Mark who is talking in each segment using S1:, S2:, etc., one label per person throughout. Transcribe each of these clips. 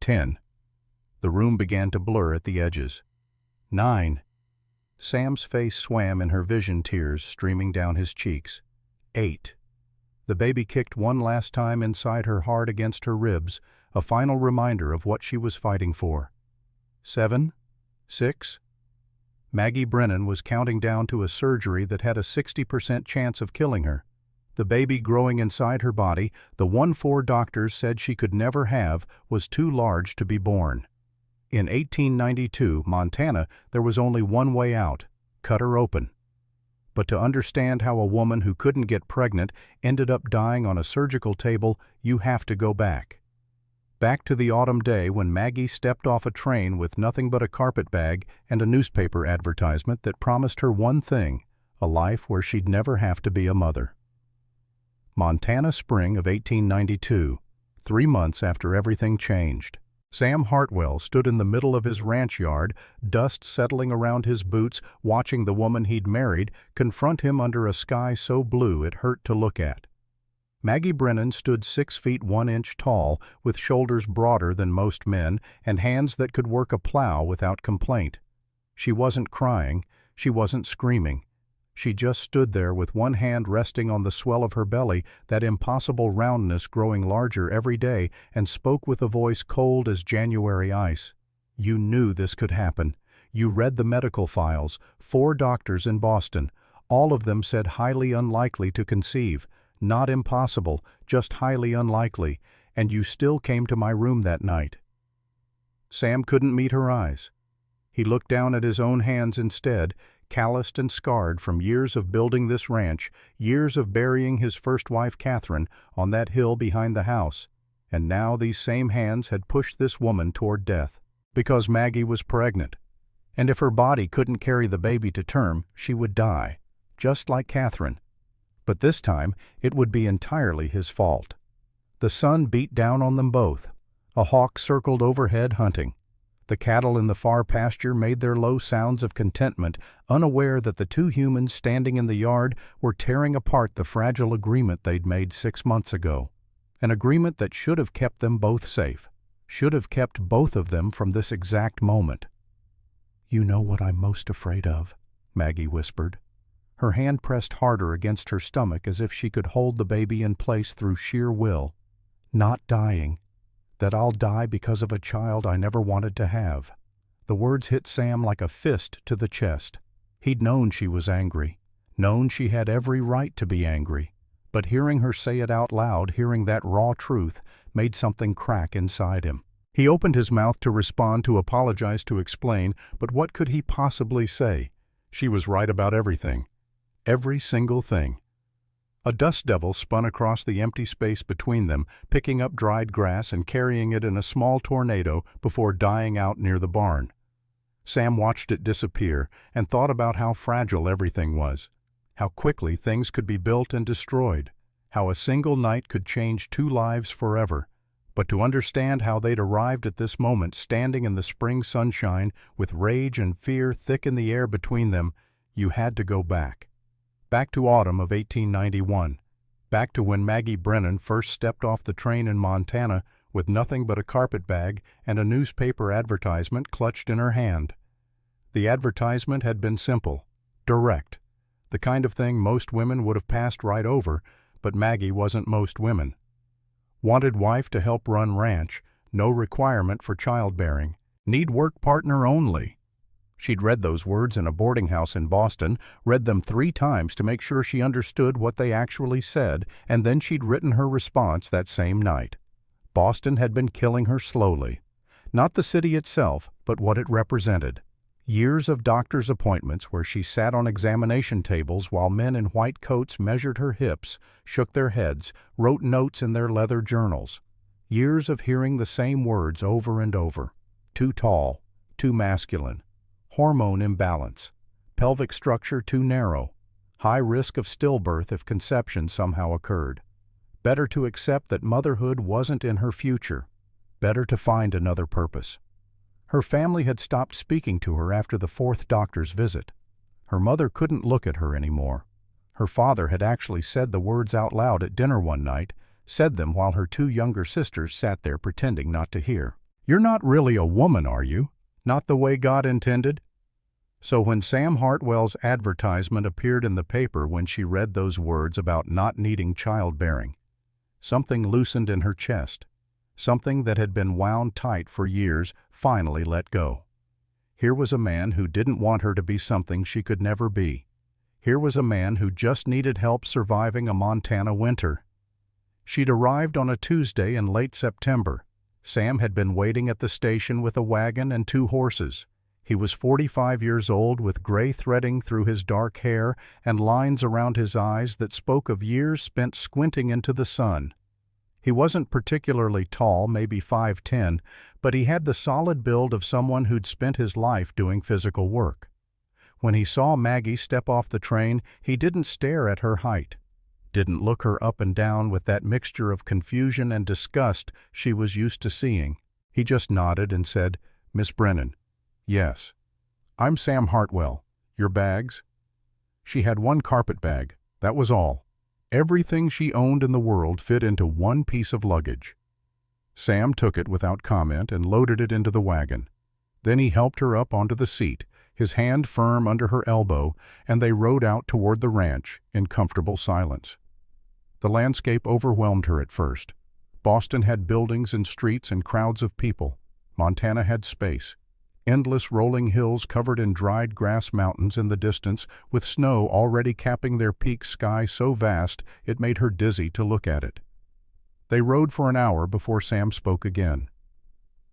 S1: 10. The room began to blur at the edges. 9. Sam's face swam in her vision, tears streaming down his cheeks. 8. The baby kicked one last time inside her, hard against her ribs, a final reminder of what she was fighting for. 7. 6. Maggie Brennan was counting down to a surgery that had a 60% chance of killing her. The baby growing inside her body, the one 4 doctors said she could never have, was too large to be born. In 1892, Montana, there was only one way out: cut her open. But to understand how a woman who couldn't get pregnant ended up dying on a surgical table, you have to go back. Back to the autumn day when Maggie stepped off a train with nothing but a carpet bag and a newspaper advertisement that promised her one thing: a life where she'd never have to be a mother. Montana, spring of 1892, 3 months after everything changed. Sam Hartwell stood in the middle of his ranch yard, dust settling around his boots, watching the woman he'd married confront him under a sky so blue it hurt to look at. Maggie Brennan stood 6 feet 1 inch tall, with shoulders broader than most men and hands that could work a plow without complaint. She wasn't crying, she wasn't screaming. She just stood there with one hand resting on the swell of her belly, that impossible roundness growing larger every day, and spoke with a voice cold as January ice. You knew this could happen. You read the medical files. 4 doctors in Boston. All of them said highly unlikely to conceive. Not impossible, just highly unlikely. And you still came to my room that night. Sam couldn't meet her eyes. He looked down at his own hands instead, calloused and scarred from years of building this ranch, years of burying his first wife, Catherine, on that hill behind the house. And now these same hands had pushed this woman toward death. Because Maggie was pregnant. And if her body couldn't carry the baby to term, she would die, just like Catherine. But this time, it would be entirely his fault. The sun beat down on them both. A hawk circled overhead hunting. The cattle in the far pasture made their low sounds of contentment, unaware that the 2 humans standing in the yard were tearing apart the fragile agreement they'd made 6 months ago. An agreement that should have kept them both safe, should have kept both of them from this exact moment. "You know what I'm most afraid of," Maggie whispered. Her hand pressed harder against her stomach as if she could hold the baby in place through sheer will. "Not dying. That I'll die because of a child I never wanted to have." The words hit Sam like a fist to the chest. He'd known she was angry, known she had every right to be angry, but hearing her say it out loud, hearing that raw truth, made something crack inside him. He opened his mouth to respond, to apologize, to explain, but what could he possibly say? She was right about everything. Every single thing. A dust devil spun across the empty space between them, picking up dried grass and carrying it in a small tornado before dying out near the barn. Sam watched it disappear and thought about how fragile everything was, how quickly things could be built and destroyed, how a single night could change 2 lives forever. But to understand how they'd arrived at this moment, standing in the spring sunshine, with rage and fear thick in the air between them, you had to go back. Back to autumn of 1891, back to when Maggie Brennan first stepped off the train in Montana with nothing but a carpet bag and a newspaper advertisement clutched in her hand. The advertisement had been simple, direct, the kind of thing most women would have passed right over, but Maggie wasn't most women. Wanted wife to help run ranch, no requirement for childbearing, need work partner only. She'd read those words in a boarding house in Boston, read them 3 times to make sure she understood what they actually said, and then she'd written her response that same night. Boston had been killing her slowly. Not the city itself, but what it represented. Years of doctor's appointments where she sat on examination tables while men in white coats measured her hips, shook their heads, wrote notes in their leather journals. Years of hearing the same words over and over. Too tall, too masculine. Hormone imbalance, pelvic structure too narrow, high risk of stillbirth if conception somehow occurred. Better to accept that motherhood wasn't in her future. Better to find another purpose. Her family had stopped speaking to her after the 4th doctor's visit. Her mother couldn't look at her anymore. Her father had actually said the words out loud at dinner one night, said them while her 2 younger sisters sat there pretending not to hear. "You're not really a woman, are you? Not the way God intended?" So when Sam Hartwell's advertisement appeared in the paper when she read those words about not needing childbearing, something loosened in her chest. Something that had been wound tight for years finally let go. Here was a man who didn't want her to be something she could never be. Here was a man who just needed help surviving a Montana winter. She'd arrived on a Tuesday in late September. Sam had been waiting at the station with a wagon and 2 horses. He was 45 years old with gray threading through his dark hair and lines around his eyes that spoke of years spent squinting into the sun. He wasn't particularly tall, maybe 5'10", but he had the solid build of someone who'd spent his life doing physical work. When he saw Maggie step off the train, he didn't stare at her height, didn't look her up and down with that mixture of confusion and disgust she was used to seeing. He just nodded and said, "Miss Brennan." "Yes." "I'm Sam Hartwell. Your bags?" She had one carpet bag, that was all. Everything she owned in the world fit into one piece of luggage. Sam took it without comment and loaded it into the wagon. Then he helped her up onto the seat, his hand firm under her elbow, and they rode out toward the ranch in comfortable silence. The landscape overwhelmed her at first. Boston had buildings and streets and crowds of people. Montana had space. Endless rolling hills covered in dried grass mountains in the distance, with snow already capping their peak sky so vast it made her dizzy to look at it. They rode for an hour before Sam spoke again.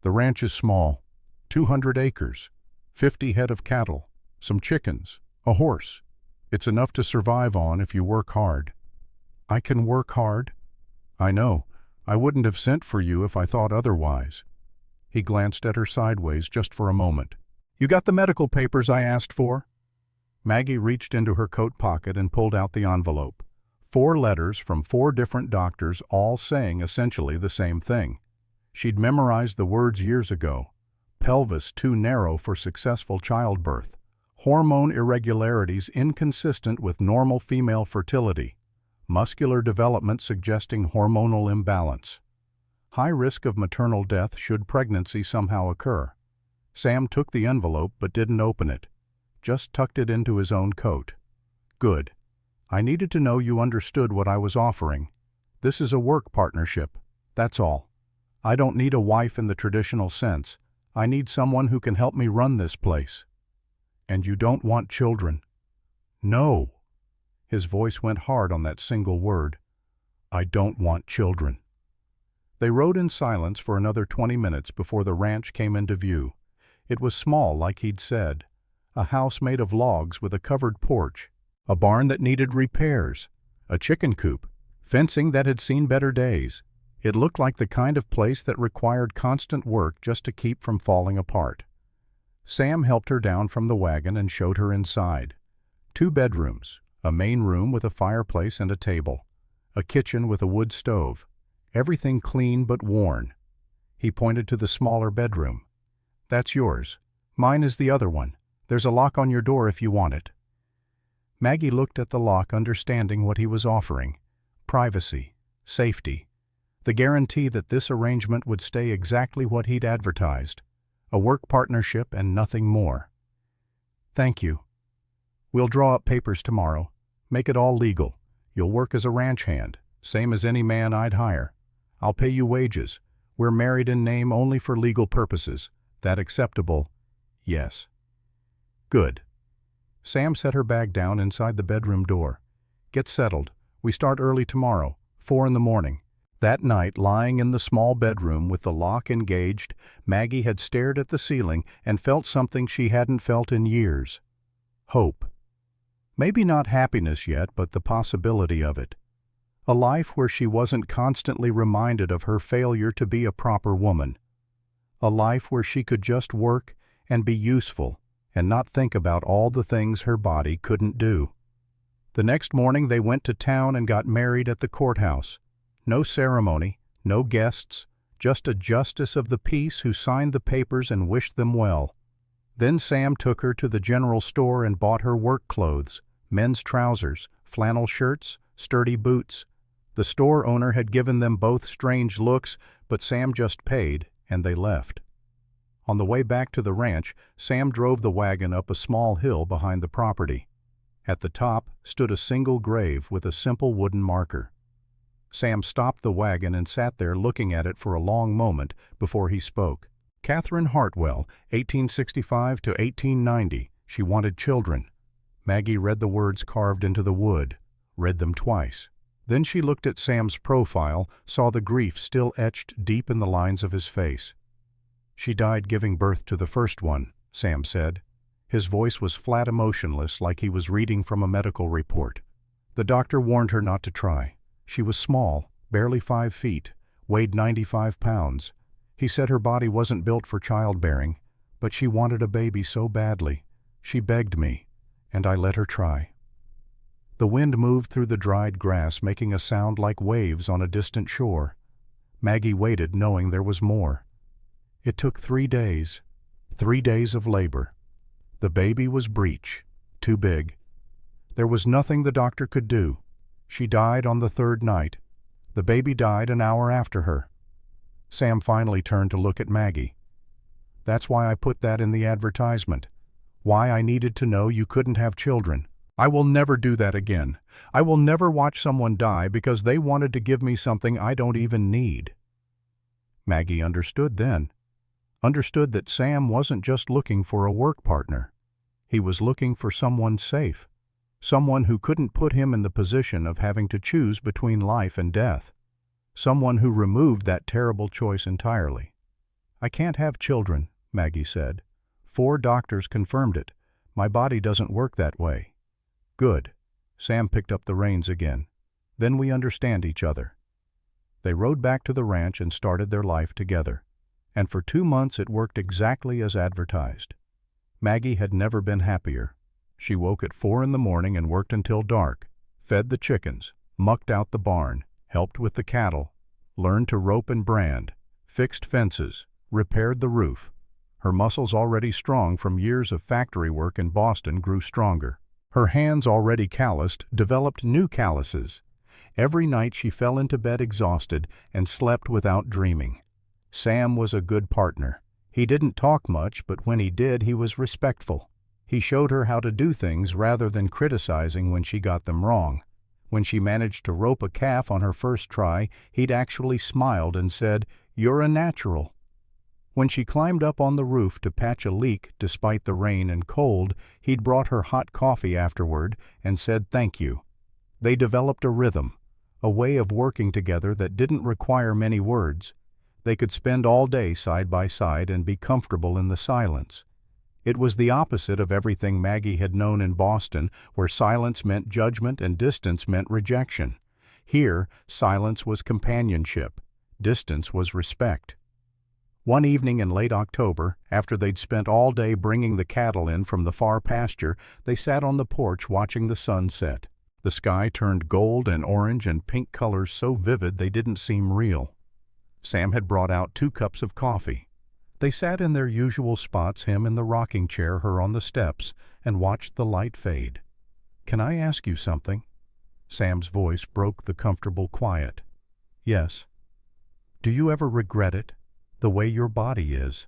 S1: "The ranch is small, 200 acres, 50 head of cattle, some chickens, a horse. It's enough to survive on if you work hard." "I can work hard?" "I know. I wouldn't have sent for you if I thought otherwise." He glanced at her sideways just for a moment. "You got the medical papers I asked for?" Maggie reached into her coat pocket and pulled out the envelope. 4 letters from 4 different doctors, all saying essentially the same thing. She'd memorized the words years ago. Pelvis too narrow for successful childbirth. Hormone irregularities inconsistent with normal female fertility. Muscular development suggesting hormonal imbalance. High risk of maternal death should pregnancy somehow occur. Sam took the envelope but didn't open it, just tucked it into his own coat. "Good. I needed to know you understood what I was offering. This is a work partnership, that's all. I don't need a wife in the traditional sense. I need someone who can help me run this place." "And you don't want children?" "No." His voice went hard on that single word. "I don't want children." They rode in silence for another 20 minutes before the ranch came into view. It was small, like he'd said. A house made of logs with a covered porch, a barn that needed repairs, a chicken coop, fencing that had seen better days. It looked like the kind of place that required constant work just to keep from falling apart. Sam helped her down from the wagon and showed her inside. 2 bedrooms, a main room with a fireplace and a table, a kitchen with a wood stove. Everything clean but worn. He pointed to the smaller bedroom. "That's yours. Mine is the other one. There's a lock on your door if you want it." Maggie looked at the lock, understanding what he was offering. Privacy, safety, the guarantee that this arrangement would stay exactly what he'd advertised. A work partnership and nothing more. "Thank you. We'll draw up papers tomorrow. Make it all legal. You'll work as a ranch hand, same as any man I'd hire. I'll pay you wages. We're married in name only for legal purposes. That acceptable?" "Yes." "Good." Sam set her bag down inside the bedroom door. "Get settled. We start early tomorrow, 4 in the morning." That night, lying in the small bedroom with the lock engaged, Maggie had stared at the ceiling and felt something she hadn't felt in years. Hope. Maybe not happiness yet, but the possibility of it. A life where she wasn't constantly reminded of her failure to be a proper woman. A life where she could just work and be useful and not think about all the things her body couldn't do. The next morning they went to town and got married at the courthouse. No ceremony, no guests, just a justice of the peace who signed the papers and wished them well. Then Sam took her to the general store and bought her work clothes, men's trousers, flannel shirts, sturdy boots. The store owner had given them both strange looks, but Sam just paid, and they left. On the way back to the ranch, Sam drove the wagon up a small hill behind the property. At the top stood a single grave with a simple wooden marker. Sam stopped the wagon and sat there looking at it for a long moment before he spoke. Catherine Hartwell, 1865 to 1890. She wanted children. Maggie read the words carved into the wood, read them twice. Then she looked at Sam's profile, saw the grief still etched deep in the lines of his face. She died giving birth to the first one, Sam said. His voice was flat emotionless, like he was reading from a medical report. The doctor warned her not to try. She was small, barely 5 feet, weighed 95 pounds. He said her body wasn't built for childbearing, but she wanted a baby so badly. She begged me, and I let her try. The wind moved through the dried grass, making a sound like waves on a distant shore. Maggie waited, knowing there was more. It took 3 days. 3 days of labor. The baby was breech, too big. There was nothing the doctor could do. She died on the 3rd night. The baby died an hour after her. Sam finally turned to look at Maggie. That's why I put that in the advertisement. Why I needed to know you couldn't have children. I will never do that again. I will never watch someone die because they wanted to give me something I don't even need. Maggie understood then. Understood that Sam wasn't just looking for a work partner. He was looking for someone safe. Someone who couldn't put him in the position of having to choose between life and death. Someone who removed that terrible choice entirely. I can't have children, Maggie said. 4 doctors confirmed it. My body doesn't work that way. Good. Sam picked up the reins again. Then we understand each other. They rode back to the ranch and started their life together. And for 2 months it worked exactly as advertised. Maggie had never been happier. She woke at 4 in the morning and worked until dark, fed the chickens, mucked out the barn, helped with the cattle, learned to rope and brand, fixed fences, repaired the roof. Her muscles, already strong from years of factory work in Boston, grew stronger. Her hands, already calloused, developed new calluses. Every night she fell into bed exhausted and slept without dreaming. Sam was a good partner. He didn't talk much, but when he did, he was respectful. He showed her how to do things rather than criticizing when she got them wrong. When she managed to rope a calf on her first try, he'd actually smiled and said, "You're a natural." When she climbed up on the roof to patch a leak despite the rain and cold, he'd brought her hot coffee afterward and said thank you. They developed a rhythm, a way of working together that didn't require many words. They could spend all day side by side and be comfortable in the silence. It was the opposite of everything Maggie had known in Boston, where silence meant judgment and distance meant rejection. Here, silence was companionship. Distance was respect. One evening in late October, after they'd spent all day bringing the cattle in from the far pasture, they sat on the porch watching the sun set. The sky turned gold and orange and pink colors so vivid they didn't seem real. Sam had brought out 2 cups of coffee. They sat in their usual spots, him in the rocking chair, her on the steps, and watched the light fade. "Can I ask you something?" Sam's voice broke the comfortable quiet. "Yes." "Do you ever regret it? The way your body is?"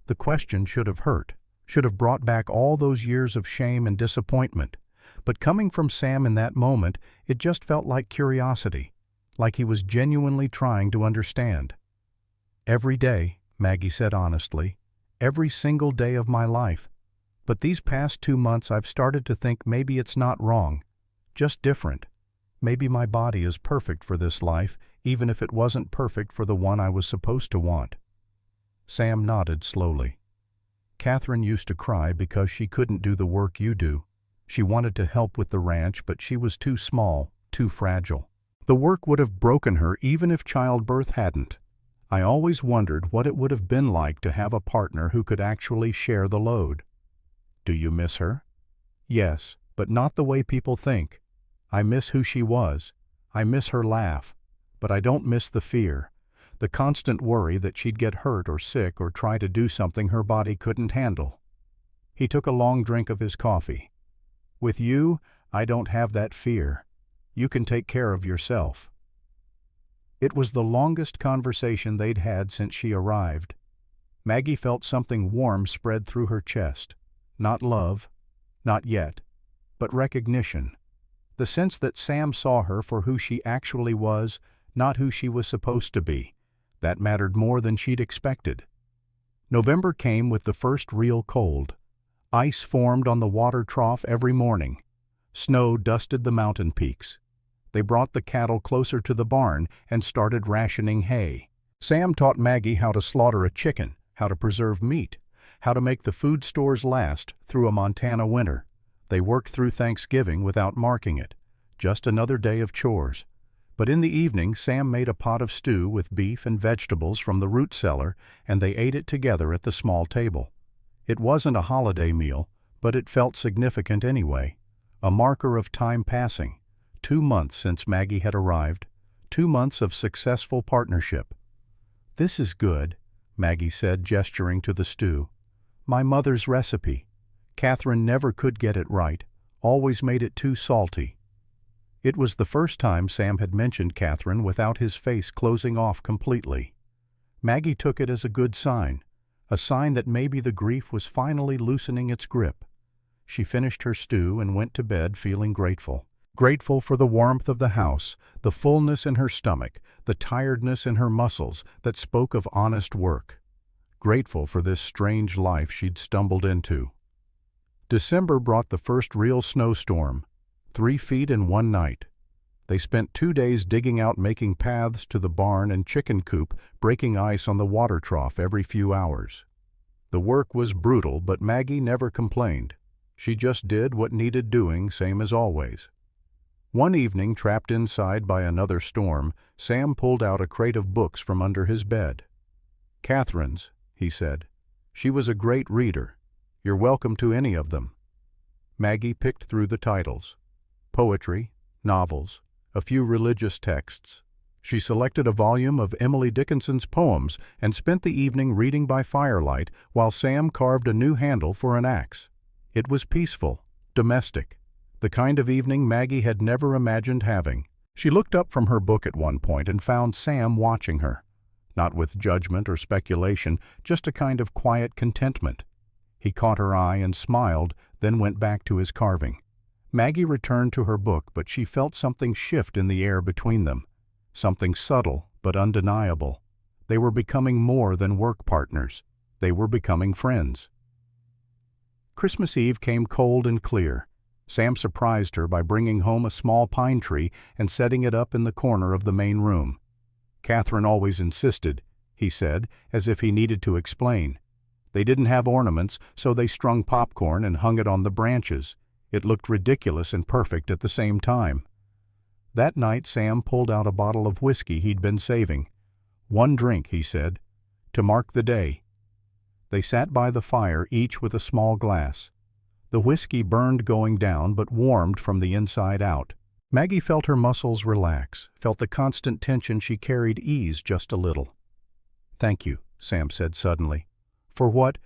S1: The question should have hurt, should have brought back all those years of shame and disappointment. But coming from Sam in that moment, it just felt like curiosity, like he was genuinely trying to understand. "Every day," Maggie said honestly, "every single day of my life. But these past 2 months I've started to think maybe it's not wrong, just different. Maybe my body is perfect for this life, even if it wasn't perfect for the one I was supposed to want." Sam nodded slowly. "Catherine used to cry because she couldn't do the work you do. She wanted to help with the ranch, but she was too small, too fragile. The work would have broken her even if childbirth hadn't. I always wondered what it would have been like to have a partner who could actually share the load." "Do you miss her?" "Yes, but not the way people think. I miss who she was. I miss her laugh. But I don't miss the fear, the constant worry that she'd get hurt or sick or try to do something her body couldn't handle." He took a long drink of his coffee. "With you, I don't have that fear. You can take care of yourself." It was the longest conversation they'd had since she arrived. Maggie felt something warm spread through her chest. Not love, not yet, but recognition. The sense that Sam saw her for who she actually was, not who she was supposed to be. That mattered more than she'd expected. November came with the first real cold. Ice formed on the water trough every morning. Snow dusted the mountain peaks. They brought the cattle closer to the barn and started rationing hay. Sam taught Maggie how to slaughter a chicken, how to preserve meat, how to make the food stores last through a Montana winter. They worked through Thanksgiving without marking it. Just another day of chores. But in the evening, Sam made a pot of stew with beef and vegetables from the root cellar, and they ate it together at the small table. It wasn't a holiday meal, but it felt significant anyway. A marker of time passing. 2 months since Maggie had arrived. 2 months of successful partnership. "This is good," Maggie said, gesturing to the stew. "My mother's recipe. Catherine never could get it right, always made it too salty." It was the first time Sam had mentioned Catherine without his face closing off completely. Maggie took it as a good sign, a sign that maybe the grief was finally loosening its grip. She finished her stew and went to bed feeling grateful. Grateful for the warmth of the house, the fullness in her stomach, the tiredness in her muscles that spoke of honest work. Grateful for this strange life she'd stumbled into. December brought the first real snowstorm, 3 feet in one night. They spent 2 days digging out, making paths to the barn and chicken coop, breaking ice on the water trough every few hours. The work was brutal, but Maggie never complained. She just did what needed doing, same as always. One evening, trapped inside by another storm, Sam pulled out a crate of books from under his bed. "Catherine's," he said. "She was a great reader. You're welcome to any of them." Maggie picked through the titles. Poetry, novels, a few religious texts. She selected a volume of Emily Dickinson's poems and spent the evening reading by firelight while Sam carved a new handle for an axe. It was peaceful, domestic, the kind of evening Maggie had never imagined having. She looked up from her book at one point and found Sam watching her. Not with judgment or speculation, just a kind of quiet contentment. He caught her eye and smiled, then went back to his carving. Maggie returned to her book, but she felt something shift in the air between them. Something subtle but undeniable. They were becoming more than work partners. They were becoming friends. Christmas Eve came cold and clear. Sam surprised her by bringing home a small pine tree and setting it up in the corner of the main room. "Catherine always insisted," he said, as if he needed to explain. "They didn't have ornaments, so they strung popcorn and hung it on the branches. It looked ridiculous and perfect at the same time." That night Sam pulled out a bottle of whiskey he'd been saving. "1 drink," he said, "to mark the day." They sat by the fire, each with a small glass. The whiskey burned going down, but warmed from the inside out. Maggie felt her muscles relax, felt the constant tension she carried ease just a little. "Thank you," Sam said suddenly. "For what?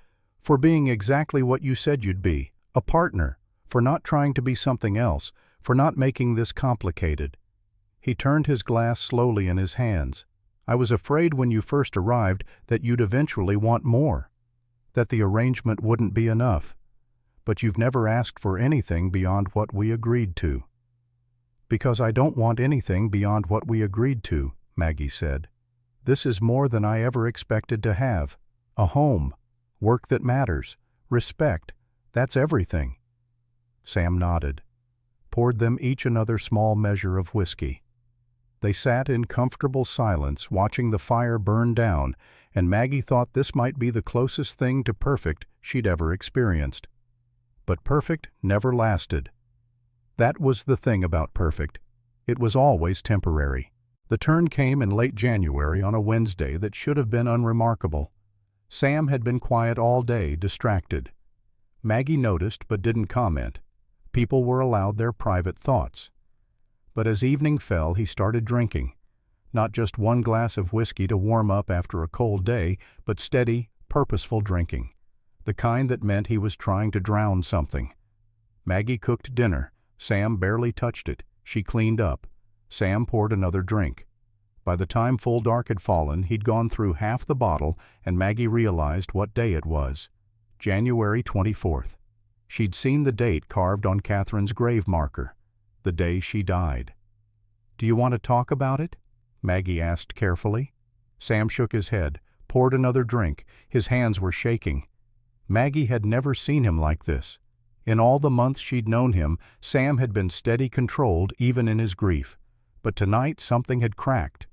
S1: For being exactly what you said you'd be, a partner, for not trying to be something else, for not making this complicated." He turned his glass slowly in his hands. "I was afraid when you first arrived that you'd eventually want more, that the arrangement wouldn't be enough. But you've never asked for anything beyond what we agreed to." "Because I don't want anything beyond what we agreed to," Maggie said. "This is more than I ever expected to have. A home, work that matters, respect, that's everything." Sam nodded, poured them each another small measure of whiskey. They sat in comfortable silence, watching the fire burn down, and Maggie thought this might be the closest thing to perfect she'd ever experienced. But perfect never lasted. That was the thing about perfect. It was always temporary. The turn came in late January on a Wednesday that should have been unremarkable. Sam had been quiet all day, distracted. Maggie noticed but didn't comment. People were allowed their private thoughts. But as evening fell, he started drinking. Not just 1 glass of whiskey to warm up after a cold day, but steady, purposeful drinking. The kind that meant he was trying to drown something. Maggie cooked dinner. Sam barely touched it. She cleaned up. Sam poured another drink. By the time full dark had fallen, he'd gone through half the bottle, and Maggie realized what day it was. January 24th. She'd seen the date carved on Catherine's grave marker, the day she died. "Do you want to talk about it?" Maggie asked carefully. Sam shook his head, poured another drink. His hands were shaking. Maggie had never seen him like this. In all the months she'd known him, Sam had been steady, controlled, even in his grief. But tonight something had cracked.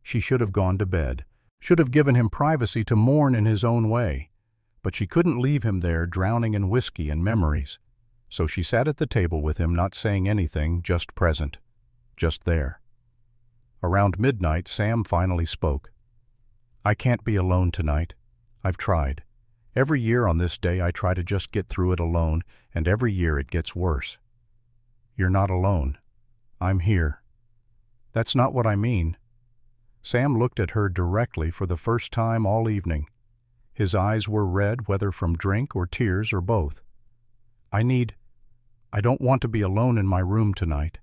S1: She should have gone to bed, should have given him privacy to mourn in his own way. But she couldn't leave him there drowning in whiskey and memories. So she sat at the table with him, not saying anything, just present. Just there. Around midnight, Sam finally spoke. "I can't be alone tonight. I've tried. Every year on this day I try to just get through it alone, and every year it gets worse." "You're not alone. I'm here." "That's not what I mean." Sam looked at her directly for the first time all evening. His eyes were red, whether from drink or tears or both. I don't want to be alone in my room tonight.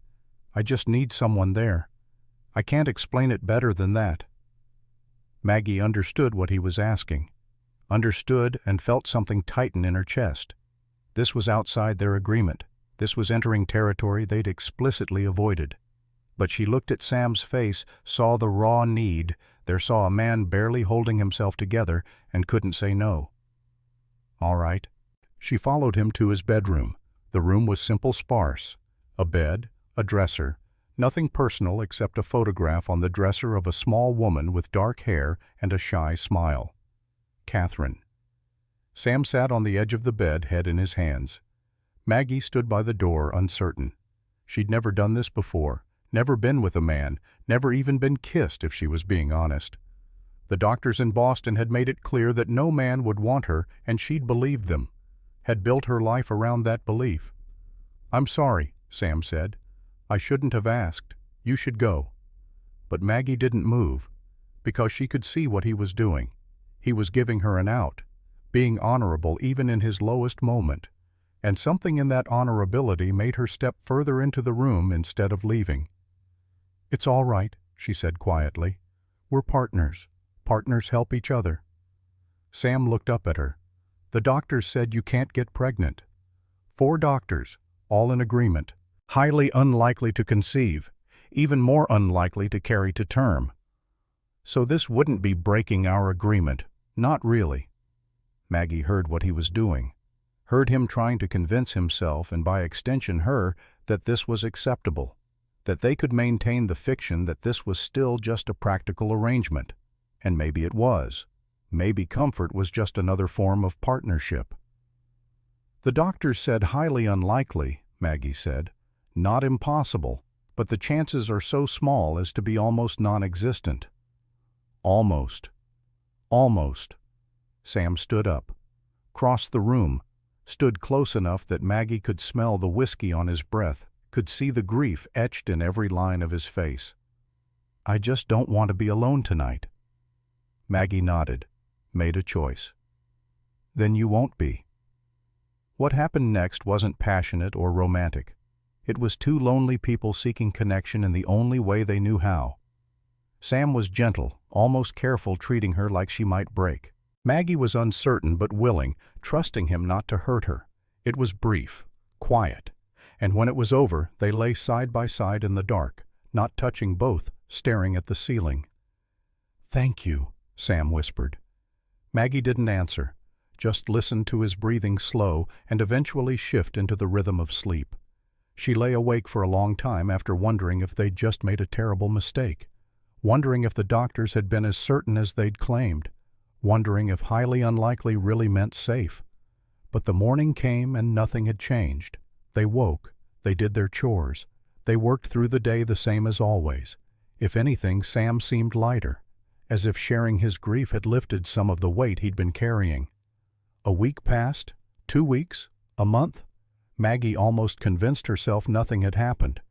S1: I just need someone there. I can't explain it better than that." Maggie understood what he was asking. Understood and felt something tighten in her chest. This was outside their agreement. This was entering territory they'd explicitly avoided. But she looked at Sam's face, saw the raw need, saw a man barely holding himself together, and couldn't say no. All right. She followed him to his bedroom. The room was simple, sparse. A bed, a dresser, nothing personal except a photograph on the dresser of a small woman with dark hair and a shy smile. Catherine. Sam sat on the edge of the bed, head in his hands. Maggie stood by the door, uncertain. She'd never done this before, never been with a man, never even been kissed, if she was being honest. The doctors in Boston had made it clear that no man would want her, and she'd believed them, had built her life around that belief. "I'm sorry," Sam said. "I shouldn't have asked. You should go." But Maggie didn't move, because she could see what he was doing. He was giving her an out, being honorable even in his lowest moment, and something in that honorability made her step further into the room instead of leaving. "It's all right," she said quietly. "We're partners. Partners help each other." Sam looked up at her. "The doctors said you can't get pregnant." 4 doctors, all in agreement. Highly unlikely to conceive, even more unlikely to carry to term. So this wouldn't be breaking our agreement, not really. Maggie heard what he was doing, heard him trying to convince himself, and by extension her, that this was acceptable, that they could maintain the fiction that this was still just a practical arrangement. And maybe it was. Maybe comfort was just another form of partnership. "The doctors said highly unlikely," Maggie said. "Not impossible, but the chances are so small as to be almost non-existent." Almost. Almost. Sam stood up, crossed the room, stood close enough that Maggie could smell the whiskey on his breath, could see the grief etched in every line of his face. "I just don't want to be alone tonight." Maggie nodded, made a choice. "Then you won't be." What happened next wasn't passionate or romantic. It was 2 lonely people seeking connection in the only way they knew how. Sam was gentle, almost careful, treating her like she might break. Maggie was uncertain but willing, trusting him not to hurt her. It was brief, quiet, and when it was over, they lay side by side in the dark, not touching, both staring at the ceiling. "Thank you," Sam whispered. Maggie didn't answer, just listened to his breathing slow and eventually shift into the rhythm of sleep. She lay awake for a long time after wondering if they'd just made a terrible mistake, wondering if the doctors had been as certain as they'd claimed, wondering if highly unlikely really meant safe. But the morning came and nothing had changed. They woke, they did their chores, they worked through the day the same as always. If anything, Sam seemed lighter, as if sharing his grief had lifted some of the weight he'd been carrying. A week passed, 2 weeks, a month. Maggie almost convinced herself nothing had happened,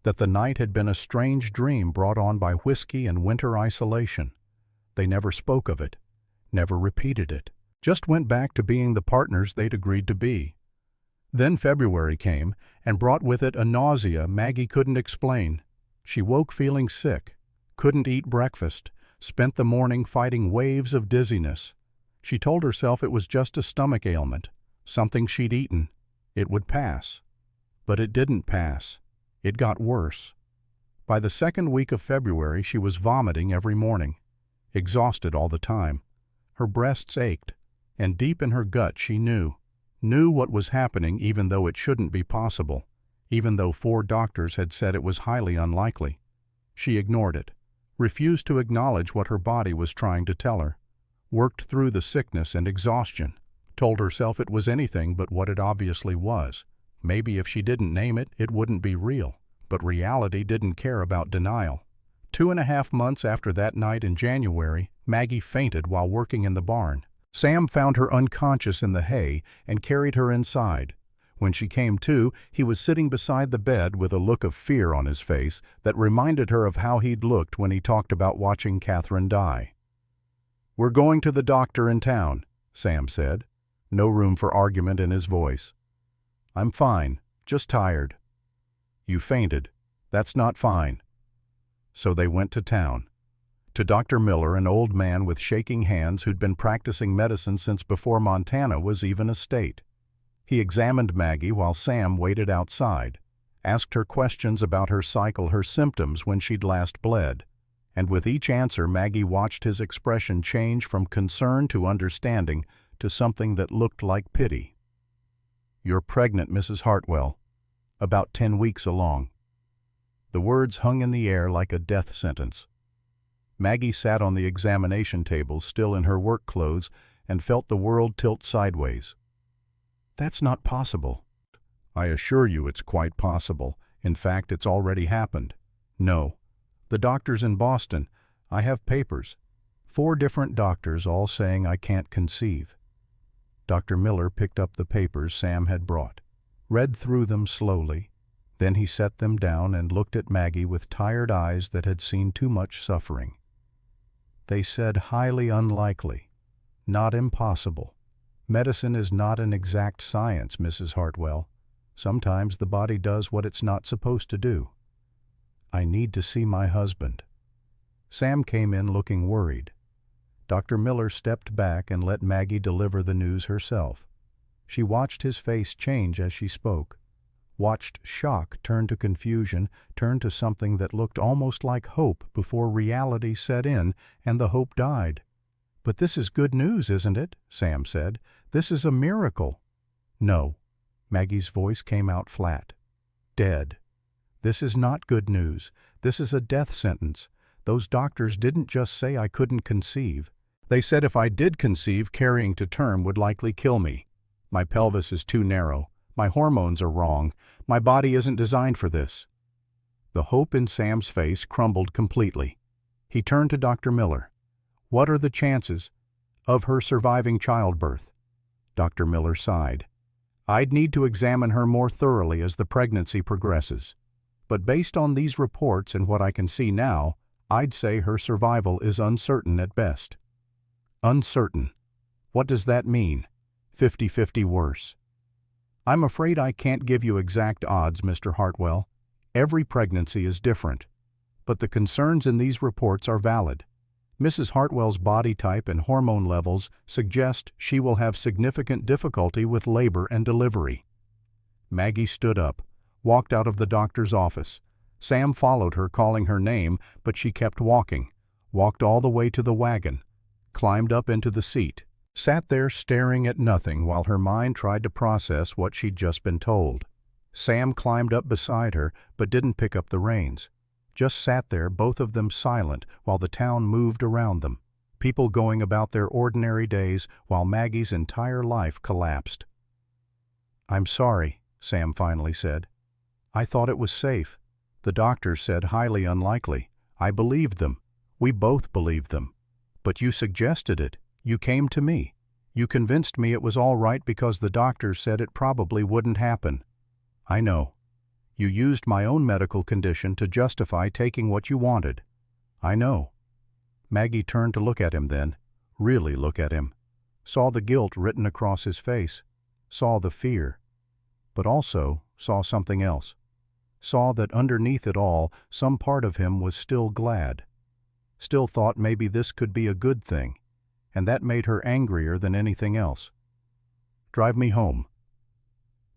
S1: that the night had been a strange dream brought on by whiskey and winter isolation. They never spoke of it, never repeated it, just went back to being the partners they'd agreed to be. Then February came and brought with it a nausea Maggie couldn't explain. She woke feeling sick, couldn't eat breakfast, spent the morning fighting waves of dizziness. She told herself it was just a stomach ailment, something she'd eaten. It would pass. But it didn't pass. It got worse. By the second week of February, she was vomiting every morning, exhausted all the time. Her breasts ached, and deep in her gut she knew what was happening, even though it shouldn't be possible, even though 4 doctors had said it was highly unlikely. She ignored it, refused to acknowledge what her body was trying to tell her, worked through the sickness and exhaustion, told herself it was anything but what it obviously was. Maybe if she didn't name it, it wouldn't be real. But reality didn't care about denial. 2.5 months after that night in January, Maggie fainted while working in the barn. Sam found her unconscious in the hay and carried her inside. When she came to, he was sitting beside the bed with a look of fear on his face that reminded her of how he'd looked when he talked about watching Catherine die. "We're going to the doctor in town," Sam said. No room for argument in his voice. "I'm fine, just tired." "You fainted. That's not fine." So they went to town. To Dr. Miller, an old man with shaking hands who'd been practicing medicine since before Montana was even a state. He examined Maggie while Sam waited outside, asked her questions about her cycle, her symptoms when she'd last bled, and with each answer Maggie watched his expression change from concern to understanding to something that looked like pity. "You're pregnant, Mrs. Hartwell. About 10 weeks along." The words hung in the air like a death sentence. Maggie sat on the examination table, still in her work clothes, and felt the world tilt sideways. "That's not possible." "I assure you it's quite possible. In fact, it's already happened." "No. The doctor's in Boston. I have papers. 4 different doctors all saying I can't conceive." Dr. Miller picked up the papers Sam had brought, read through them slowly. Then he set them down and looked at Maggie with tired eyes that had seen too much suffering. They said highly unlikely, not impossible. Medicine is not an exact science, Mrs. Hartwell. Sometimes the body does what it's not supposed to do. "I need to see my husband." Sam came in looking worried. Dr. Miller stepped back and let Maggie deliver the news herself. She watched his face change as she spoke, watched shock turn to confusion, turn to something that looked almost like hope before reality set in and the hope died. "But this is good news, isn't it?" Sam said. "This is a miracle." "No." Maggie's voice came out flat. "Dead. This is not good news. This is a death sentence. Those doctors didn't just say I couldn't conceive. They said if I did conceive, carrying to term would likely kill me. My pelvis is too narrow. My hormones are wrong. My body isn't designed for this." The hope in Sam's face crumbled completely. He turned to Dr. Miller. "What are the chances of her surviving childbirth?" Dr. Miller sighed. "I'd need to examine her more thoroughly as the pregnancy progresses. But based on these reports and what I can see now, I'd say her survival is uncertain at best." "Uncertain. What does that mean?" 50-50 worse." "I'm afraid I can't give you exact odds, Mr. Hartwell. Every pregnancy is different. But the concerns in these reports are valid. Mrs. Hartwell's body type and hormone levels suggest she will have significant difficulty with labor and delivery." Maggie stood up, walked out of the doctor's office. Sam followed her, calling her name, but she kept walking, walked all the way to the wagon, climbed up into the seat, sat there staring at nothing while her mind tried to process what she'd just been told. Sam climbed up beside her, but didn't pick up the reins. Just sat there, both of them silent, while the town moved around them, people going about their ordinary days while Maggie's entire life collapsed. "I'm sorry," Sam finally said. "I thought it was safe. The doctors said highly unlikely. I believed them. We both believed them. But you suggested it. You came to me. You convinced me it was all right because the doctors said it probably wouldn't happen. I know. You used my own medical condition to justify taking what you wanted. I know." Maggie turned to look at him then, really look at him, saw the guilt written across his face, saw the fear, but also saw something else, saw that underneath it all some part of him was still glad, still thought maybe this could be a good thing, and that made her angrier than anything else. "Drive me home."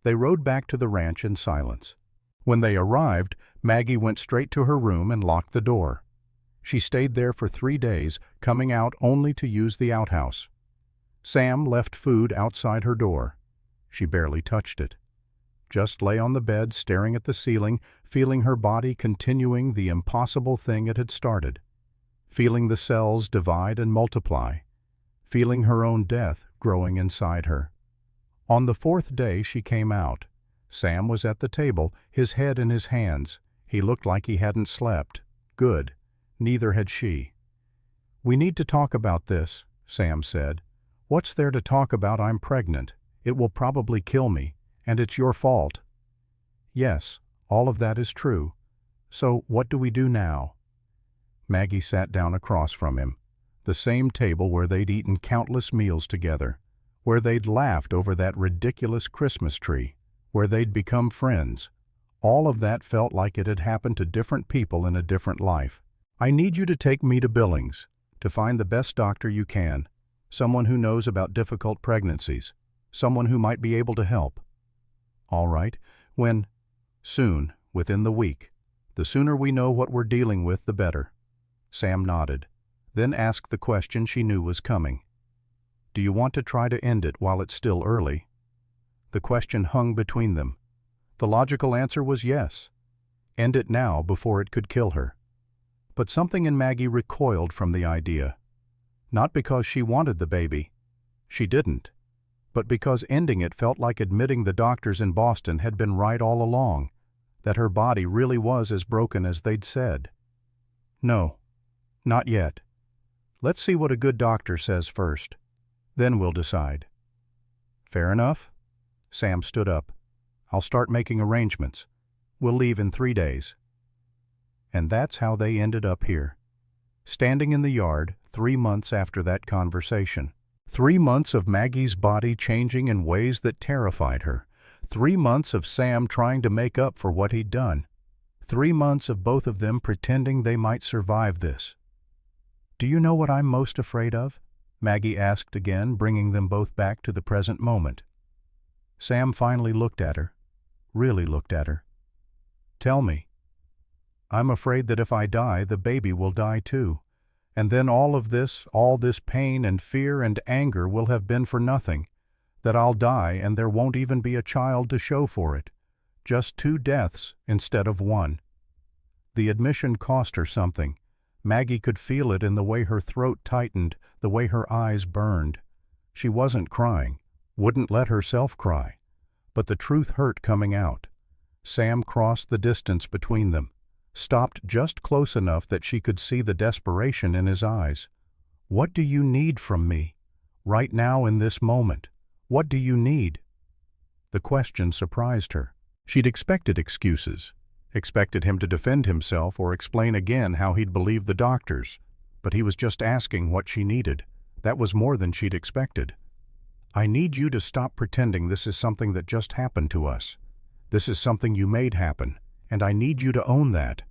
S1: They rode back to the ranch in silence. When they arrived, Maggie went straight to her room and locked the door. She stayed there for 3 days, coming out only to use the outhouse. Sam left food outside her door. She barely touched it. Just lay on the bed staring at the ceiling, feeling her body continuing the impossible thing it had started. Feeling the cells divide and multiply. Feeling her own death growing inside her. On the 4th day she came out. Sam was at the table, his head in his hands. He looked like he hadn't slept. Good. Neither had she. "We need to talk about this," Sam said. "What's there to talk about? I'm pregnant. It will probably kill me, and it's your fault." "Yes, all of that is true. So what do we do now?" Maggie sat down across from him, the same table where they'd eaten countless meals together, where they'd laughed over that ridiculous Christmas tree, where they'd become friends. All of that felt like it had happened to different people in a different life. "I need you to take me to Billings, to find the best doctor you can, someone who knows about difficult pregnancies, someone who might be able to help." "All right. When?" "Soon, within the week. The sooner we know what we're dealing with, the better." Sam nodded, then asked the question she knew was coming. "Do you want to try to end it while it's still early?" The question hung between them. The logical answer was yes. End it now before it could kill her. But something in Maggie recoiled from the idea. Not because she wanted the baby. She didn't. But because ending it felt like admitting the doctors in Boston had been right all along, that her body really was as broken as they'd said. "No, not yet. Let's see what a good doctor says first. Then we'll decide." "Fair enough." Sam stood up. "I'll start making arrangements. We'll leave in 3 days." And that's how they ended up here, standing in the yard 3 months after that conversation. 3 months of Maggie's body changing in ways that terrified her. 3 months of Sam trying to make up for what he'd done. 3 months of both of them pretending they might survive this. "Do you know what I'm most afraid of?" Maggie asked again, bringing them both back to the present moment. Sam finally looked at her, really looked at her. "Tell me." "I'm afraid that if I die, the baby will die too. And then all this pain and fear and anger will have been for nothing. That I'll die and there won't even be a child to show for it. Just 2 deaths instead of 1. The admission cost her something. Maggie could feel it in the way her throat tightened, the way her eyes burned. She wasn't crying, wouldn't let herself cry. But the truth hurt coming out. Sam crossed the distance between them, stopped just close enough that she could see the desperation in his eyes. "What do you need from me? Right now in this moment? What do you need?" The question surprised her. She'd expected excuses, expected him to defend himself or explain again how he'd believed the doctors. But he was just asking what she needed. That was more than she'd expected. "I need you to stop pretending this is something that just happened to us. This is something you made happen, and I need you to own that."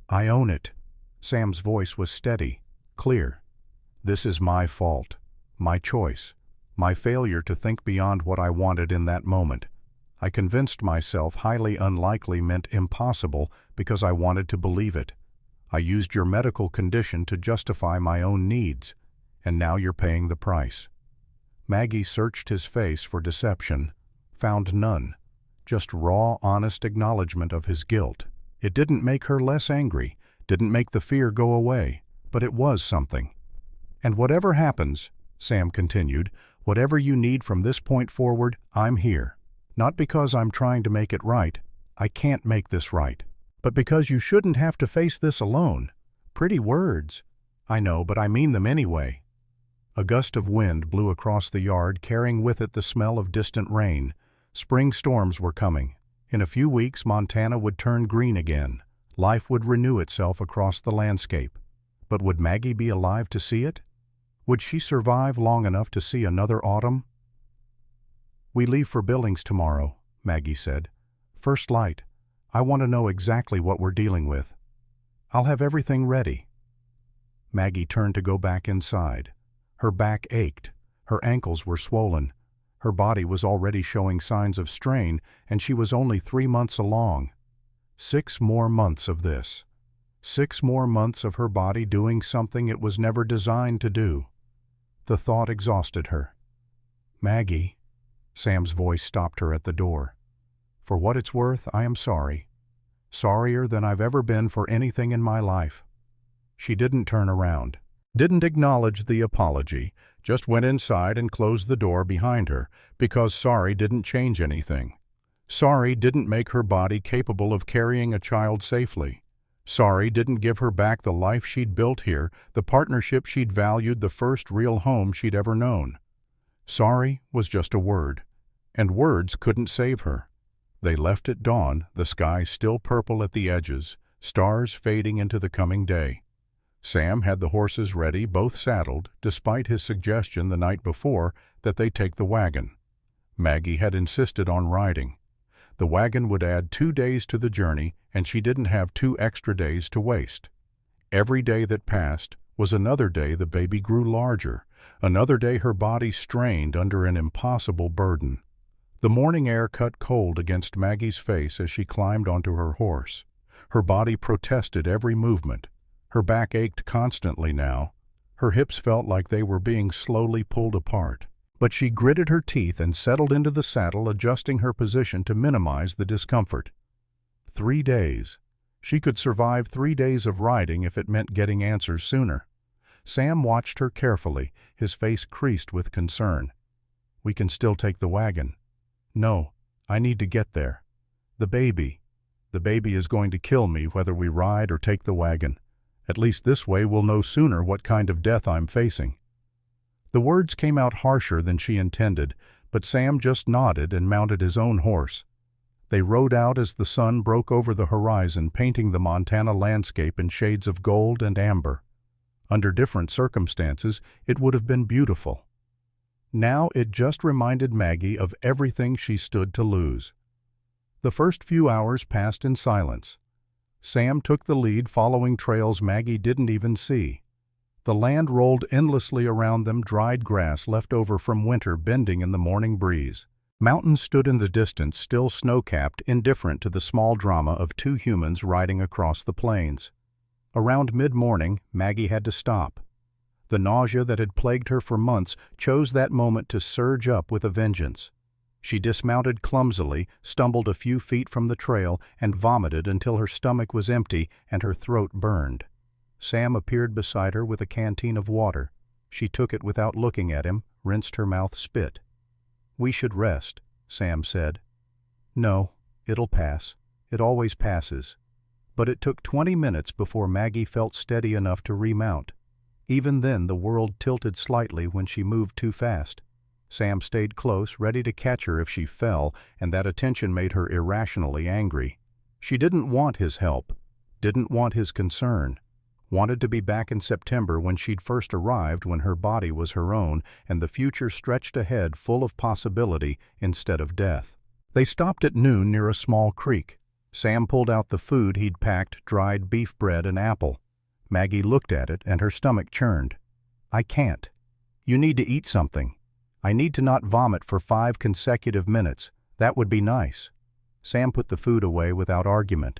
S1: "I own it." Sam's voice was steady, clear. "This is my fault, my choice, my failure to think beyond what I wanted in that moment. I convinced myself highly unlikely meant impossible because I wanted to believe it. I used your medical condition to justify my own needs, and now you're paying the price." Maggie searched his face for deception, found none, just raw, honest acknowledgement of his guilt. It didn't make her less angry, didn't make the fear go away, but it was something. "And whatever happens," Sam continued, "whatever you need from this point forward, I'm here. Not because I'm trying to make it right. I can't make this right. But because you shouldn't have to face this alone." Pretty words. I know, but I mean them anyway. A gust of wind blew across the yard, carrying with it the smell of distant rain. Spring storms were coming. In a few weeks, Montana would turn green again. Life would renew itself across the landscape. But would Maggie be alive to see it? Would she survive long enough to see another autumn? "We leave for Billings tomorrow," Maggie said. "First light. I want to know exactly what we're dealing with. I'll have everything ready." Maggie turned to go back inside. Her back ached. Her ankles were swollen. Her body was already showing signs of strain, and she was only 3 months along. 6 more months of this. 6 more months of her body doing something it was never designed to do. The thought exhausted her. "Maggie," Sam's voice stopped her at the door. "For what it's worth, I am sorry. Sorrier than I've ever been for anything in my life." She didn't turn around, didn't acknowledge the apology, just went inside and closed the door behind her, because sorry didn't change anything. Sorry didn't make her body capable of carrying a child safely. Sorry didn't give her back the life she'd built here, the partnership she'd valued, the first real home she'd ever known. Sorry was just a word, and words couldn't save her. They left at dawn, the sky still purple at the edges, stars fading into the coming day. Sam had the horses ready, both saddled, despite his suggestion the night before that they take the wagon. Maggie had insisted on riding. The wagon would add 2 days to the journey, and she didn't have 2 extra days to waste. Every day that passed was another day the baby grew larger, another day her body strained under an impossible burden. The morning air cut cold against Maggie's face as she climbed onto her horse. Her body protested every movement. Her back ached constantly now. Her hips felt like they were being slowly pulled apart. But she gritted her teeth and settled into the saddle, adjusting her position to minimize the discomfort. 3 days. She could survive 3 days of riding if it meant getting answers sooner. Sam watched her carefully, his face creased with concern. "We can still take the wagon." "No, I need to get there. The baby is going to kill me whether we ride or take the wagon. At least this way we'll know sooner what kind of death I'm facing." The words came out harsher than she intended, but Sam just nodded and mounted his own horse. They rode out as the sun broke over the horizon, painting the Montana landscape in shades of gold and amber. Under different circumstances, it would have been beautiful. Now it just reminded Maggie of everything she stood to lose. The first few hours passed in silence. Sam took the lead, following trails Maggie didn't even see. The land rolled endlessly around them, dried grass left over from winter bending in the morning breeze. Mountains stood in the distance, still snow-capped, indifferent to the small drama of 2 humans riding across the plains. Around mid-morning, Maggie had to stop. The nausea that had plagued her for months chose that moment to surge up with a vengeance. She dismounted clumsily, stumbled a few feet from the trail, and vomited until her stomach was empty and her throat burned. Sam appeared beside her with a canteen of water. She took it without looking at him, rinsed her mouth, spit. "We should rest," Sam said. "No, it'll pass. It always passes." But it took 20 minutes before Maggie felt steady enough to remount. Even then the world tilted slightly when she moved too fast. Sam stayed close, ready to catch her if she fell, and that attention made her irrationally angry. She didn't want his help, didn't want his concern. Wanted to be back in September when she'd first arrived, when her body was her own and the future stretched ahead full of possibility instead of death. They stopped at noon near a small creek. Sam pulled out the food he'd packed, dried beef bread and apple. Maggie looked at it and her stomach churned. "I can't. You need to eat something. I need to not vomit for 5 consecutive minutes. That would be nice." Sam put the food away without argument.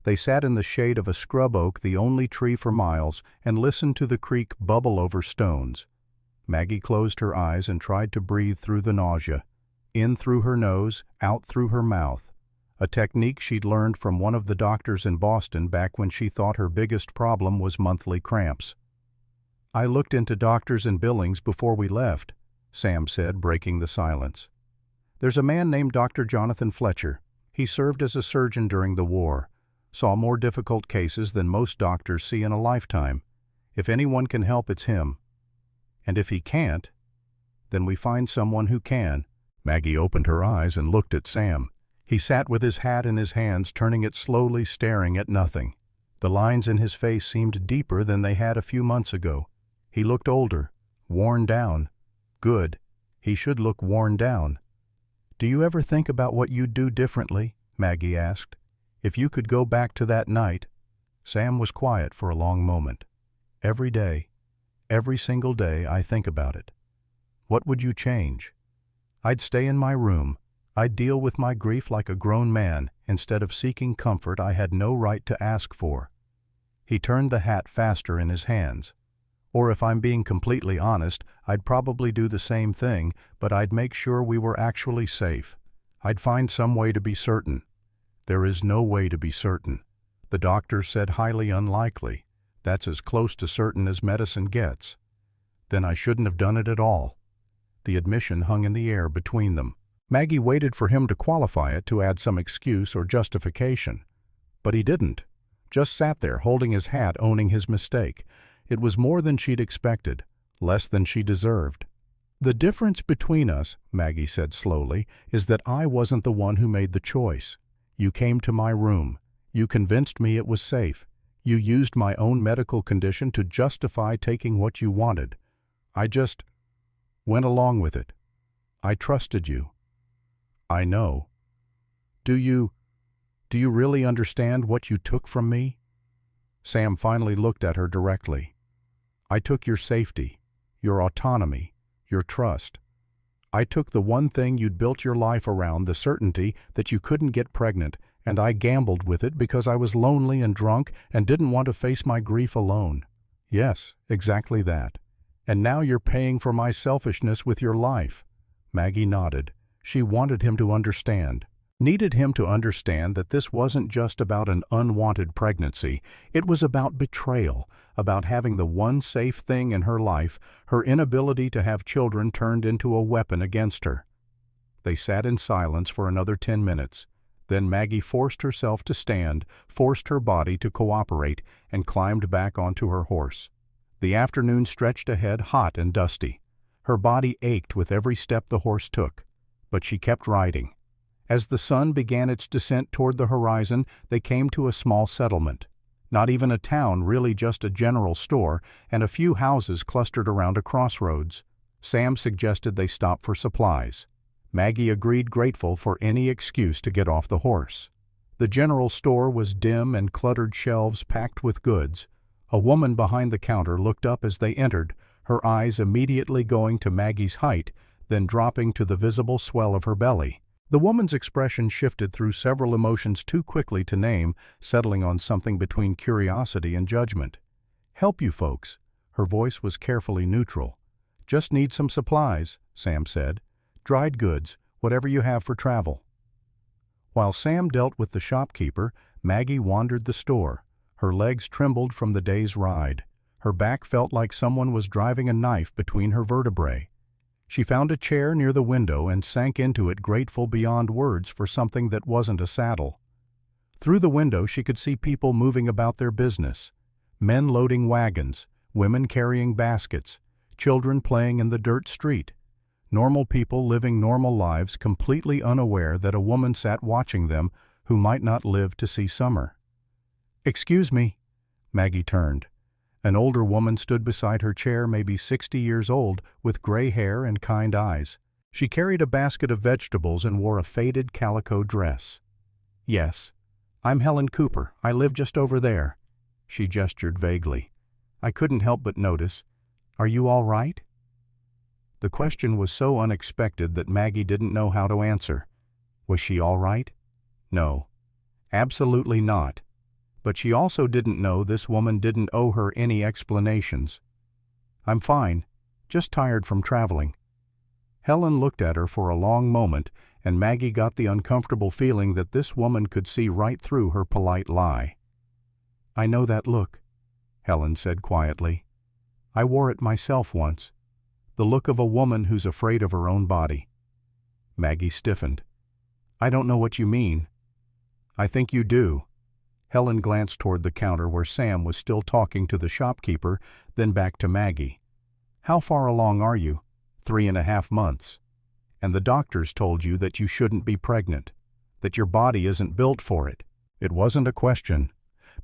S1: They sat in the shade of a scrub oak, the only tree for miles, and listened to the creek bubble over stones. Maggie closed her eyes and tried to breathe through the nausea, in through her nose, out through her mouth, a technique she'd learned from one of the doctors in Boston back when she thought her biggest problem was monthly cramps. "I looked into doctors and Billings before we left," Sam said, breaking the silence. "There's a man named Dr. Jonathan Fletcher. He served as a surgeon during the war. Saw more difficult cases than most doctors see in a lifetime. If anyone can help, it's him. And if he can't, then we find someone who can." Maggie opened her eyes and looked at Sam. He sat with his hat in his hands, turning it slowly, staring at nothing. The lines in his face seemed deeper than they had a few months ago. He looked older, worn down. Good. He should look worn down. "Do you ever think about what you'd do differently?" Maggie asked. "If you could go back to that night." Sam was quiet for a long moment. Every day, every single day, I think about it. What would you change? I'd stay in my room. I'd deal with my grief like a grown man instead of seeking comfort I had no right to ask for." He turned the hat faster in his hands. "Or if I'm being completely honest, I'd probably do the same thing, but I'd make sure we were actually safe. I'd find some way to be certain." "There is no way to be certain. The doctor said highly unlikely. That's as close to certain as medicine gets." "Then I shouldn't have done it at all." The admission hung in the air between them. Maggie waited for him to qualify it, to add some excuse or justification. But he didn't. Just sat there, holding his hat, owning his mistake. It was more than she'd expected, less than she deserved. "The difference between us," Maggie said slowly, "is that I wasn't the one who made the choice. You came to my room. You convinced me it was safe. You used my own medical condition to justify taking what you wanted. I just went along with it. I trusted you." "I know. Do you really understand what you took from me?" Sam finally looked at her directly. "I took your safety, your autonomy, your trust. I took the one thing you'd built your life around, the certainty that you couldn't get pregnant, and I gambled with it because I was lonely and drunk and didn't want to face my grief alone." "Yes, exactly that. And now you're paying for my selfishness with your life." Maggie nodded. She wanted him to understand. Needed him to understand that this wasn't just about an unwanted pregnancy. It was about betrayal, about having the one safe thing in her life, her inability to have children, turned into a weapon against her. They sat in silence for another 10 minutes. Then Maggie forced herself to stand, forced her body to cooperate, and climbed back onto her horse. The afternoon stretched ahead, hot and dusty. Her body ached with every step the horse took, but she kept riding. As the sun began its descent toward the horizon, they came to a small settlement. Not even a town, really just a general store, and a few houses clustered around a crossroads. Sam suggested they stop for supplies. Maggie agreed, grateful for any excuse to get off the horse. The general store was dim and cluttered, shelves packed with goods. A woman behind the counter looked up as they entered, her eyes immediately going to Maggie's height, then dropping to the visible swell of her belly. The woman's expression shifted through several emotions too quickly to name, settling on something between curiosity and judgment. "Help you folks." Her voice was carefully neutral. "Just need some supplies," Sam said. "Dried goods, whatever you have for travel." While Sam dealt with the shopkeeper, Maggie wandered the store. Her legs trembled from the day's ride. Her back felt like someone was driving a knife between her vertebrae. She found a chair near the window and sank into it, grateful beyond words for something that wasn't a saddle. Through the window she could see people moving about their business. Men loading wagons, women carrying baskets, children playing in the dirt street. Normal people living normal lives, completely unaware that a woman sat watching them who might not live to see summer. "Excuse me." Maggie turned. An older woman stood beside her chair, maybe 60 years old, with gray hair and kind eyes. She carried a basket of vegetables and wore a faded calico dress. "Yes, I'm Helen Cooper. I live just over there." She gestured vaguely. "I couldn't help but notice. Are you all right?" The question was so unexpected that Maggie didn't know how to answer. Was she all right? No, absolutely not. But she also didn't know this woman didn't owe her any explanations. "I'm fine, just tired from traveling." Helen looked at her for a long moment, and Maggie got the uncomfortable feeling that this woman could see right through her polite lie. "I know that look," Helen said quietly. "I wore it myself once. The look of a woman who's afraid of her own body." Maggie stiffened. "I don't know what you mean." "I think you do." Helen glanced toward the counter where Sam was still talking to the shopkeeper, then back to Maggie. "How far along are you?" 3.5 months. "And the doctors told you that you shouldn't be pregnant, that your body isn't built for it." It wasn't a question.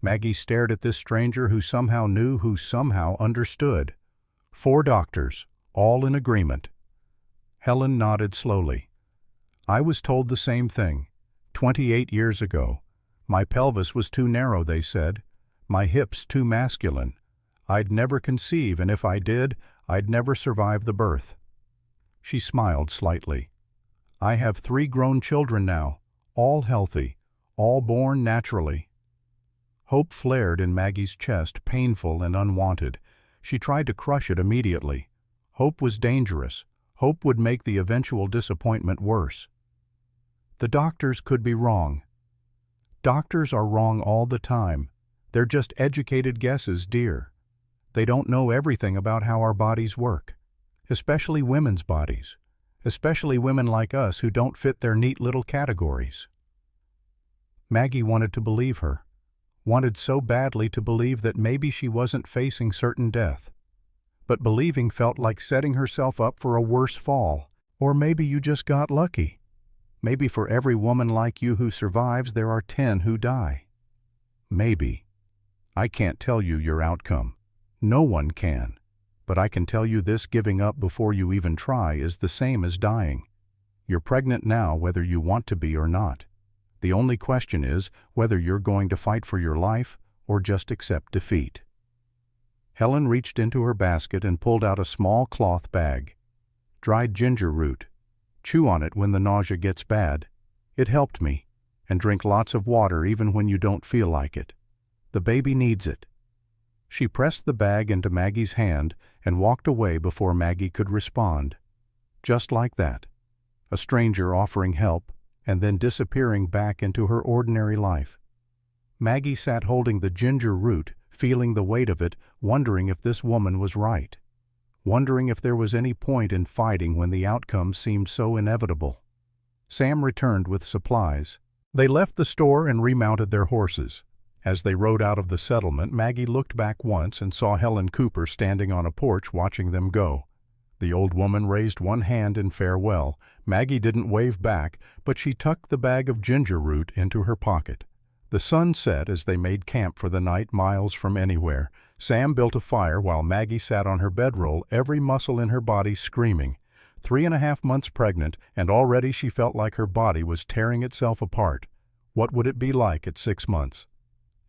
S1: Maggie stared at this stranger who somehow knew, who somehow understood. 4 doctors, all in agreement. Helen nodded slowly. "I was told the same thing, 28 years ago. My pelvis was too narrow, they said. My hips too masculine. I'd never conceive, and if I did, I'd never survive the birth." She smiled slightly. "I have 3 grown children now, all healthy, all born naturally." Hope flared in Maggie's chest, painful and unwanted. She tried to crush it immediately. Hope was dangerous. Hope would make the eventual disappointment worse. The doctors could be wrong. Doctors are wrong all the time. They're just educated guesses, dear. They don't know everything about how our bodies work, especially women's bodies, especially women like us who don't fit their neat little categories. Maggie wanted to believe her, wanted so badly to believe that maybe she wasn't facing certain death. But believing felt like setting herself up for a worse fall. Or maybe you just got lucky. Maybe for every woman like you who survives, there are 10 who die. Maybe. I can't tell you your outcome. No one can. But I can tell you this: giving up before you even try is the same as dying. You're pregnant now whether you want to be or not. The only question is whether you're going to fight for your life or just accept defeat. Helen reached into her basket and pulled out a small cloth bag. "Dried ginger root. Chew on it when the nausea gets bad. It helped me. And drink lots of water even when you don't feel like it. The baby needs it." She pressed the bag into Maggie's hand and walked away before Maggie could respond. Just like that. A stranger offering help and then disappearing back into her ordinary life. Maggie sat holding the ginger root, feeling the weight of it, wondering if this woman was right. Wondering if there was any point in fighting when the outcome seemed so inevitable. Sam returned with supplies. They left the store and remounted their horses. As they rode out of the settlement, Maggie looked back once and saw Helen Cooper standing on a porch watching them go. The old woman raised one hand in farewell. Maggie didn't wave back, but she tucked the bag of ginger root into her pocket. The sun set as they made camp for the night miles from anywhere. Sam built a fire while Maggie sat on her bedroll, every muscle in her body screaming. 3.5 months pregnant, and already she felt like her body was tearing itself apart. What would it be like at 6 months?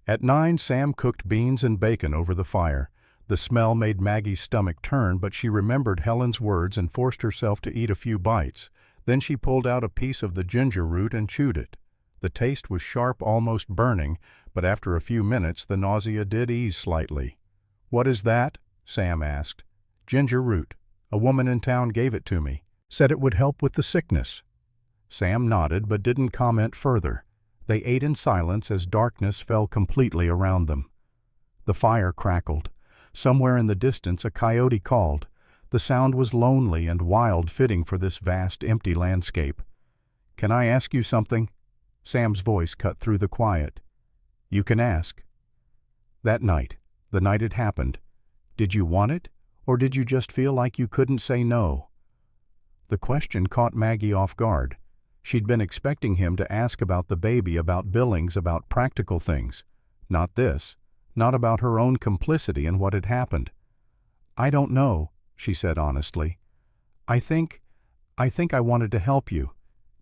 S1: At 9, Sam cooked beans and bacon over the fire. The smell made Maggie's stomach turn, but she remembered Helen's words and forced herself to eat a few bites. Then she pulled out a piece of the ginger root and chewed it. The taste was sharp, almost burning, but after a few minutes the nausea did ease slightly. "What is that?" Sam asked. "Ginger root. A woman in town gave it to me. Said it would help with the sickness." Sam nodded but didn't comment further. They ate in silence as darkness fell completely around them. The fire crackled. Somewhere in the distance a coyote called. The sound was lonely and wild, fitting for this vast, empty landscape. "Can I ask you something?" Sam's voice cut through the quiet. "You can ask." "That night, the night it happened, did you want it, or did you just feel like you couldn't say no?" The question caught Maggie off guard. She'd been expecting him to ask about the baby, about Billings, about practical things. Not this. Not about her own complicity in what had happened. "I don't know," she said honestly. I think I wanted to help you.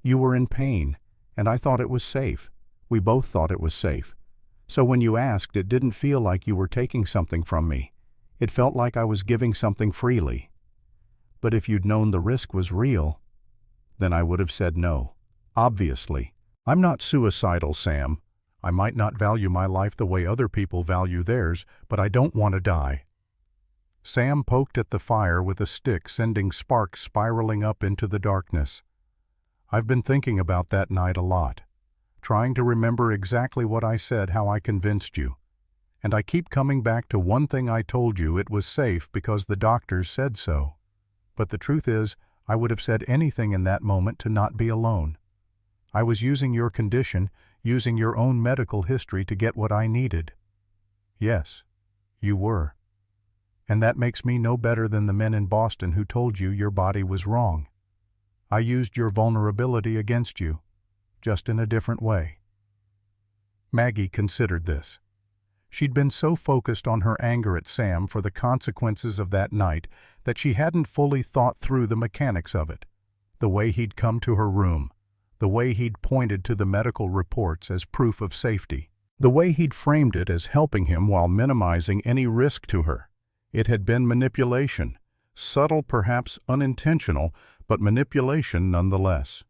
S1: You were in pain, and I thought it was safe. We both thought it was safe. So when you asked, it didn't feel like you were taking something from me. It felt like I was giving something freely. But if you'd known the risk was real, then I would have said no. Obviously. I'm not suicidal, Sam. I might not value my life the way other people value theirs, but I don't want to die. Sam poked at the fire with a stick, sending sparks spiraling up into the darkness. I've been thinking about that night a lot, trying to remember exactly what I said, how I convinced you. And I keep coming back to one thing I told you: it was safe because the doctors said so. But the truth is, I would have said anything in that moment to not be alone. I was using your condition, using your own medical history to get what I needed. Yes, you were. And that makes me no better than the men in Boston who told you your body was wrong. I used your vulnerability against you, just in a different way. Maggie considered this. She'd been so focused on her anger at Sam for the consequences of that night that she hadn't fully thought through the mechanics of it. The way he'd come to her room, the way he'd pointed to the medical reports as proof of safety. The way he'd framed it as helping him while minimizing any risk to her. It had been manipulation, subtle, perhaps unintentional, but manipulation nonetheless.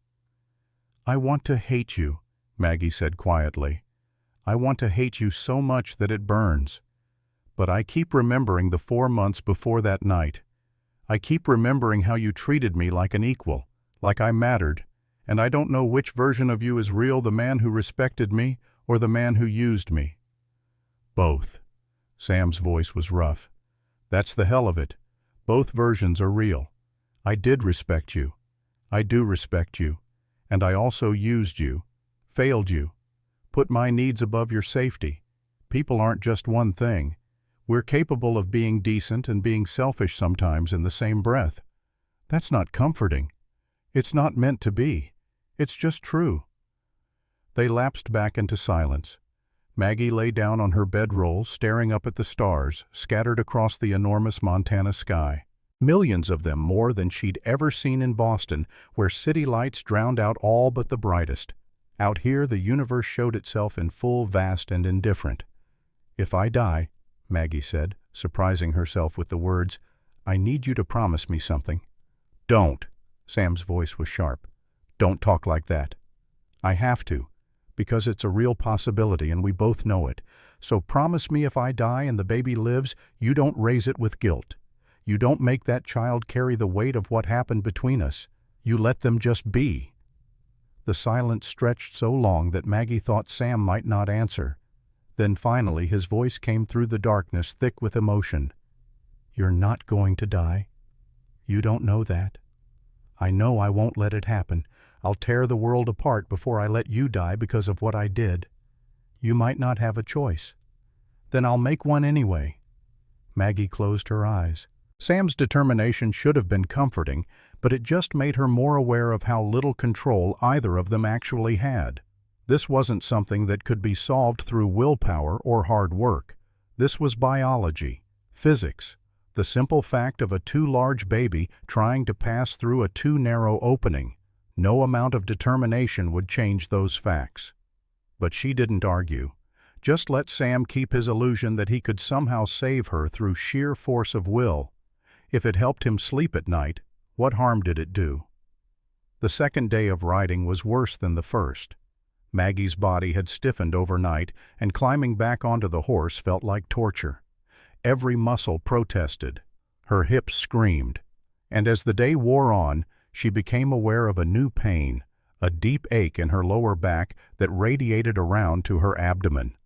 S1: "I want to hate you," Maggie said quietly. "I want to hate you so much that it burns. But I keep remembering the 4 months before that night. I keep remembering how you treated me like an equal, like I mattered, and I don't know which version of you is real, the man who respected me or the man who used me." "Both." Sam's voice was rough. "That's the hell of it. Both versions are real. I did respect you. I do respect you. And I also used you, failed you, put my needs above your safety. People aren't just one thing. We're capable of being decent and being selfish sometimes in the same breath. That's not comforting. It's not meant to be. It's just true." They lapsed back into silence. Maggie lay down on her bedroll, staring up at the stars scattered across the enormous Montana sky. Millions of them, more than she'd ever seen in Boston, where city lights drowned out all but the brightest. Out here, the universe showed itself in full, vast, and indifferent. "If I die," Maggie said, surprising herself with the words, "I need you to promise me something." "Don't." Sam's voice was sharp. "Don't talk like that." "I have to, because it's a real possibility and we both know it. So promise me if I die and the baby lives, you don't raise it with guilt. You don't make that child carry the weight of what happened between us. You let them just be." The silence stretched so long that Maggie thought Sam might not answer. Then finally his voice came through the darkness, thick with emotion. "You're not going to die. You don't know that. I know I won't let it happen. I'll tear the world apart before I let you die because of what I did. You might not have a choice. Then I'll make one anyway." Maggie closed her eyes. Sam's determination should have been comforting, but it just made her more aware of how little control either of them actually had. This wasn't something that could be solved through willpower or hard work. This was biology, physics, the simple fact of a too large baby trying to pass through a too narrow opening. No amount of determination would change those facts. But she didn't argue. Just let Sam keep his illusion that he could somehow save her through sheer force of will. If it helped him sleep at night, what harm did it do? The second day of riding was worse than the first. Maggie's body had stiffened overnight, and climbing back onto the horse felt like torture. Every muscle protested. Her hips screamed. And as the day wore on, she became aware of a new pain, a deep ache in her lower back that radiated around to her abdomen.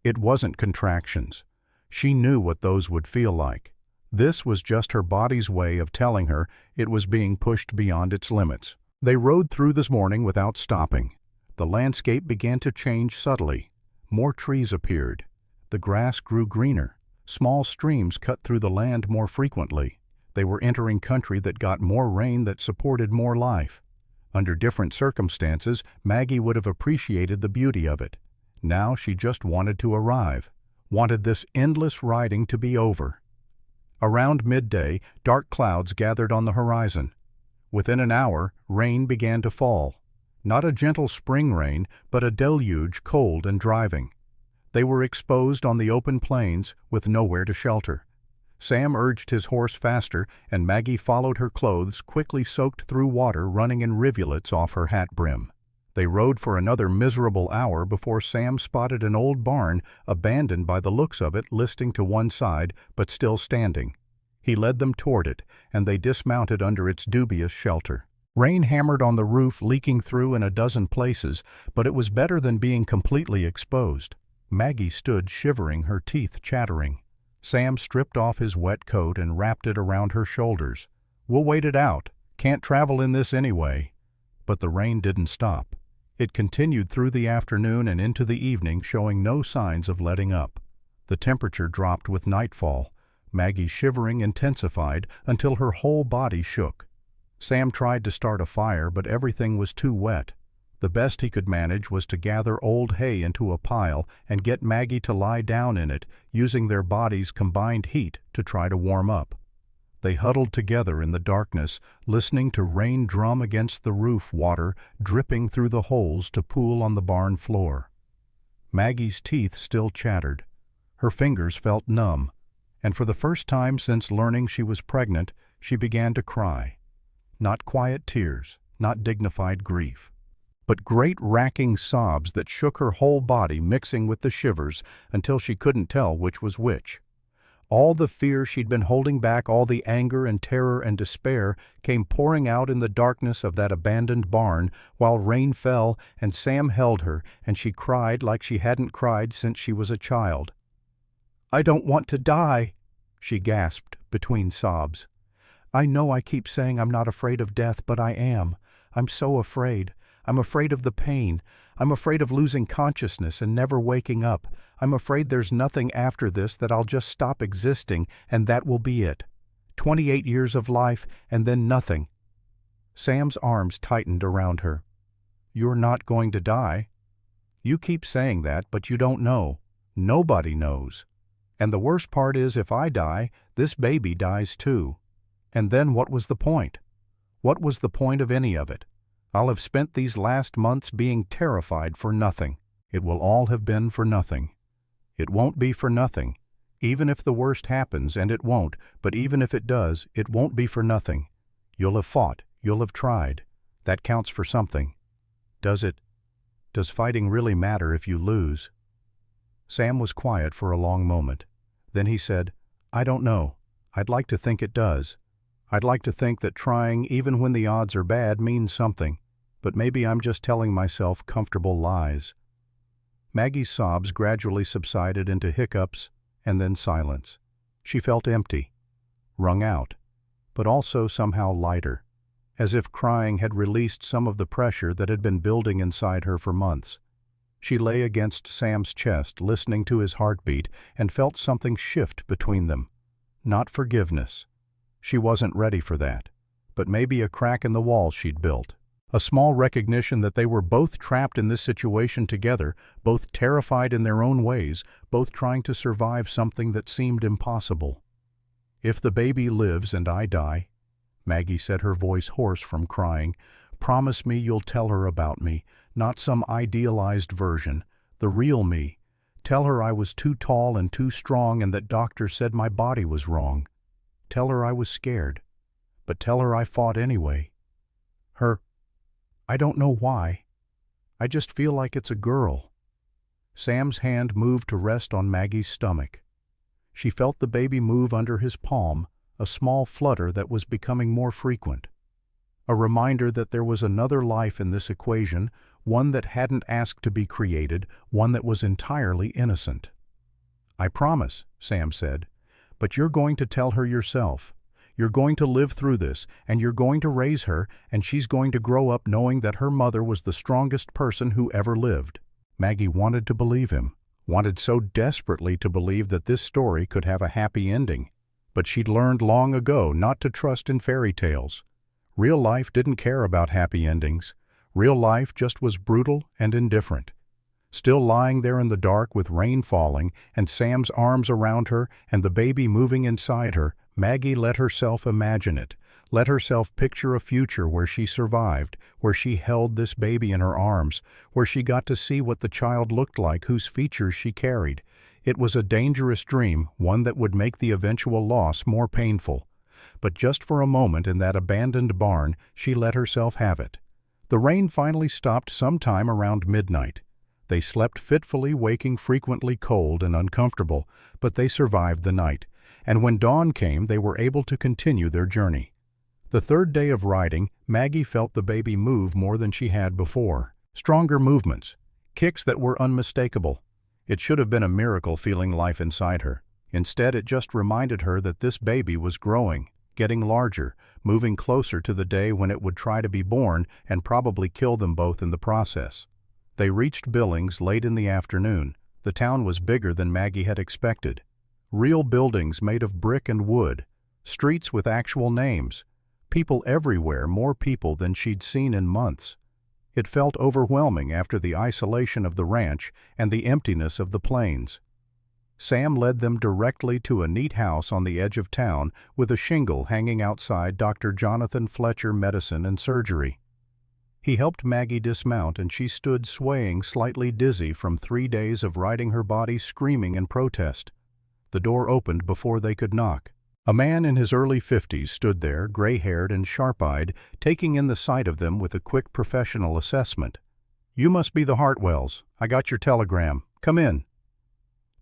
S1: It wasn't contractions. She knew what those would feel like. This was just her body's way of telling her it was being pushed beyond its limits. They rode through this morning without stopping. The landscape began to change subtly. More trees appeared. The grass grew greener. Small streams cut through the land more frequently. They were entering country that got more rain, that supported more life. Under different circumstances, Maggie would have appreciated the beauty of it. Now she just wanted to arrive, wanted this endless riding to be over. Around midday, dark clouds gathered on the horizon. Within an hour, rain began to fall. Not a gentle spring rain, but a deluge, cold and driving. They were exposed on the open plains, with nowhere to shelter. Sam urged his horse faster, and Maggie followed, her clothes quickly soaked through water running in rivulets off her hat brim. They rode for another miserable hour before Sam spotted an old barn, abandoned by the looks of it, listing to one side, but still standing. He led them toward it, and they dismounted under its dubious shelter. Rain hammered on the roof, leaking through in a dozen places, but it was better than being completely exposed. Maggie stood shivering, her teeth chattering. Sam stripped off his wet coat and wrapped it around her shoulders. "We'll wait it out. Can't travel in this anyway." But the rain didn't stop. It continued through the afternoon and into the evening, showing no signs of letting up. The temperature dropped with nightfall. Maggie's shivering intensified until her whole body shook. Sam tried to start a fire, but everything was too wet. The best he could manage was to gather old hay into a pile and get Maggie to lie down in it, using their bodies' combined heat to try to warm up. They huddled together in the darkness, listening to rain drum against the roof, water dripping through the holes to pool on the barn floor. Maggie's teeth still chattered. Her fingers felt numb, and for the first time since learning she was pregnant, she began to cry. Not quiet tears, not dignified grief, but great racking sobs that shook her whole body, mixing with the shivers until she couldn't tell which was which. All the fear she'd been holding back, all the anger and terror and despair came pouring out in the darkness of that abandoned barn while rain fell and Sam held her and she cried like she hadn't cried since she was a child. "I don't want to die," she gasped between sobs. "I know I keep saying I'm not afraid of death, but I am. I'm so afraid. I'm afraid of the pain. I'm afraid of losing consciousness and never waking up. I'm afraid there's nothing after this, that I'll just stop existing and that will be it. 28 years of life and then nothing." Sam's arms tightened around her. "You're not going to die. You keep saying that, but you don't know. Nobody knows. And the worst part is, if I die, this baby dies too. And then what was the point? What was the point of any of it? I'll have spent these last months being terrified for nothing. It will all have been for nothing. It won't be for nothing. Even if the worst happens, and it won't, but even if it does, it won't be for nothing. You'll have fought. You'll have tried. That counts for something. Does it? Does fighting really matter if you lose?" Sam was quiet for a long moment. Then he said, "I don't know. I'd like to think it does. I'd like to think that trying, even when the odds are bad, means something. But maybe I'm just telling myself comfortable lies." Maggie's sobs gradually subsided into hiccups and then silence. She felt empty, wrung out, but also somehow lighter, as if crying had released some of the pressure that had been building inside her for months. She lay against Sam's chest, listening to his heartbeat, and felt something shift between them. Not forgiveness. She wasn't ready for that, but maybe a crack in the wall she'd built. A small recognition that they were both trapped in this situation together, both terrified in their own ways, both trying to survive something that seemed impossible. "If the baby lives and I die," Maggie said, her voice hoarse from crying, "promise me you'll tell her about me, not some idealized version, the real me. Tell her I was too tall and too strong and that doctors said my body was wrong. Tell her I was scared, but tell her I fought anyway. I don't know why. I just feel like it's a girl." Sam's hand moved to rest on Maggie's stomach. She felt the baby move under his palm, a small flutter that was becoming more frequent. A reminder that there was another life in this equation, one that hadn't asked to be created, one that was entirely innocent. "I promise," Sam said, "but you're going to tell her yourself. You're going to live through this, and you're going to raise her, and she's going to grow up knowing that her mother was the strongest person who ever lived." Maggie wanted to believe him, wanted so desperately to believe that this story could have a happy ending. But she'd learned long ago not to trust in fairy tales. Real life didn't care about happy endings. Real life just was brutal and indifferent. Still lying there in the dark with rain falling and Sam's arms around her and the baby moving inside her, Maggie let herself imagine it, let herself picture a future where she survived, where she held this baby in her arms, where she got to see what the child looked like whose features she carried. It was a dangerous dream, one that would make the eventual loss more painful. But just for a moment in that abandoned barn, she let herself have it. The rain finally stopped sometime around midnight. They slept fitfully, waking frequently cold and uncomfortable, but they survived the night, and when dawn came they were able to continue their journey. The third day of riding, Maggie felt the baby move more than she had before. Stronger movements, kicks that were unmistakable. It should have been a miracle feeling life inside her. Instead, it just reminded her that this baby was growing, getting larger, moving closer to the day when it would try to be born and probably kill them both in the process. They reached Billings late in the afternoon. The town was bigger than Maggie had expected. Real buildings made of brick and wood, streets with actual names, people everywhere, more people than she'd seen in months. It felt overwhelming after the isolation of the ranch and the emptiness of the plains. Sam led them directly to a neat house on the edge of town with a shingle hanging outside Dr. Jonathan Fletcher Medicine and Surgery. He helped Maggie dismount, and she stood swaying, slightly dizzy from 3 days of riding her body, screaming in protest. The door opened before they could knock. A man in his early 50s stood there, gray-haired and sharp-eyed, taking in the sight of them with a quick professional assessment. "You must be the Hartwells. I got your telegram. Come in."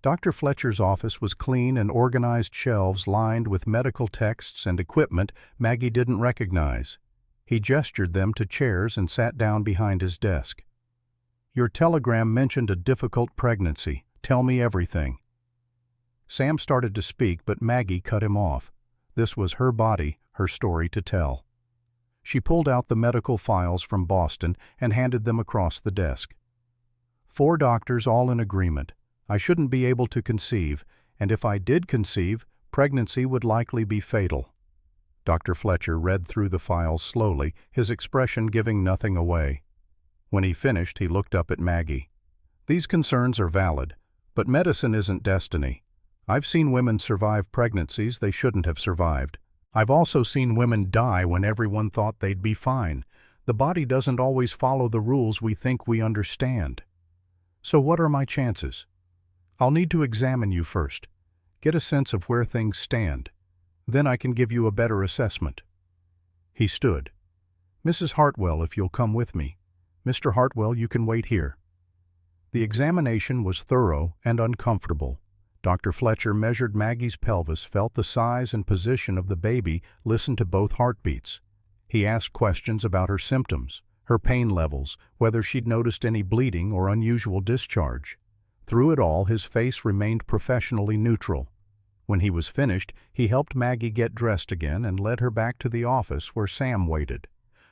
S1: Dr. Fletcher's office was clean and organized, shelves lined with medical texts and equipment Maggie didn't recognize. He gestured them to chairs and sat down behind his desk. "Your telegram mentioned a difficult pregnancy. Tell me everything." Sam started to speak, but Maggie cut him off. This was her body, her story to tell. She pulled out the medical files from Boston and handed them across the desk. 4 doctors all in agreement. I shouldn't be able to conceive, and if I did conceive, pregnancy would likely be fatal. Dr. Fletcher read through the files slowly, his expression giving nothing away. When he finished, he looked up at Maggie. "These concerns are valid, but medicine isn't destiny. I've seen women survive pregnancies they shouldn't have survived. I've also seen women die when everyone thought they'd be fine. The body doesn't always follow the rules we think we understand. So what are my chances? I'll need to examine you first, get a sense of where things stand. Then I can give you a better assessment." He stood. "Mrs. Hartwell, if you'll come with me. Mr. Hartwell, you can wait here." The examination was thorough and uncomfortable. Dr. Fletcher measured Maggie's pelvis, felt the size and position of the baby, listened to both heartbeats. He asked questions about her symptoms, her pain levels, whether she'd noticed any bleeding or unusual discharge. Through it all, his face remained professionally neutral. When he was finished, he helped Maggie get dressed again and led her back to the office where Sam waited.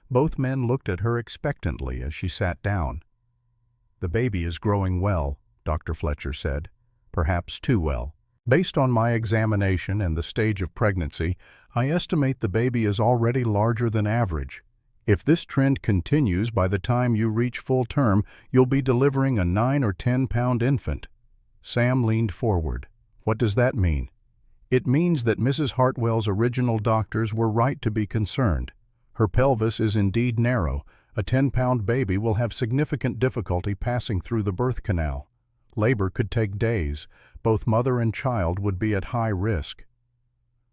S1: Both men looked at her expectantly as she sat down. "The baby is growing well," Dr. Fletcher said. "Perhaps too well. Based on my examination and the stage of pregnancy, I estimate the baby is already larger than average. If this trend continues, by the time you reach full term, you'll be delivering a 9 or 10-pound infant." Sam leaned forward. "What does that mean?" "It means that Mrs. Hartwell's original doctors were right to be concerned. Her pelvis is indeed narrow. A 10-pound baby will have significant difficulty passing through the birth canal. Labor could take days. Both mother and child would be at high risk."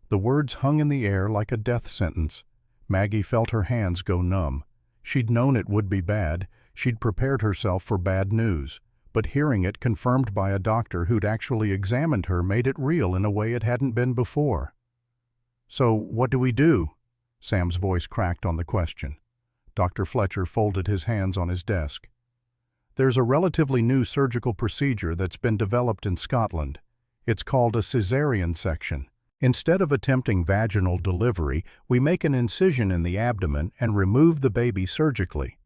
S1: The words hung in the air like a death sentence. Maggie felt her hands go numb. She'd known it would be bad. She'd prepared herself for bad news. But hearing it confirmed by a doctor who'd actually examined her made it real in a way it hadn't been before. "So what do we do?" Sam's voice cracked on the question. Dr. Fletcher folded his hands on his desk. "There's a relatively new surgical procedure that's been developed in Scotland. It's called a cesarean section. Instead of attempting vaginal delivery, we make an incision in the abdomen and remove the baby surgically."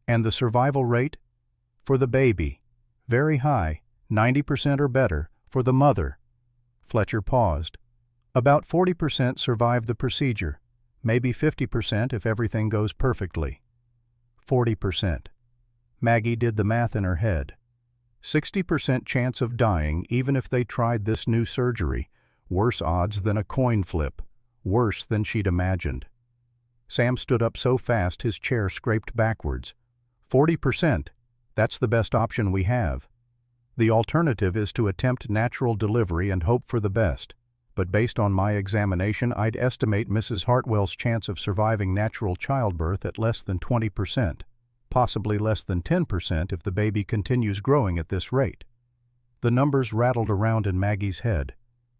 S1: "And the survival rate?" "For the baby, very high, 90% or better. For the mother." Fletcher paused. "About 40% survive the procedure, maybe 50% if everything goes perfectly." 40%. Maggie did the math in her head. 60% chance of dying even if they tried this new surgery. Worse odds than a coin flip. Worse than she'd imagined. Sam stood up so fast his chair scraped backwards. 40%. That's the best option we have. The alternative is to attempt natural delivery and hope for the best. But based on my examination, I'd estimate Mrs. Hartwell's chance of surviving natural childbirth at less than 20%. Possibly less than 10% if the baby continues growing at this rate. The numbers rattled around in Maggie's head.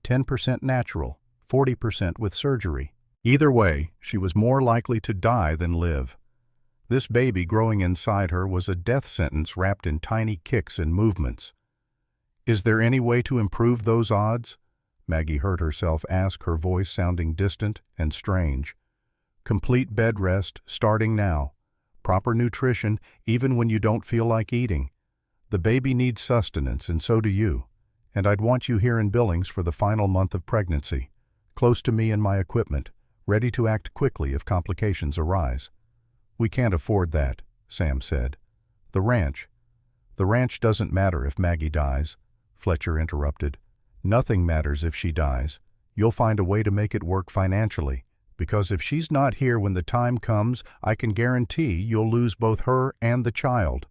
S1: 10% natural, 40% with surgery. Either way, she was more likely to die than live. This baby growing inside her was a death sentence wrapped in tiny kicks and movements. "Is there any way to improve those odds?" Maggie heard herself ask, her voice sounding distant and strange. "Complete bed rest, starting now. Proper nutrition, even when you don't feel like eating. The baby needs sustenance, and so do you. And I'd want you here in Billings for the final month of pregnancy, close to me and my equipment, ready to act quickly if complications arise." "We can't afford that," Sam said. The ranch doesn't matter if Maggie dies," Fletcher interrupted. "Nothing matters if she dies. You'll find a way to make it work financially. because if she's not here when the time comes, I can guarantee you'll lose both her and the child."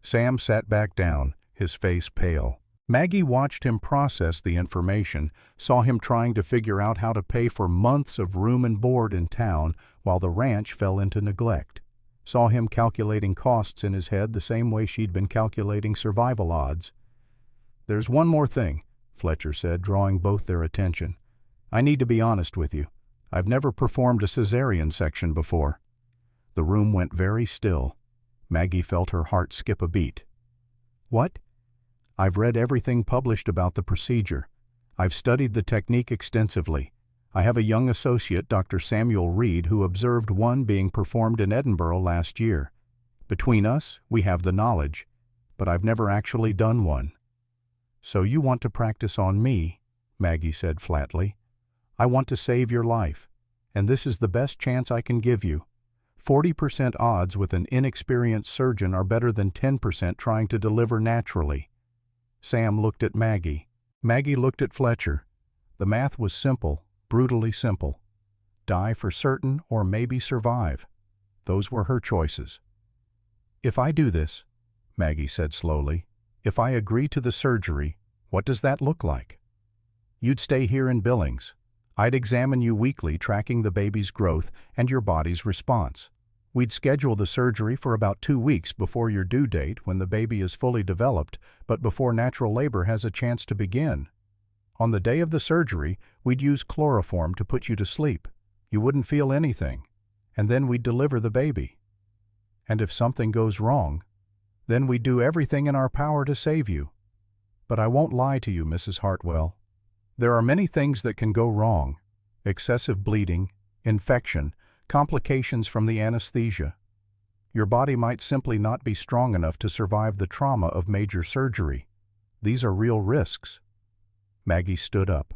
S1: Sam sat back down, his face pale. Maggie watched him process the information, saw him trying to figure out how to pay for months of room and board in town while the ranch fell into neglect. Saw him calculating costs in his head the same way she'd been calculating survival odds. "There's one more thing," Fletcher said, drawing both their attention. "I need to be honest with you. I've never performed a cesarean section before." The room went very still. Maggie felt her heart skip a beat. "What?" "I've read everything published about the procedure. I've studied the technique extensively. I have a young associate, Dr. Samuel Reed, who observed one being performed in Edinburgh last year. Between us, we have the knowledge, but I've never actually done one." "So you want to practice on me," Maggie said flatly. "I want to save your life, and this is the best chance I can give you. 40% odds with an inexperienced surgeon are better than 10% trying to deliver naturally." Sam looked at Maggie. Maggie looked at Fletcher. The math was simple, brutally simple. Die for certain or maybe survive. Those were her choices. "If I do this," Maggie said slowly, "if I agree to the surgery, what does that look like?" "You'd stay here in Billings. I'd examine you weekly, tracking the baby's growth and your body's response. We'd schedule the surgery for about 2 weeks before your due date when the baby is fully developed, but before natural labor has a chance to begin. On the day of the surgery, we'd use chloroform to put you to sleep. You wouldn't feel anything. And then we'd deliver the baby. And if something goes wrong, then we'd do everything in our power to save you. But I won't lie to you, Mrs. Hartwell. There are many things that can go wrong. Excessive bleeding, infection, complications from the anesthesia. Your body might simply not be strong enough to survive the trauma of major surgery. These are real risks." Maggie stood up,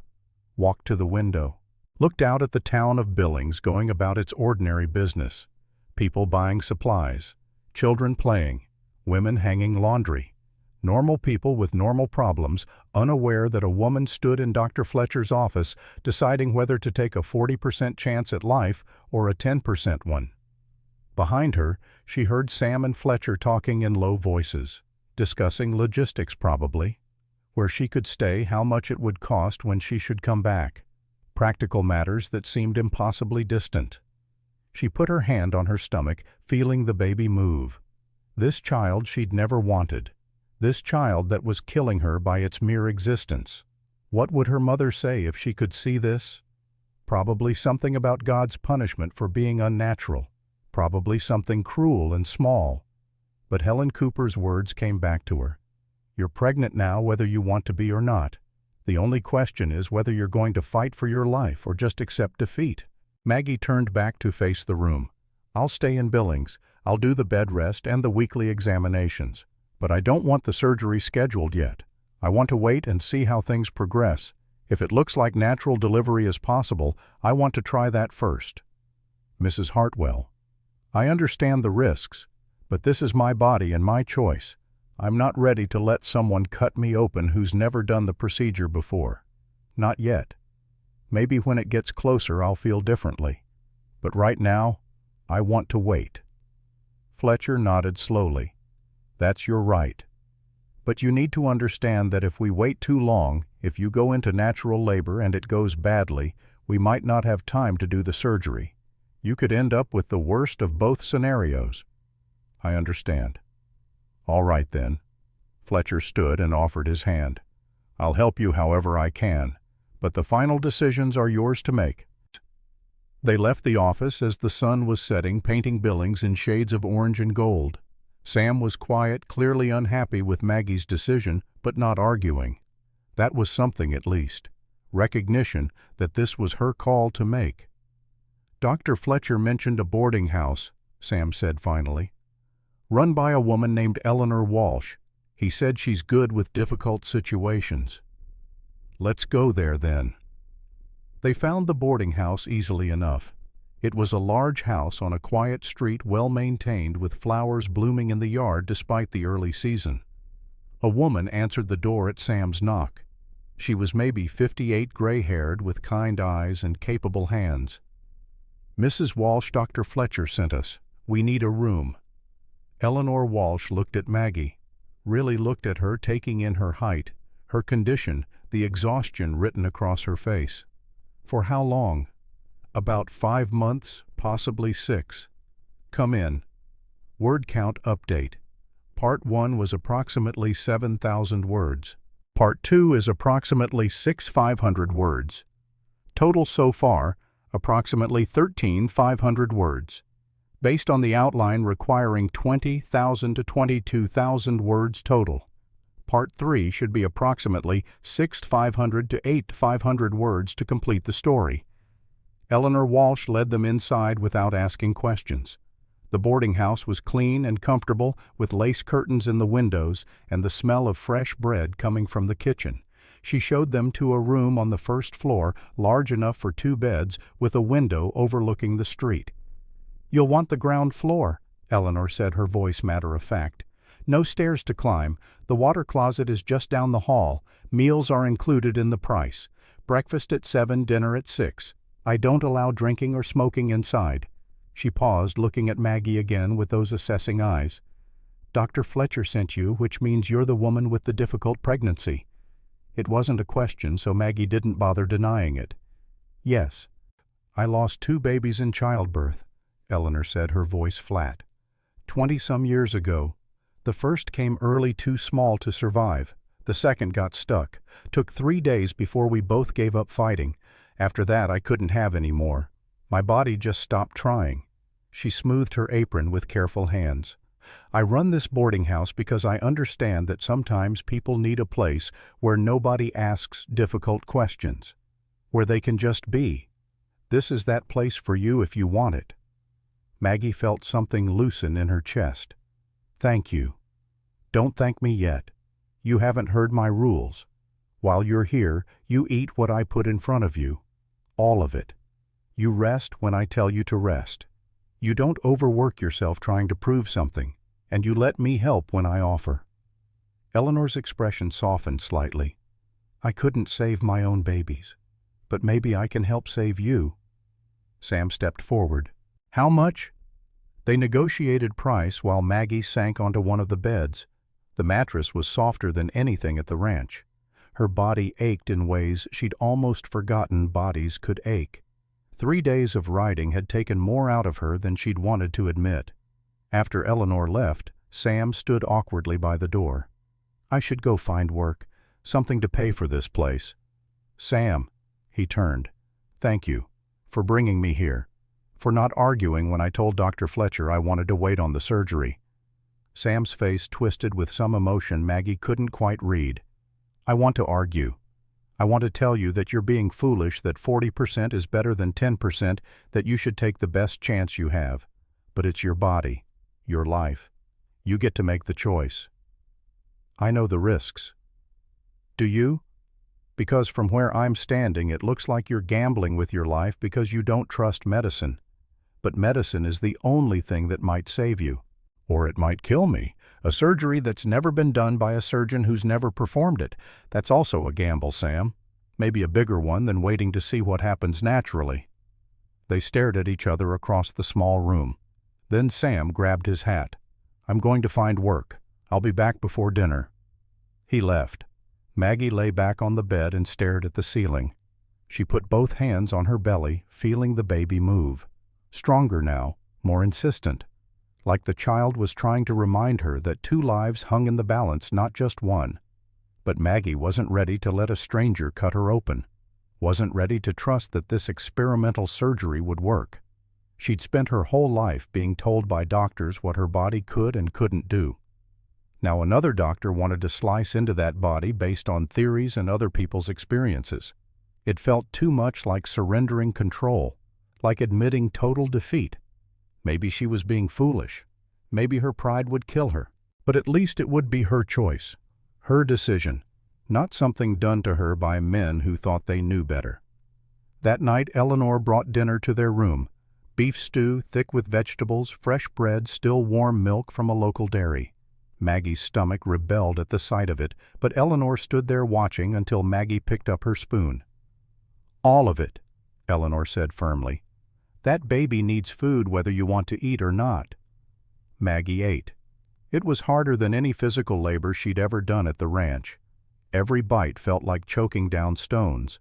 S1: walked to the window, looked out at the town of Billings going about its ordinary business. People buying supplies, children playing, women hanging laundry. Normal people with normal problems, unaware that a woman stood in Dr. Fletcher's office deciding whether to take a 40% chance at life or a 10% one. Behind her, she heard Sam and Fletcher talking in low voices, discussing logistics probably, where she could stay, how much it would cost when she should come back, practical matters that seemed impossibly distant. She put her hand on her stomach, feeling the baby move. This child she'd never wanted. This child that was killing her by its mere existence. What would her mother say if she could see this? Probably something about God's punishment for being unnatural. Probably something cruel and small. But Helen Cooper's words came back to her. "You're pregnant now whether you want to be or not. The only question is whether you're going to fight for your life or just accept defeat." Maggie turned back to face the room. "I'll stay in Billings. I'll do the bed rest and the weekly examinations. But I don't want the surgery scheduled yet. I want to wait and see how things progress. If it looks like natural delivery is possible, I want to try that first." "Mrs. Hartwell, I understand the risks, but this is my body and my choice. I'm not ready to let someone cut me open who's never done the procedure before. Not yet. Maybe when it gets closer I'll feel differently. But right now, I want to wait." Fletcher nodded slowly. "That's your right. But you need to understand that if we wait too long, if you go into natural labor and it goes badly, we might not have time to do the surgery. You could end up with the worst of both scenarios." "I understand." "All right then." Fletcher stood and offered his hand. "I'll help you however I can, but the final decisions are yours to make." They left the office as the sun was setting, painting Billings in shades of orange and gold. Sam was quiet, clearly unhappy with Maggie's decision, but not arguing. That was something at least. Recognition that this was her call to make. "Dr. Fletcher mentioned a boarding house," Sam said finally. "Run by a woman named Eleanor Walsh. He said she's good with difficult situations." "Let's go there then." They found the boarding house easily enough. It was a large house on a quiet street, well maintained, with flowers blooming in the yard despite the early season. A woman answered the door at Sam's knock. She was maybe 58, gray-haired, with kind eyes and capable hands. Mrs. Walsh, Dr. Fletcher sent us. We need a room. Eleanor Walsh looked at Maggie, really looked at her, taking in her height, her condition, the exhaustion written across her face. For how long? About 5 months, possibly 6. Come in. Word count update. Part 1 was approximately 7,000 words. Part 2 is approximately 6,500 words. Total so far, approximately 13,500 words. Based on the outline requiring 20,000 to 22,000 words total. Part 3 should be approximately 6,500 to 8,500 words to complete the story. Eleanor Walsh led them inside without asking questions. The boarding house was clean and comfortable, with lace curtains in the windows and the smell of fresh bread coming from the kitchen. She showed them to a room on the first floor, large enough for 2 beds, with a window overlooking the street. "You'll want the ground floor," Eleanor said, her voice matter-of-fact. "No stairs to climb. The water closet is just down the hall. Meals are included in the price. Breakfast at 7, dinner at 6. I don't allow drinking or smoking inside." She paused, looking at Maggie again with those assessing eyes. "Dr. Fletcher sent you, which means you're the woman with the difficult pregnancy." It wasn't a question, so Maggie didn't bother denying it. "Yes. I lost 2 babies in childbirth," Eleanor said, her voice flat. 20-some years ago. The first came early, too small to survive. The second got stuck. Took 3 days before we both gave up fighting. After that, I couldn't have any more. My body just stopped trying." She smoothed her apron with careful hands. "I run this boarding house because I understand that sometimes people need a place where nobody asks difficult questions, where they can just be. This is that place for you if you want it." Maggie felt something loosen in her chest. "Thank you." "Don't thank me yet. You haven't heard my rules. While you're here, you eat what I put in front of you. All of it. You rest when I tell you to rest. You don't overwork yourself trying to prove something, and you let me help when I offer." Eleanor's expression softened slightly. "I couldn't save my own babies, but maybe I can help save you." Sam stepped forward. "How much?" They negotiated price while Maggie sank onto one of the beds. The mattress was softer than anything at the ranch. Her body ached in ways she'd almost forgotten bodies could ache. 3 days of riding had taken more out of her than she'd wanted to admit. After Eleanor left, Sam stood awkwardly by the door. "I should go find work, something to pay for this place." "Sam," he turned, "thank you for bringing me here, for not arguing when I told Dr. Fletcher I wanted to wait on the surgery." Sam's face twisted with some emotion Maggie couldn't quite read. "I want to argue. I want to tell you that you're being foolish, that 40% is better than 10%, that you should take the best chance you have. But it's your body, your life. You get to make the choice." "I know the risks." "Do you? Because from where I'm standing, it looks like you're gambling with your life because you don't trust medicine. But medicine is the only thing that might save you. Or it might kill me. A surgery that's never been done by a surgeon who's never performed it. That's also a gamble, Sam. Maybe a bigger one than waiting to see what happens naturally." They stared at each other across the small room. Then Sam grabbed his hat. "I'm going to find work. I'll be back before dinner." He left. Maggie lay back on the bed and stared at the ceiling. She put both hands on her belly, feeling the baby move. Stronger now, more insistent. Like the child was trying to remind her that 2 lives hung in the balance, not just one. But Maggie wasn't ready to let a stranger cut her open. Wasn't ready to trust that this experimental surgery would work. She'd spent her whole life being told by doctors what her body could and couldn't do. Now another doctor wanted to slice into that body based on theories and other people's experiences. It felt too much like surrendering control, like admitting total defeat. Maybe she was being foolish. Maybe her pride would kill her. But at least it would be her choice, her decision, not something done to her by men who thought they knew better. That night Eleanor brought dinner to their room. Beef stew, thick with vegetables, fresh bread, still warm milk from a local dairy. Maggie's stomach rebelled at the sight of it, but Eleanor stood there watching until Maggie picked up her spoon. "All of it," Eleanor said firmly. That baby needs food whether you want to eat or not." Maggie ate. It was harder than any physical labor she'd ever done at the ranch. Every bite felt like choking down stones.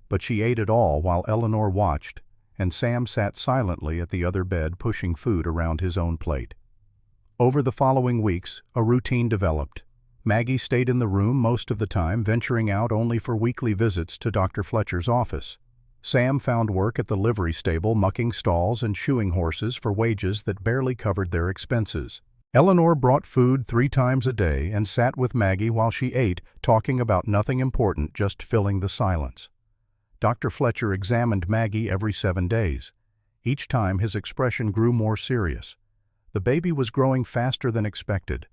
S1: But she ate it all while Eleanor watched, and Sam sat silently at the other bed pushing food around his own plate. Over the following weeks, a routine developed. Maggie stayed in the room most of the time, venturing out only for weekly visits to Dr. Fletcher's office. Sam found work at the livery stable, mucking stalls and shoeing horses for wages that barely covered their expenses. Eleanor brought food 3 times a day and sat with Maggie while she ate, talking about nothing important, just filling the silence. Dr. Fletcher examined Maggie every 7 days. Each time his expression grew more serious. The baby was growing faster than expected.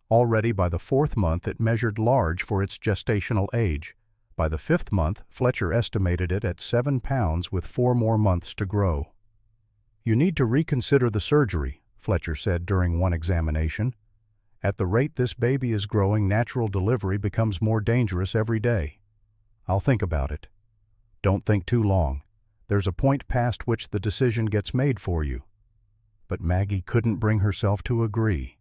S1: Already by the 4th month it measured large for its gestational age. By the 5th month, Fletcher estimated it at 7 pounds with 4 more months to grow. "You need to reconsider the surgery," Fletcher said during one examination. "At the rate this baby is growing, natural delivery becomes more dangerous every day." "I'll think about it." "Don't think too long. There's a point past which the decision gets made for you." But Maggie couldn't bring herself to agree.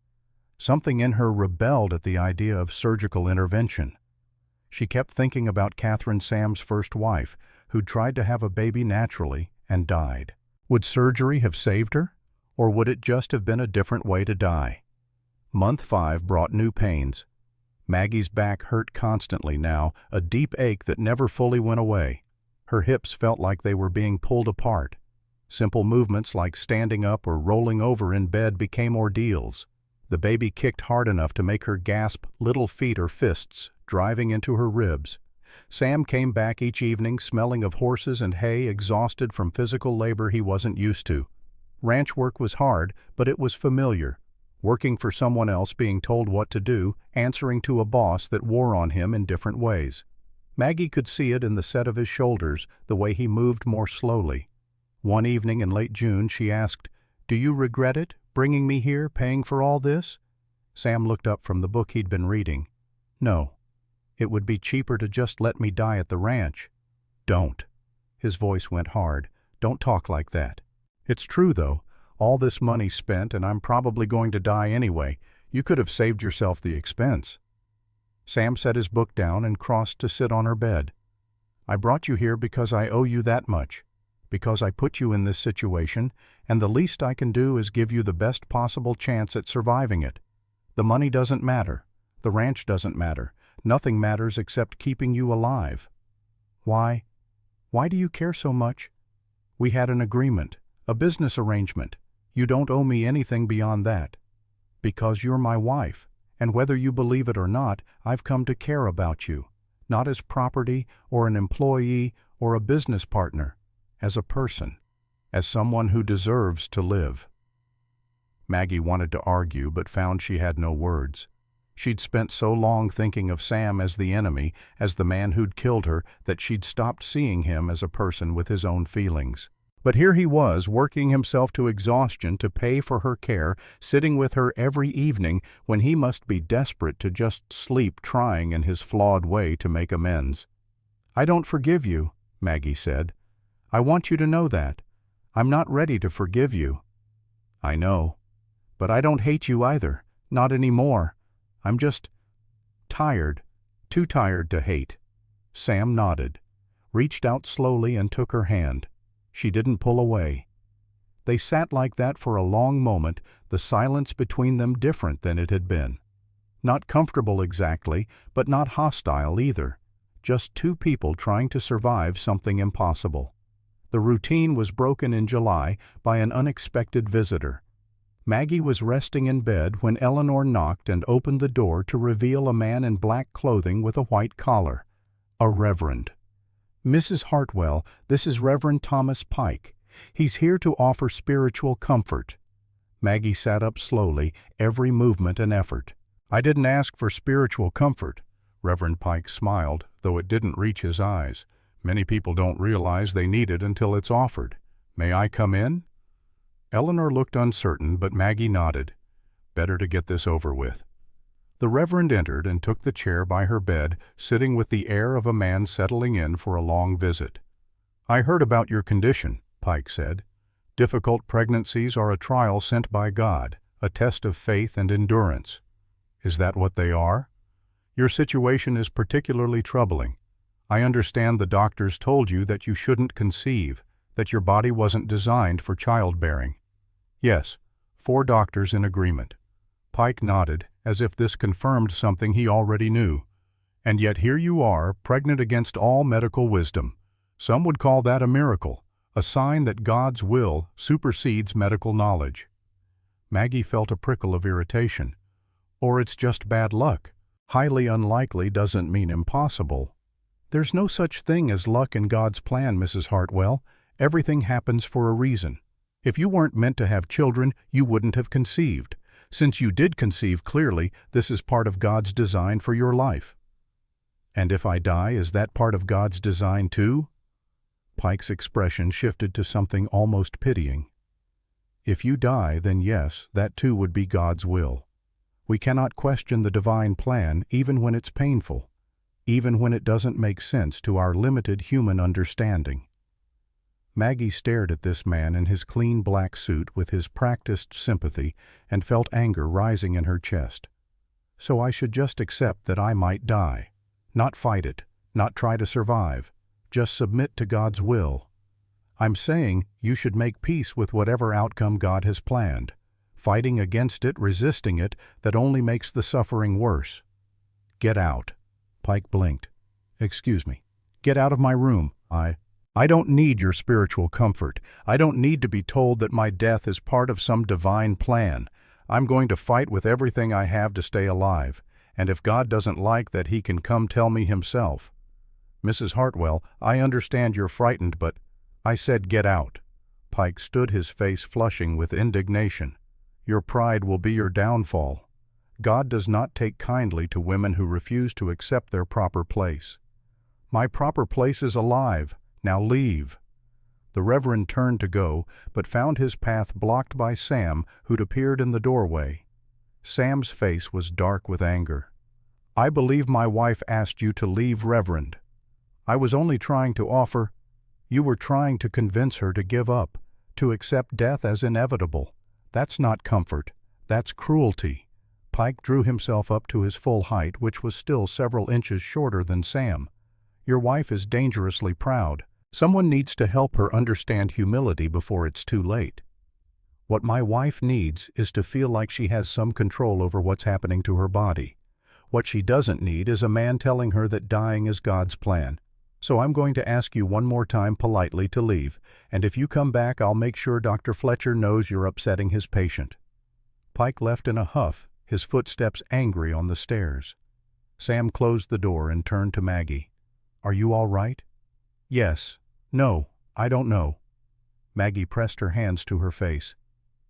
S1: Something in her rebelled at the idea of surgical intervention. She kept thinking about Catherine, Sam's first wife, who'd tried to have a baby naturally and died. Would surgery have saved her? Or would it just have been a different way to die? Month 5 brought new pains. Maggie's back hurt constantly now, a deep ache that never fully went away. Her hips felt like they were being pulled apart. Simple movements like standing up or rolling over in bed became ordeals. The baby kicked hard enough to make her gasp little feet or fists, driving into her ribs. Sam came back each evening smelling of horses and hay, exhausted from physical labor he wasn't used to. Ranch work was hard, but it was familiar. Working for someone else, being told what to do, answering to a boss that wore on him in different ways. Maggie could see it in the set of his shoulders, the way he moved more slowly. One evening in late June she asked, "Do you regret it, bringing me here, paying for all this?" Sam looked up from the book he'd been reading. "No. It would be cheaper to just let me die at the ranch." "Don't." His voice went hard. "Don't talk like that. It's true, though. All this money spent, and I'm probably going to die anyway. You could have saved yourself the expense." Sam set his book down and crossed to sit on her bed. "I brought you here because I owe you that much. Because I put you in this situation, and the least I can do is give you the best possible chance at surviving it. The money doesn't matter. The ranch doesn't matter. Nothing matters except keeping you alive." "Why? Why do you care so much?" "We had an agreement, a business arrangement. You don't owe me anything beyond that." "Because you're my wife, and whether you believe it or not, I've come to care about you, not as property or an employee or a business partner, as a person, as someone who deserves to live." Maggie wanted to argue, but found she had no words. She'd spent so long thinking of Sam as the enemy, as the man who'd killed her, that she'd stopped seeing him as a person with his own feelings. But here he was, working himself to exhaustion to pay for her care, sitting with her every evening when he must be desperate to just sleep, trying in his flawed way to make amends. "I don't forgive you," Maggie said. "I want you to know that. I'm not ready to forgive you." "I know. But I don't hate you either. Not anymore. I'm just tired. Too tired to hate." Sam nodded, reached out slowly and took her hand. She didn't pull away. They sat like that for a long moment, the silence between them different than it had been. Not comfortable exactly, but not hostile either. Just two people trying to survive something impossible. The routine was broken in July by an unexpected visitor. Maggie was resting in bed when Eleanor knocked and opened the door to reveal a man in black clothing with a white collar. A reverend. "Mrs. Hartwell, this is Reverend Thomas Pike. He's here to offer spiritual comfort." Maggie sat up slowly, every movement an effort. "I didn't ask for spiritual comfort." Reverend Pike smiled, though it didn't reach his eyes. "Many people don't realize they need it until it's offered. May I come in?" Eleanor looked uncertain, but Maggie nodded. Better to get this over with. The Reverend entered and took the chair by her bed, sitting with the air of a man settling in for a long visit. "I heard about your condition," Pike said. Difficult pregnancies are a trial sent by God, a test of faith and endurance. Is that what they are? Your situation is particularly troubling. I understand the doctors told you that you shouldn't conceive, that your body wasn't designed for childbearing. Yes, 4 doctors in agreement. Pike nodded, as if this confirmed something he already knew. And yet here you are, pregnant against all medical wisdom. Some would call that a miracle, a sign that God's will supersedes medical knowledge. Maggie felt a prickle of irritation. Or it's just bad luck. Highly unlikely doesn't mean impossible. There's no such thing as luck in God's plan, Mrs. Hartwell. Everything happens for a reason. If you weren't meant to have children, you wouldn't have conceived. Since you did conceive clearly, this is part of God's design for your life. And if I die, is that part of God's design too? Pike's expression shifted to something almost pitying. If you die, then yes, that too would be God's will. We cannot question the divine plan even when it's painful, even when it doesn't make sense to our limited human understanding. Maggie stared at this man in his clean black suit with his practiced sympathy and felt anger rising in her chest. So I should just accept that I might die, not fight it, not try to survive, just submit to God's will. I'm saying you should make peace with whatever outcome God has planned. Fighting against it, resisting it, that only makes the suffering worse. Get out. Pike blinked. Excuse me. Get out of my room. I don't need your spiritual comfort. I don't need to be told that my death is part of some divine plan. I'm going to fight with everything I have to stay alive. And if God doesn't like that, he can come tell me himself. Mrs. Hartwell, I understand you're frightened, but I said get out. Pike stood, his face flushing with indignation. Your pride will be your downfall. God does not take kindly to women who refuse to accept their proper place. My proper place is alive. Now leave. The Reverend turned to go, but found his path blocked by Sam, who'd appeared in the doorway. Sam's face was dark with anger. I believe my wife asked you to leave, Reverend. I was only trying to offer. You were trying to convince her to give up, to accept death as inevitable. That's not comfort. That's cruelty. Pike drew himself up to his full height, which was still several inches shorter than Sam. Your wife is dangerously proud. Someone needs to help her understand humility before it's too late. What my wife needs is to feel like she has some control over what's happening to her body. What she doesn't need is a man telling her that dying is God's plan. So I'm going to ask you one more time politely to leave, and if you come back, I'll make sure Dr. Fletcher knows you're upsetting his patient. Pike left in a huff, his footsteps angry on the stairs. Sam closed the door and turned to Maggie. Are you all right? Yes. No, I don't know. Maggie pressed her hands to her face.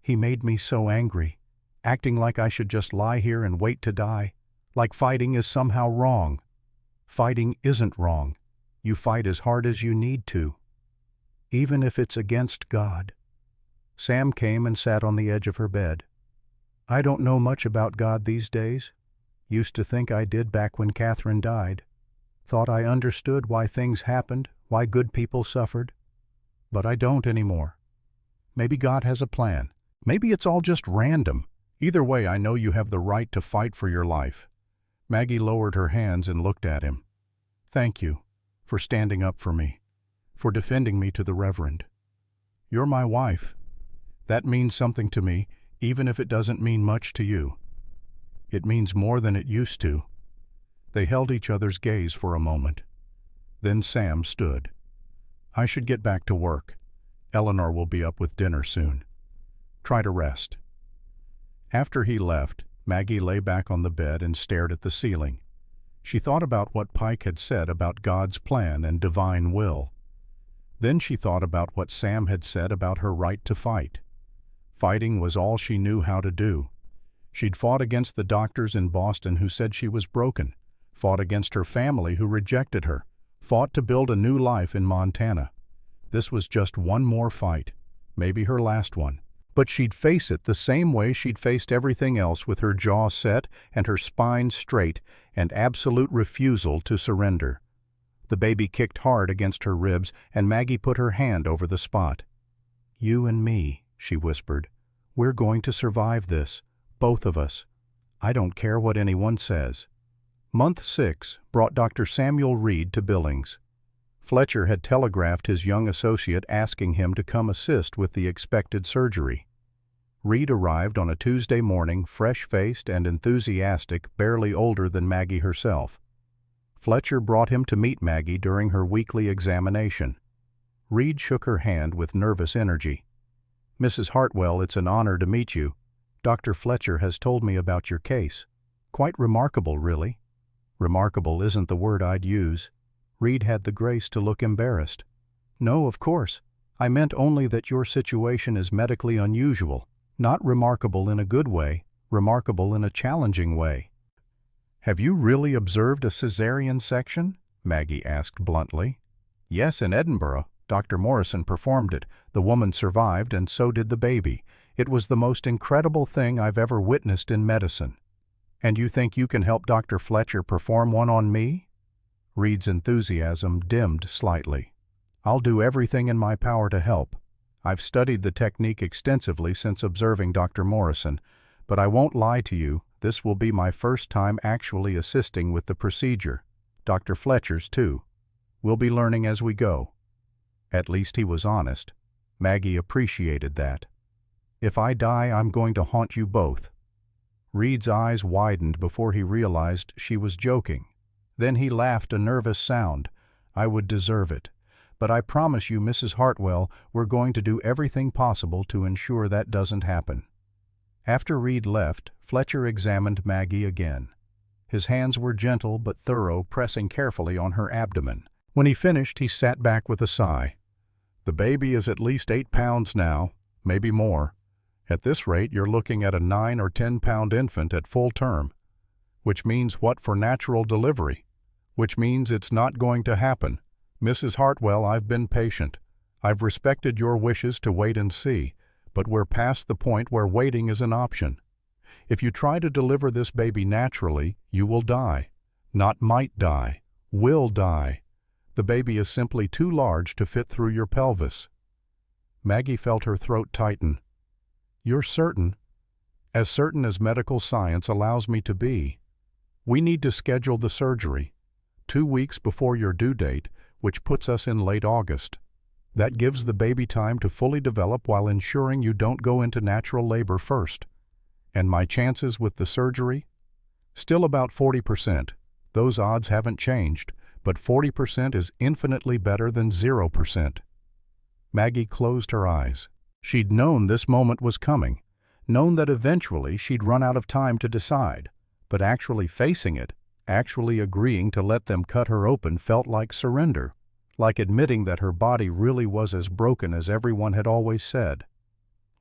S1: He made me so angry, acting like I should just lie here and wait to die, like fighting is somehow wrong. Fighting isn't wrong. You fight as hard as you need to, even if it's against God. Sam came and sat on the edge of her bed. I don't know much about God these days. Used to think I did back when Catherine died. Thought I understood why things happened, why good people suffered. But I don't anymore. Maybe God has a plan. Maybe it's all just random. Either way, I know you have the right to fight for your life. Maggie lowered her hands and looked at him. Thank you for standing up for me, for defending me to the Reverend. You're my wife. That means something to me, even if it doesn't mean much to you. It means more than it used to. They held each other's gaze for a moment. Then Sam stood. I should get back to work. Eleanor will be up with dinner soon. Try to rest. After he left, Maggie lay back on the bed and stared at the ceiling. She thought about what Pike had said about God's plan and divine will. Then she thought about what Sam had said about her right to fight. Fighting was all she knew how to do. She'd fought against the doctors in Boston who said she was broken, fought against her family who rejected her, fought to build a new life in Montana. This was just one more fight, maybe her last one. But she'd face it the same way she'd faced everything else, with her jaw set and her spine straight and absolute refusal to surrender. The baby kicked hard against her ribs, and Maggie put her hand over the spot. You and me, she whispered. We're going to survive this, both of us. I don't care what anyone says. Month 6 brought Dr. Samuel Reed to Billings. Fletcher had telegraphed his young associate asking him to come assist with the expected surgery. Reed arrived on a Tuesday morning, fresh-faced and enthusiastic, barely older than Maggie herself. Fletcher brought him to meet Maggie during her weekly examination. Reed shook her hand with nervous energy. Mrs. Hartwell, it's an honor to meet you. Dr. Fletcher has told me about your case. Quite remarkable, really. Remarkable isn't the word I'd use. Reed had the grace to look embarrassed. No, of course. I meant only that your situation is medically unusual. Not remarkable in a good way, remarkable in a challenging way. Have you really observed a cesarean section? Maggie asked bluntly. Yes, in Edinburgh. Dr. Morrison performed it. The woman survived, and so did the baby. It was the most incredible thing I've ever witnessed in medicine. And you think you can help Dr. Fletcher perform one on me? Reed's enthusiasm dimmed slightly. I'll do everything in my power to help. I've studied the technique extensively since observing Dr. Morrison, but I won't lie to you, this will be my first time actually assisting with the procedure. Dr. Fletcher's too. We'll be learning as we go. At least he was honest. Maggie appreciated that. If I die, I'm going to haunt you both. Reed's eyes widened before he realized she was joking. Then he laughed a nervous sound. I would deserve it. But I promise you, Mrs. Hartwell, we're going to do everything possible to ensure that doesn't happen. After Reed left, Fletcher examined Maggie again. His hands were gentle but thorough, pressing carefully on her abdomen. When he finished, he sat back with a sigh. The baby is at least 8 pounds now, maybe more. At this rate, you're looking at a 9 or 10-pound infant at full term. Which means what for natural delivery? Which means it's not going to happen. Mrs. Hartwell, I've been patient. I've respected your wishes to wait and see, but we're past the point where waiting is an option. If you try to deliver this baby naturally, you will die. Not might die, will die. The baby is simply too large to fit through your pelvis. Maggie felt her throat tighten. You're certain? As certain as medical science allows me to be. We need to schedule the surgery. 2 weeks before your due date, which puts us in late August. That gives the baby time to fully develop while ensuring you don't go into natural labor first. And my chances with the surgery? Still about 40%. Those odds haven't changed, but 40% is infinitely better than 0%. Maggie closed her eyes. She'd known this moment was coming, known that eventually she'd run out of time to decide, but actually facing it, actually agreeing to let them cut her open felt like surrender, like admitting that her body really was as broken as everyone had always said.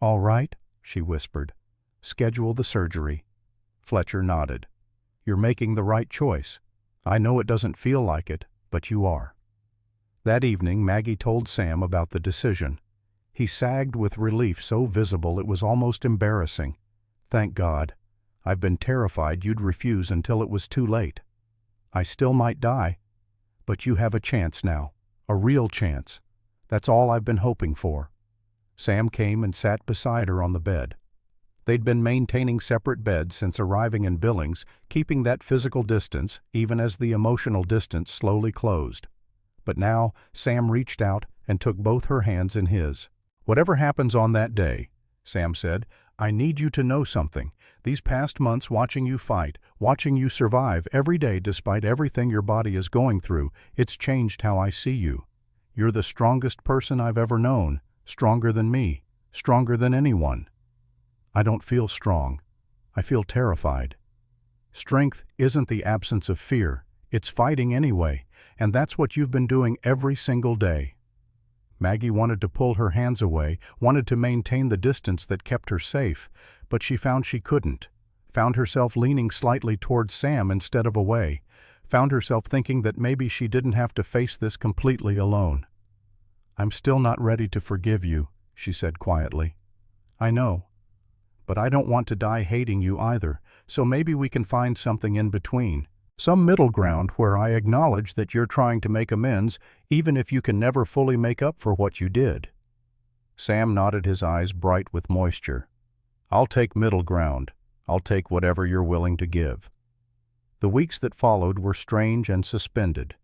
S1: All right, she whispered. Schedule the surgery. Fletcher nodded. You're making the right choice. I know it doesn't feel like it, but you are. That evening, Maggie told Sam about the decision. He sagged with relief so visible it was almost embarrassing. Thank God. I've been terrified you'd refuse until it was too late. I still might die, but you have a chance now, a real chance. That's all I've been hoping for. Sam came and sat beside her on the bed. They'd been maintaining separate beds since arriving in Billings, keeping that physical distance, even as the emotional distance slowly closed. But now Sam reached out and took both her hands in his. Whatever happens on that day, Sam said, I need you to know something. These past months watching you fight, watching you survive every day despite everything your body is going through, it's changed how I see you. You're the strongest person I've ever known, stronger than me, stronger than anyone. I don't feel strong. I feel terrified. Strength isn't the absence of fear. It's fighting anyway, and that's what you've been doing every single day. Maggie wanted to pull her hands away, wanted to maintain the distance that kept her safe, but she found she couldn't, found herself leaning slightly towards Sam instead of away, found herself thinking that maybe she didn't have to face this completely alone. I'm still not ready to forgive you, she said quietly. I know. But I don't want to die hating you either, so maybe we can find something in between. Some middle ground where I acknowledge that you're trying to make amends even if you can never fully make up for what you did. Sam nodded, his eyes bright with moisture. "I'll take middle ground. I'll take whatever you're willing to give." The weeks that followed were strange and suspended.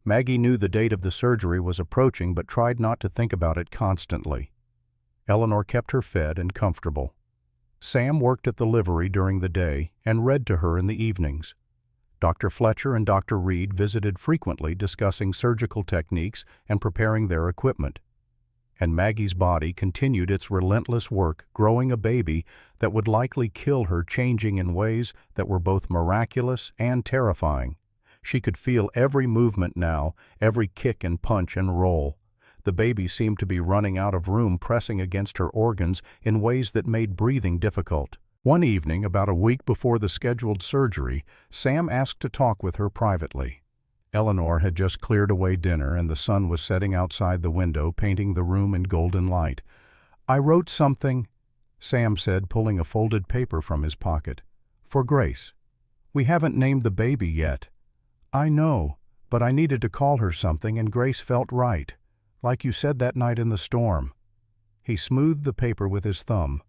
S1: Maggie knew the date of the surgery was approaching but tried not to think about it constantly. Eleanor kept her fed and comfortable. Sam worked at the livery during the day and read to her in the evenings. Dr. Fletcher and Dr. Reed visited frequently, discussing surgical techniques and preparing their equipment. And Maggie's body continued its relentless work, growing a baby that would likely kill her, changing in ways that were both miraculous and terrifying. She could feel every movement now, every kick and punch and roll. The baby seemed to be running out of room, pressing against her organs in ways that made breathing difficult. One evening, about a week before the scheduled surgery, Sam asked to talk with her privately. Eleanor had just cleared away dinner, and the sun was setting outside the window, painting the room in golden light. "I wrote something," Sam said, pulling a folded paper from his pocket, "for Grace. We haven't named the baby yet." "I know, but I needed to call her something, and Grace felt right, like you said that night in the storm." He smoothed the paper with his thumb.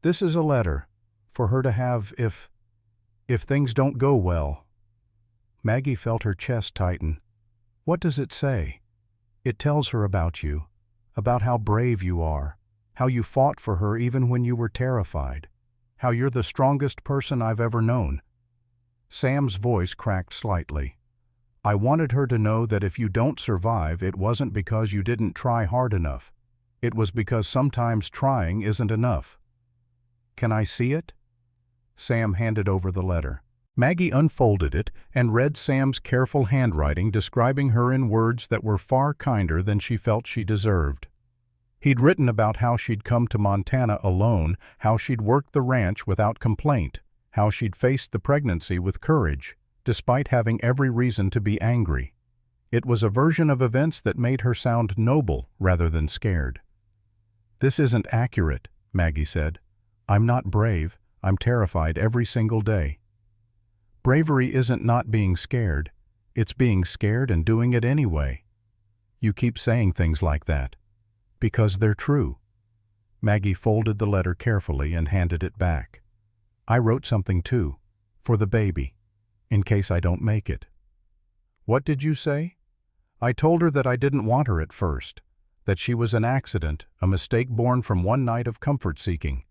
S1: "This is a letter, for her to have if things don't go well." Maggie felt her chest tighten. "What does it say?" "It tells her about you, about how brave you are, how you fought for her even when you were terrified, how you're the strongest person I've ever known." Sam's voice cracked slightly. "I wanted her to know that if you don't survive, it wasn't because you didn't try hard enough. It was because sometimes trying isn't enough." "Can I see it?" Sam handed over the letter. Maggie unfolded it and read Sam's careful handwriting, describing her in words that were far kinder than she felt she deserved. He'd written about how she'd come to Montana alone, how she'd worked the ranch without complaint, how she'd faced the pregnancy with courage, despite having every reason to be angry. It was a version of events that made her sound noble rather than scared. "This isn't accurate," Maggie said. "I'm not brave. I'm terrified every single day." "Bravery isn't not being scared. It's being scared and doing it anyway." "You keep saying things like that." "Because they're true." Maggie folded the letter carefully and handed it back. "I wrote something too, for the baby, in case I don't make it." "What did you say?" "I told her that I didn't want her at first, that she was an accident, a mistake born from one night of comfort-seeking,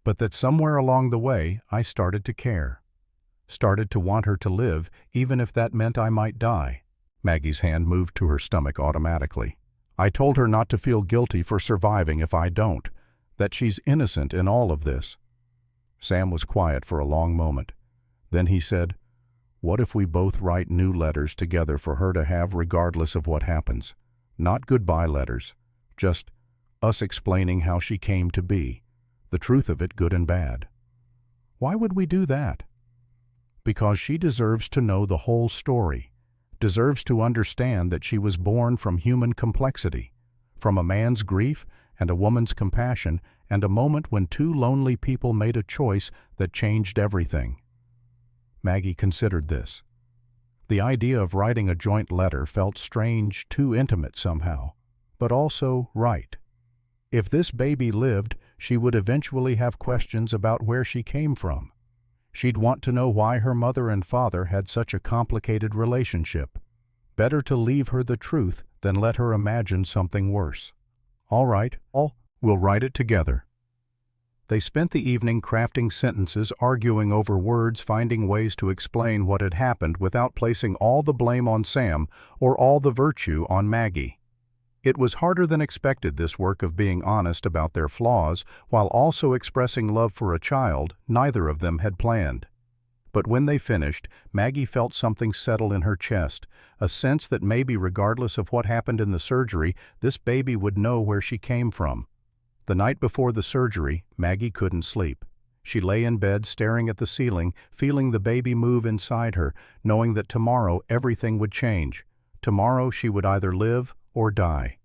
S1: but that somewhere along the way I started to care, started to want her to live, even if that meant I might die." Maggie's hand moved to her stomach automatically. "I told her not to feel guilty for surviving if I don't, that she's innocent in all of this." Sam was quiet for a long moment. Then he said, "What if we both write new letters together for her to have regardless of what happens? Not goodbye letters, just us explaining how she came to be, the truth of it, good and bad." "Why would we do that?" "Because she deserves to know the whole story, deserves to understand that she was born from human complexity, from a man's grief and a woman's compassion, and a moment when two lonely people made a choice that changed everything." Maggie considered this. The idea of writing a joint letter felt strange, too intimate somehow, but also right. If this baby lived, she would eventually have questions about where she came from. She'd want to know why her mother and father had such a complicated relationship. Better to leave her the truth than let her imagine something worse. "All right, we'll write it together." They spent the evening crafting sentences, arguing over words, finding ways to explain what had happened without placing all the blame on Sam or all the virtue on Maggie. It was harder than expected, this work of being honest about their flaws while also expressing love for a child neither of them had planned. But when they finished, Maggie felt something settle in her chest, a sense that maybe regardless of what happened in the surgery, this baby would know where she came from. The night before the surgery, Maggie couldn't sleep. She lay in bed staring at the ceiling, feeling the baby move inside her, knowing that tomorrow everything would change. Tomorrow she would either live or die.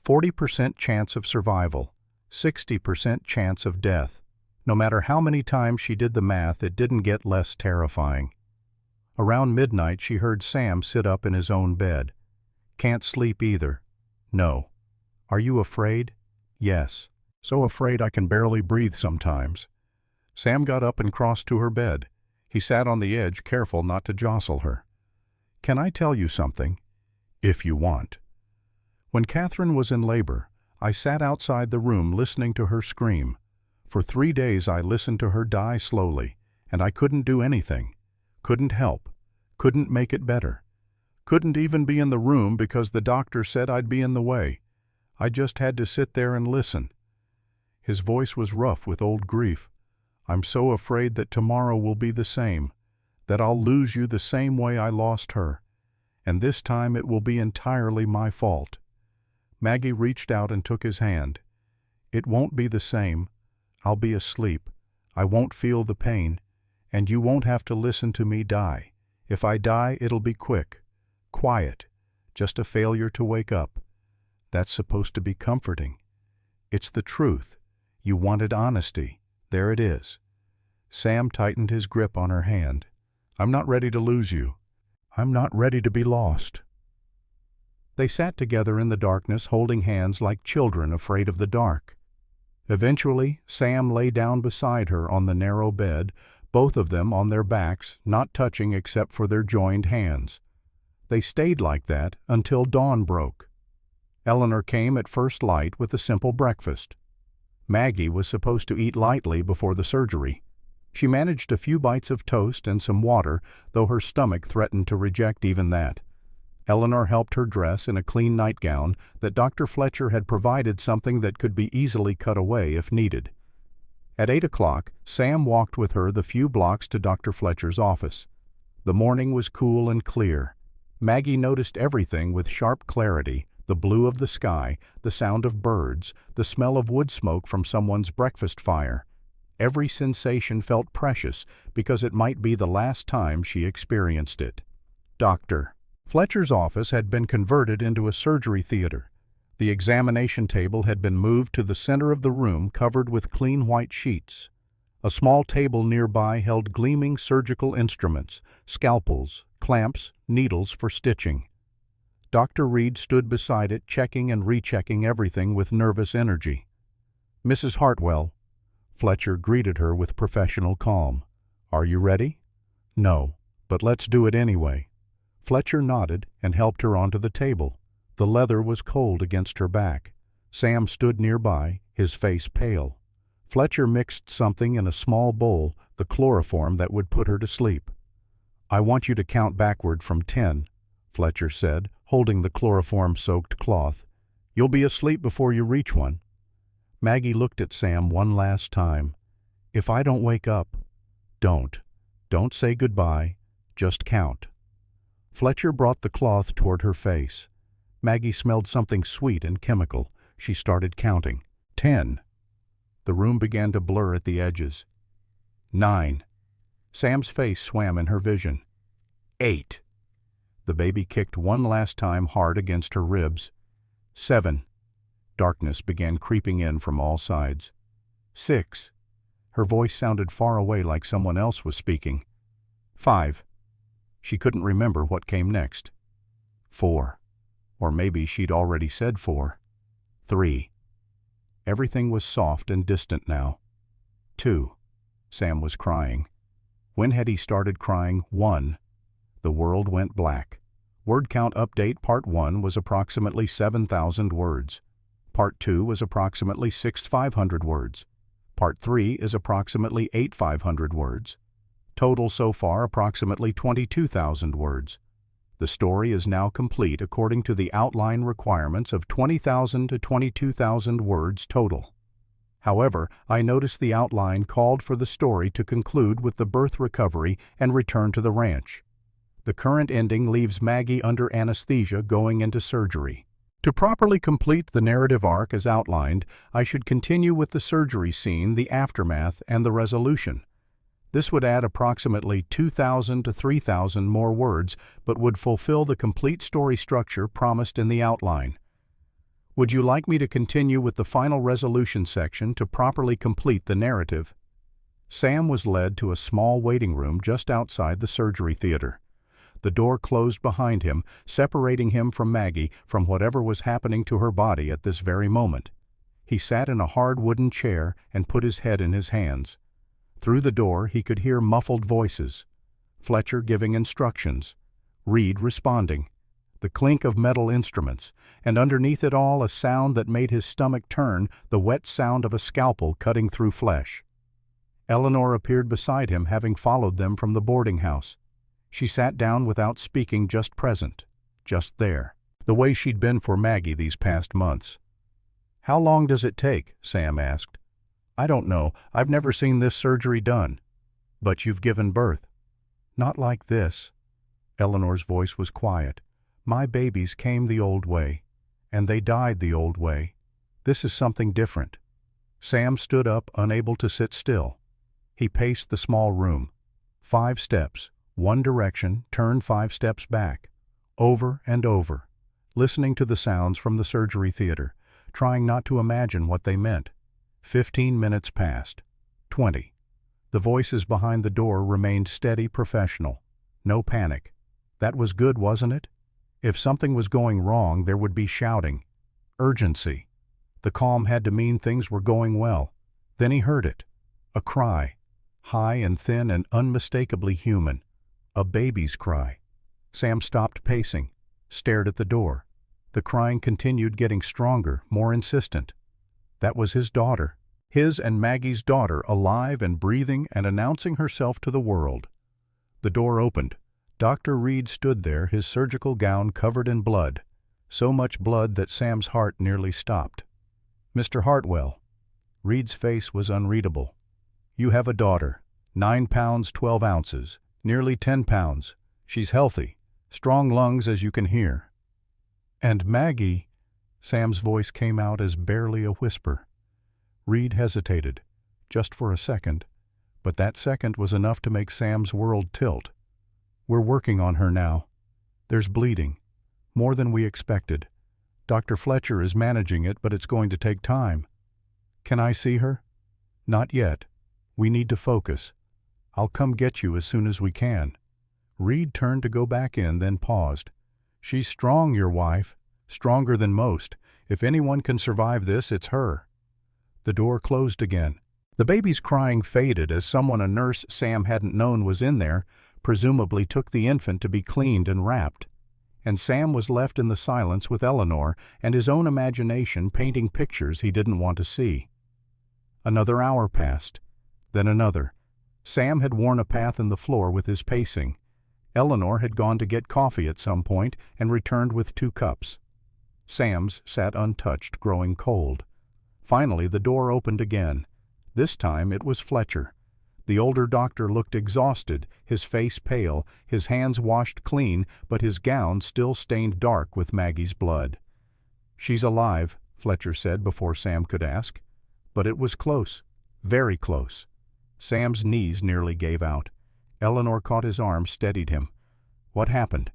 S1: 40% chance of survival, 60% chance of death. No matter how many times she did the math, it didn't get less terrifying. Around midnight, she heard Sam sit up in his own bed. "Can't sleep either." "No." "Are you afraid?" Yes. So afraid I can barely breathe sometimes. Sam got up and crossed to her bed. He sat on the edge, careful not to jostle her. Can I tell you something? If you want. When Catherine was in labor, I sat outside the room listening to her scream. For 3 days I listened to her die slowly, and I couldn't do anything. Couldn't help. Couldn't make it better. Couldn't even be in the room because the doctor said I'd be in the way. I just had to sit there and listen. His voice was rough with old grief. I'm so afraid that tomorrow will be the same, that I'll lose you the same way I lost her, and this time it will be entirely my fault. Maggie reached out and took his hand. It won't be the same. I'll be asleep. I won't feel the pain, and you won't have to listen to me die. If I die, it'll be quick, quiet, just a failure to wake up. That's supposed to be comforting. It's the truth. You wanted honesty. There it is. Sam tightened his grip on her hand. I'm not ready to lose you. I'm not ready to be lost. They sat together in the darkness, holding hands like children afraid of the dark. Eventually, Sam lay down beside her on the narrow bed, both of them on their backs, not touching except for their joined hands. They stayed like that until dawn broke. Eleanor came at first light with a simple breakfast. Maggie was supposed to eat lightly before the surgery. She managed a few bites of toast and some water, though her stomach threatened to reject even that. Eleanor helped her dress in a clean nightgown that Dr. Fletcher had provided, something that could be easily cut away if needed. At 8 o'clock, Sam walked with her the few blocks to Dr. Fletcher's office. The morning was cool and clear. Maggie noticed everything with sharp clarity: the blue of the sky, the sound of birds, the smell of wood smoke from someone's breakfast fire. Every sensation felt precious because it might be the last time she experienced it. Dr. Fletcher's office had been converted into a surgery theater. The examination table had been moved to the center of the room, covered with clean white sheets. A small table nearby held gleaming surgical instruments, scalpels, clamps, needles for stitching. Dr. Reed stood beside it, checking and rechecking everything with nervous energy. Mrs. Hartwell. Fletcher greeted her with professional calm. Are you ready? No, but let's do it anyway. Fletcher nodded and helped her onto the table. The leather was cold against her back. Sam stood nearby, his face pale. Fletcher mixed something in a small bowl, the chloroform that would put her to sleep. I want you to count backward from 10, Fletcher said, holding the chloroform-soaked cloth. You'll be asleep before you reach one. Maggie looked at Sam one last time. If I don't wake up, don't. Don't say goodbye. Just count. Fletcher brought the cloth toward her face. Maggie smelled something sweet and chemical. She started counting. 10. The room began to blur at the edges. 9. Sam's face swam in her vision. 8. The baby kicked one last time hard against her ribs. 7. Darkness began creeping in from all sides. 6. Her voice sounded far away, like someone else was speaking. 5. She couldn't remember what came next. 4. Or maybe she'd already said 4. 3. Everything was soft and distant now. 2. Sam was crying. When had he started crying? 1. The world went black. Word count update: Part 1 was approximately 7,000 words. Part 2 was approximately 6,500 words. Part 3 is approximately 8,500 words. Total so far approximately 22,000 words. The story is now complete according to the outline requirements of 20,000 to 22,000 words total. However, I noticed the outline called for the story to conclude with the birth recovery and return to the ranch. The current ending leaves Maggie under anesthesia going into surgery. To properly complete the narrative arc as outlined, I should continue with the surgery scene, the aftermath, and the resolution. This would add approximately 2,000 to 3,000 more words, but would fulfill the complete story structure promised in the outline. Would you like me to continue with the final resolution section to properly complete the narrative? Sam was led to a small waiting room just outside the surgery theater. The door closed behind him, separating him from Maggie, from whatever was happening to her body at this very moment. He sat in a hard wooden chair and put his head in his hands. Through the door he could hear muffled voices. Fletcher giving instructions, Reed responding, the clink of metal instruments, and underneath it all a sound that made his stomach turn, the wet sound of a scalpel cutting through flesh. Eleanor appeared beside him, having followed them from the boarding house. She sat down without speaking, just present, just there, the way she'd been for Maggie these past months. "How long does it take?" Sam asked. "I don't know. I've never seen this surgery done." "But you've given birth." "Not like this." Eleanor's voice was quiet. "My babies came the old way, and they died the old way. This is something different." Sam stood up, unable to sit still. He paced the small room. 5 steps, one direction, turn 5 steps back. Over and over, listening to the sounds from the surgery theater, trying not to imagine what they meant. 15 minutes passed. 20. The voices behind the door remained steady, professional. No panic. That was good, wasn't it? If something was going wrong, there would be shouting. Urgency. The calm had to mean things were going well. Then he heard it. A cry. High and thin and unmistakably human. A baby's cry. Sam stopped pacing, stared at the door. The crying continued, getting stronger, more insistent. That was his daughter. His and Maggie's daughter, alive and breathing and announcing herself to the world. The door opened. Dr. Reed stood there, his surgical gown covered in blood, so much blood that Sam's heart nearly stopped. "Mr. Hartwell." Reed's face was unreadable. "You have a daughter, 9 pounds 12 ounces, nearly 10 pounds. She's healthy, strong lungs as you can hear." "And Maggie," Sam's voice came out as barely a whisper. Reed hesitated, just for a second, but that second was enough to make Sam's world tilt. "We're working on her now. There's bleeding, more than we expected. Dr. Fletcher is managing it, but it's going to take time." "Can I see her?" "Not yet. We need to focus. I'll come get you as soon as we can." Reed turned to go back in, then paused. "She's strong, your wife. Stronger than most. If anyone can survive this, it's her." The door closed again. The baby's crying faded as someone, a nurse Sam hadn't known was in there, presumably took the infant to be cleaned and wrapped. And Sam was left in the silence with Eleanor and his own imagination painting pictures he didn't want to see. Another hour passed, then another. Sam had worn a path in the floor with his pacing. Eleanor had gone to get coffee at some point and returned with 2 cups. Sam's sat untouched, growing cold. Finally the door opened again. This time it was Fletcher. The older doctor looked exhausted, his face pale, his hands washed clean, but his gown still stained dark with Maggie's blood. "She's alive," Fletcher said before Sam could ask. But it was close, very close. Sam's knees nearly gave out. Eleanor caught his arm, steadied him. "What happened?"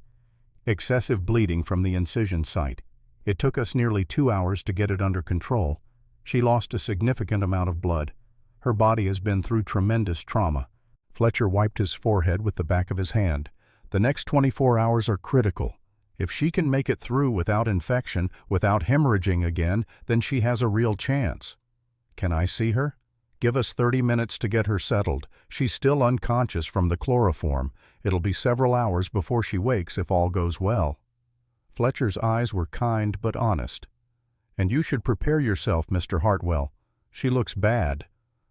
S1: "Excessive bleeding from the incision site. It took us nearly 2 hours to get it under control. She lost a significant amount of blood. Her body has been through tremendous trauma." Fletcher wiped his forehead with the back of his hand. "The next 24 hours are critical. If she can make it through without infection, without hemorrhaging again, then she has a real chance." "Can I see her?" "Give us 30 minutes to get her settled. She's still unconscious from the chloroform. It'll be several hours before she wakes if all goes well." Fletcher's eyes were kind but honest. "And you should prepare yourself, Mr. Hartwell. She looks bad.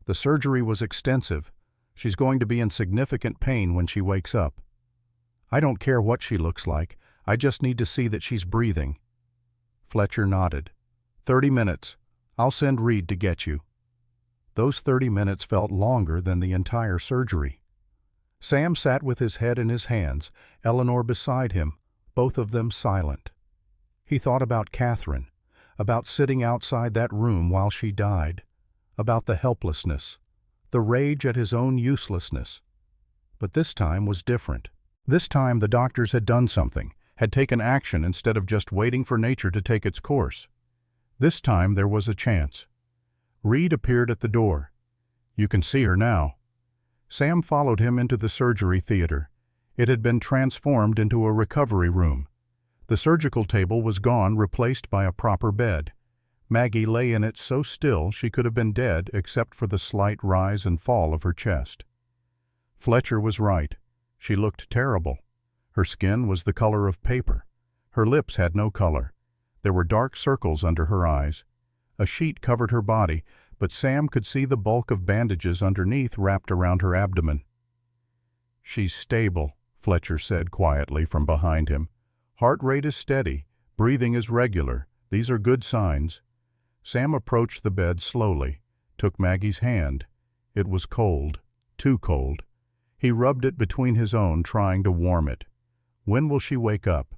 S1: The surgery was extensive. She's going to be in significant pain when she wakes up." "I don't care what she looks like. I just need to see that she's breathing." Fletcher nodded. 30 minutes. I'll send Reed to get you." Those 30 minutes felt longer than the entire surgery. Sam sat with his head in his hands, Eleanor beside him, both of them silent. He thought about Catherine, about sitting outside that room while she died, about the helplessness, the rage at his own uselessness. But this time was different. This time the doctors had done something, had taken action instead of just waiting for nature to take its course. This time there was a chance. Reed appeared at the door. "You can see her now." Sam followed him into the surgery theater. It had been transformed into a recovery room. The surgical table was gone, replaced by a proper bed. Maggie lay in it so still she could have been dead except for the slight rise and fall of her chest. Fletcher was right. She looked terrible. Her skin was the color of paper. Her lips had no color. There were dark circles under her eyes. A sheet covered her body, but Sam could see the bulk of bandages underneath wrapped around her abdomen. "She's stable," Fletcher said quietly from behind him. "Heart rate is steady. Breathing is regular. These are good signs." Sam approached the bed slowly, took Maggie's hand. It was cold, too cold. He rubbed it between his own, trying to warm it. "When will she wake up?"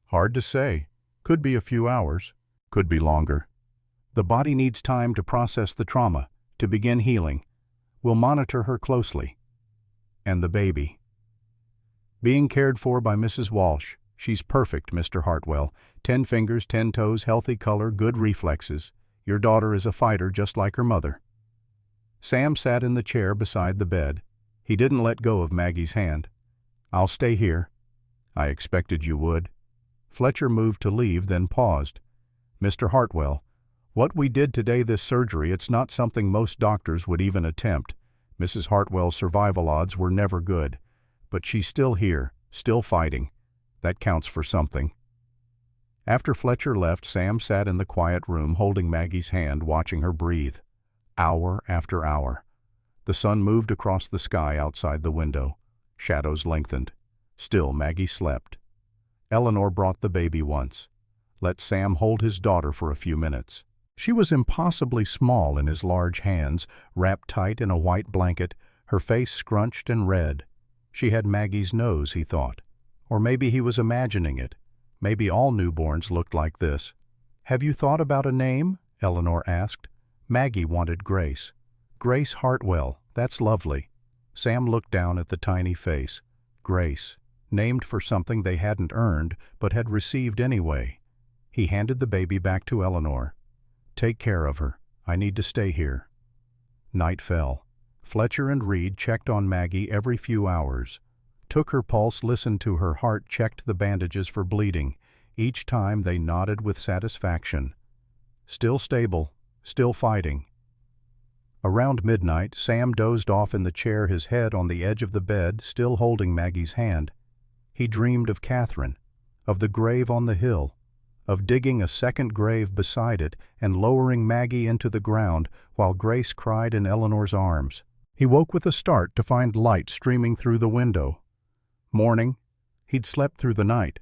S1: "Hard to say. Could be a few hours. Could be longer. The body needs time to process the trauma, to begin healing. We'll monitor her closely." "And the baby?" "Being cared for by Mrs. Walsh. She's perfect, Mr. Hartwell. 10 fingers, 10 toes, healthy color, good reflexes. Your daughter is a fighter just like her mother." Sam sat in the chair beside the bed. He didn't let go of Maggie's hand. "I'll stay here." "I expected you would." Fletcher moved to leave, then paused. "Mr. Hartwell, what we did today, this surgery, it's not something most doctors would even attempt. Mrs. Hartwell's survival odds were never good. But she's still here, still fighting. That counts for something." After Fletcher left, Sam sat in the quiet room holding Maggie's hand, watching her breathe. Hour after hour. The sun moved across the sky outside the window. Shadows lengthened. Still Maggie slept. Eleanor brought the baby once. Let Sam hold his daughter for a few minutes. She was impossibly small in his large hands, wrapped tight in a white blanket, her face scrunched and red. She had Maggie's nose, he thought. Or maybe he was imagining it. Maybe all newborns looked like this. "Have you thought about a name?" Eleanor asked. Maggie wanted Grace. "Grace Hartwell, that's lovely." Sam looked down at the tiny face. Grace, named for something they hadn't earned, but had received anyway. He handed the baby back to Eleanor. "Take care of her. I need to stay here." Night fell. Fletcher and Reed checked on Maggie every few hours. Took her pulse, listened to her heart, checked the bandages for bleeding. Each time they nodded with satisfaction. Still stable, still fighting. Around midnight, Sam dozed off in the chair, his head on the edge of the bed, still holding Maggie's hand. He dreamed of Catherine, of the grave on the hill, of digging a second grave beside it and lowering Maggie into the ground while Grace cried in Eleanor's arms. He woke with a start to find light streaming through the window. Morning. He'd slept through the night.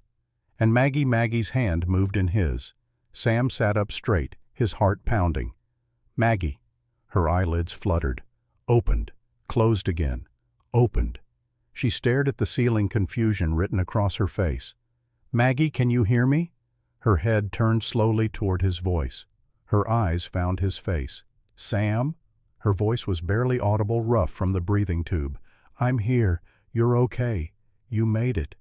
S1: And Maggie's hand moved in his. Sam sat up straight, his heart pounding. Maggie. Her eyelids fluttered. Opened. Closed again. Opened. She stared at the ceiling, confusion written across her face. "Maggie, can you hear me?" Her head turned slowly toward his voice. Her eyes found his face. "Sam?" Her voice was barely audible, rough from the breathing tube. "I'm here. You're okay. You made it."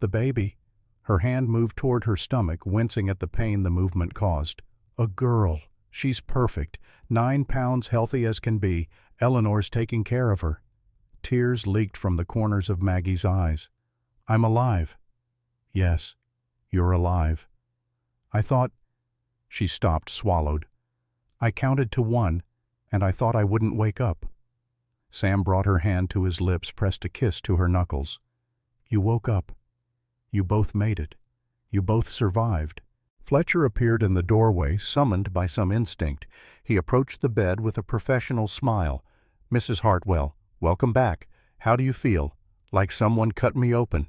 S1: "The baby?" Her hand moved toward her stomach, wincing at the pain the movement caused. "A girl. She's perfect. 9 pounds, healthy as can be. Eleanor's taking care of her." Tears leaked from the corners of Maggie's eyes. "I'm alive." "Yes, you're alive." "I thought—" She stopped, swallowed. "I counted to 1, and I thought I wouldn't wake up." Sam brought her hand to his lips, pressed a kiss to her knuckles. "You woke up. You both made it. You both survived." Fletcher appeared in the doorway, summoned by some instinct. He approached the bed with a professional smile. "Mrs. Hartwell, welcome back. How do you feel? Like someone cut me open?"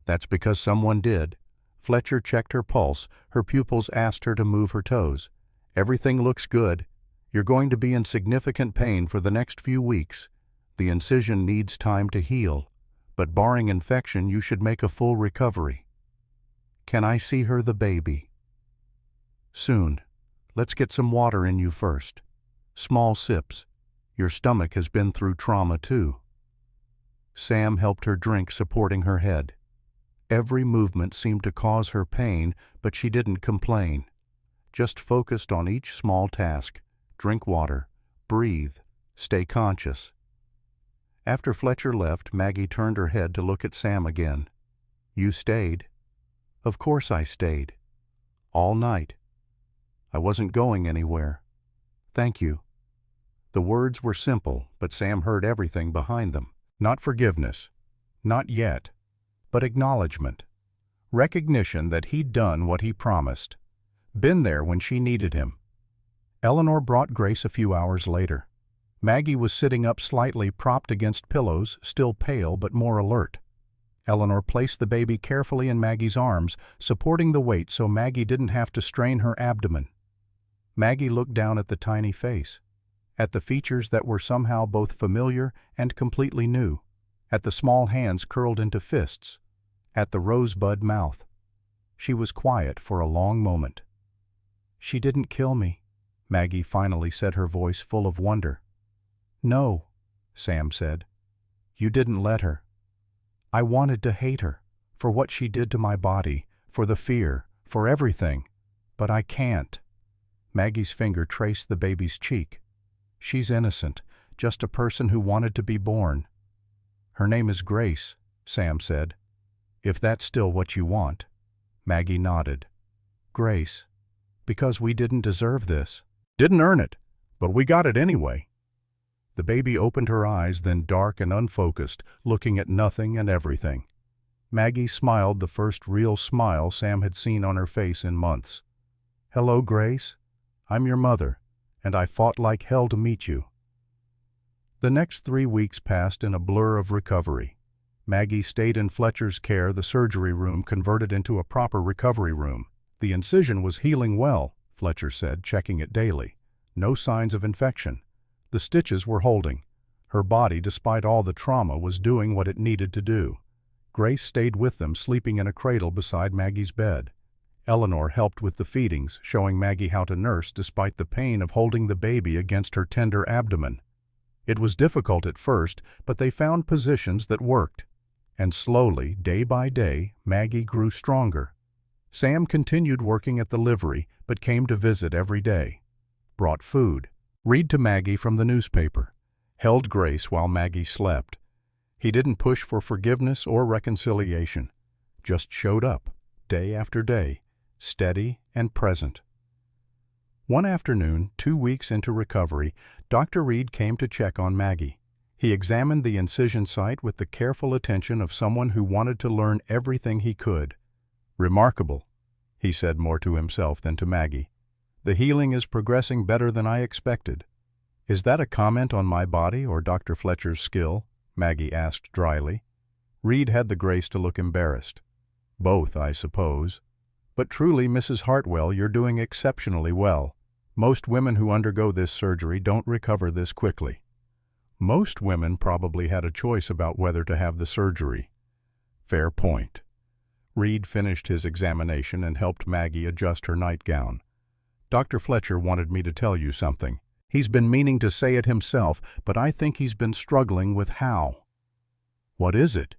S1: "That's because someone did." Fletcher checked her pulse. Her pupils asked her to move her toes. "Everything looks good. You're going to be in significant pain for the next few weeks. The incision needs time to heal. But barring infection, you should make a full recovery." "Can I see her, the baby?" "Soon. Let's get some water in you first. Small sips. Your stomach has been through trauma too." Sam helped her drink, supporting her head. Every movement seemed to cause her pain, but she didn't complain. Just focused on each small task. Drink water. Breathe. Stay conscious. After Fletcher left, Maggie turned her head to look at Sam again. "You stayed." "Of course I stayed. All night." I wasn't going anywhere. Thank you." The words were simple, but Sam heard everything behind them. Not forgiveness. Not yet. But acknowledgement. Recognition that he'd done what he promised. Been there when she needed him. Eleanor brought Grace a few hours later. Maggie was sitting up slightly, propped against pillows, still pale but more alert. Eleanor placed the baby carefully in Maggie's arms, supporting the weight so Maggie didn't have to strain her abdomen. Maggie looked down at the tiny face, at the features that were somehow both familiar and completely new, at the small hands curled into fists, at the rosebud mouth. She was quiet for a long moment. "She didn't kill me," Maggie finally said, her voice full of wonder. "No," Sam said. "You didn't let her. I wanted to hate her, for what she did to my body, for the fear, for everything, but I can't." Maggie's finger traced the baby's cheek. "She's innocent, just a person who wanted to be born." "Her name is Grace," Sam said. "If that's still what you want." Maggie nodded. "Grace, because we didn't deserve this." "Didn't earn it, but we got it anyway." The baby opened her eyes, then dark and unfocused, looking at nothing and everything. Maggie smiled, the first real smile Sam had seen on her face in months. "Hello, Grace. I'm your mother, and I fought like hell to meet you." The next 3 weeks passed in a blur of recovery. Maggie stayed in Fletcher's care, the surgery room converted into a proper recovery room. The incision was healing well, Fletcher said, checking it daily. No signs of infection. The stitches were holding. Her body, despite all the trauma, was doing what it needed to do. Grace stayed with them, sleeping in a cradle beside Maggie's bed. Eleanor helped with the feedings, showing Maggie how to nurse despite the pain of holding the baby against her tender abdomen. It was difficult at first, but they found positions that worked. And slowly, day by day, Maggie grew stronger. Sam continued working at the livery, but came to visit every day. Brought food. Read to Maggie from the newspaper. Held Grace while Maggie slept. He didn't push for forgiveness or reconciliation. Just showed up, day after day, steady and present. One afternoon, 2 weeks into recovery, Dr. Reed came to check on Maggie. He examined the incision site with the careful attention of someone who wanted to learn everything he could. "Remarkable," he said, more to himself than to Maggie. "The healing is progressing better than I expected." "Is that a comment on my body or Dr. Fletcher's skill?" Maggie asked dryly. Reed had the grace to look embarrassed. "Both, I suppose. But truly, Mrs. Hartwell, you're doing exceptionally well. Most women who undergo this surgery don't recover this quickly." Most women probably had a choice about whether to have the surgery. Fair point. Reed finished his examination and helped Maggie adjust her nightgown. "Dr. Fletcher wanted me to tell you something. He's been meaning to say it himself, but I think he's been struggling with how." "What is it?"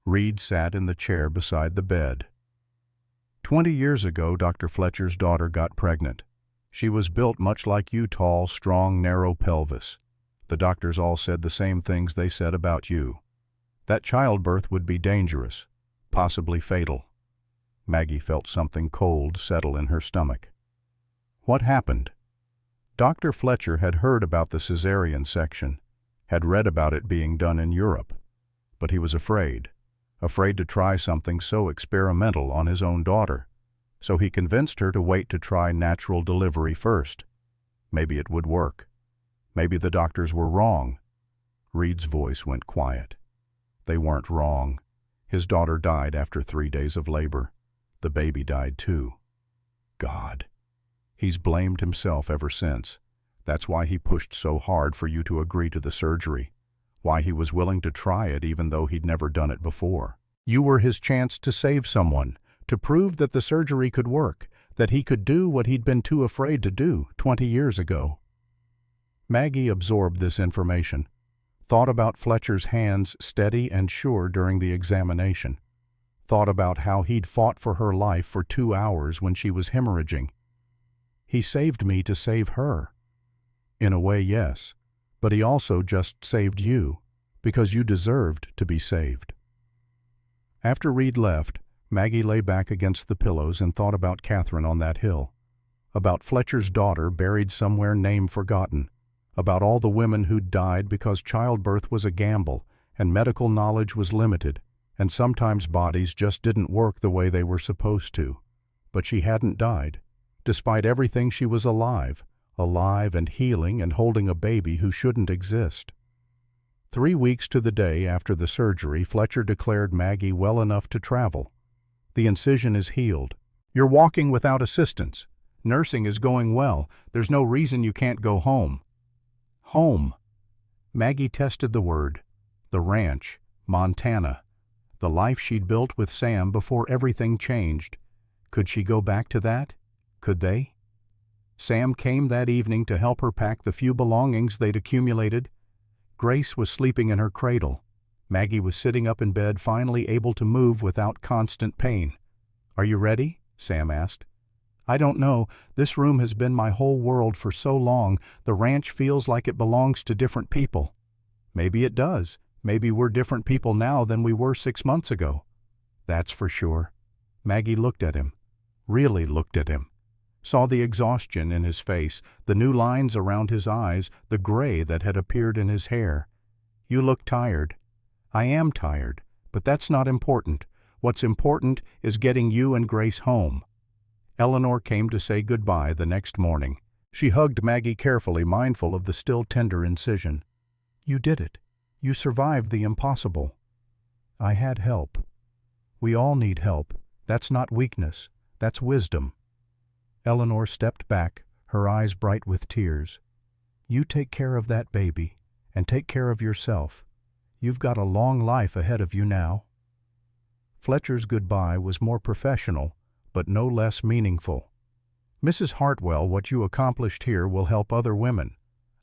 S1: Reed sat in the chair beside the bed. 20 years ago, Dr. Fletcher's daughter got pregnant. She was built much like you, tall, strong, narrow pelvis. The doctors all said the same things they said about you. That childbirth would be dangerous, possibly fatal. Maggie felt something cold settle in her stomach. What happened? Dr. Fletcher had heard about the cesarean section, had read about it being done in Europe, but he was afraid to try something so experimental on his own daughter, so he convinced her to wait to try natural delivery first. Maybe it would work. Maybe the doctors were wrong. Reed's voice went quiet. They weren't wrong. His daughter died after 3 days of labor. The baby died too. God. He's blamed himself ever since. That's why he pushed so hard for you to agree to the surgery. Why he was willing to try it even though he'd never done it before. You were his chance to save someone, to prove that the surgery could work, that he could do what he'd been too afraid to do 20 years ago. Maggie absorbed this information, thought about Fletcher's hands steady and sure during the examination, thought about how he'd fought for her life for 2 hours when she was hemorrhaging. He saved me to save her. In a way, yes, but he also just saved you, because you deserved to be saved. After Reed left, Maggie lay back against the pillows and thought about Catherine on that hill. about Fletcher's daughter buried somewhere name forgotten, about all the women who'd died because childbirth was a gamble and medical knowledge was limited, and sometimes bodies just didn't work the way they were supposed to. But she hadn't died. Despite everything, she was alive and healing and holding a baby who shouldn't exist. 3 weeks to the day after the surgery, Fletcher declared Maggie well enough to travel. The incision is healed. You're walking without assistance. Nursing is going well. There's no reason you can't go home. Home. Maggie tested the word. The ranch, Montana. The life she'd built with Sam before everything changed. Could she go back to that? Could they? Sam came that evening to help her pack the few belongings they'd accumulated. Grace was sleeping in her cradle. Maggie was sitting up in bed, finally able to move without constant pain. "Are you ready?" Sam asked. "I don't know. This room has been my whole world for so long. The ranch feels like it belongs to different people." "Maybe it does. Maybe we're different people now than we were 6 months ago." "That's for sure." Maggie looked at him. Really looked at him. Saw the exhaustion in his face, the new lines around his eyes, the gray that had appeared in his hair. "You look tired." "I am tired, but that's not important. What's important is getting you and Grace home." Eleanor came to say goodbye the next morning. She hugged Maggie carefully, mindful of the still tender incision. "You did it. You survived the impossible." "I had help. We all need help. That's not weakness. That's wisdom." Eleanor stepped back, her eyes bright with tears. "You take care of that baby, and take care of yourself. You've got a long life ahead of you now." Fletcher's goodbye was more professional, but no less meaningful. "Mrs. Hartwell, what you accomplished here will help other women.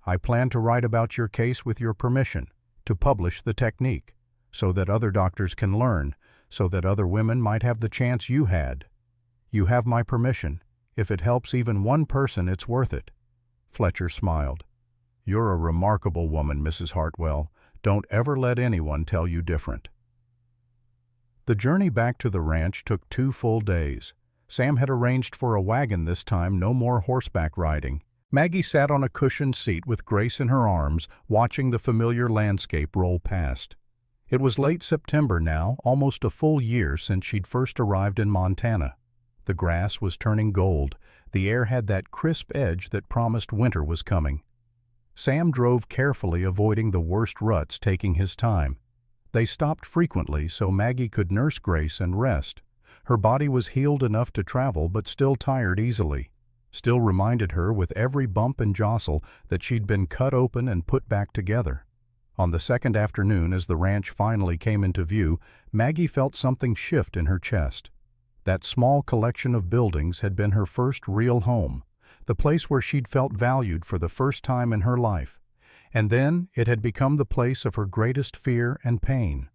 S1: I plan to write about your case with your permission, to publish the technique, so that other doctors can learn, so that other women might have the chance you had. You have my permission. If it helps even one person, it's worth it." Fletcher smiled. "You're a remarkable woman, Mrs. Hartwell. Don't ever let anyone tell you different." The journey back to the ranch took 2 full days. Sam had arranged for a wagon this time, no more horseback riding. Maggie sat on a cushioned seat with Grace in her arms, watching the familiar landscape roll past. It was late September now, almost a full year since she'd first arrived in Montana. The grass was turning gold. The air had that crisp edge that promised winter was coming. Sam drove carefully, avoiding the worst ruts, taking his time. They stopped frequently so Maggie could nurse Grace and rest. Her body was healed enough to travel, but still tired easily. Still reminded her with every bump and jostle that she'd been cut open and put back together. On the second afternoon, as the ranch finally came into view, Maggie felt something shift in her chest. That small collection of buildings had been her first real home, the place where she'd felt valued for the first time in her life. And then it had become the place of her greatest fear and pain.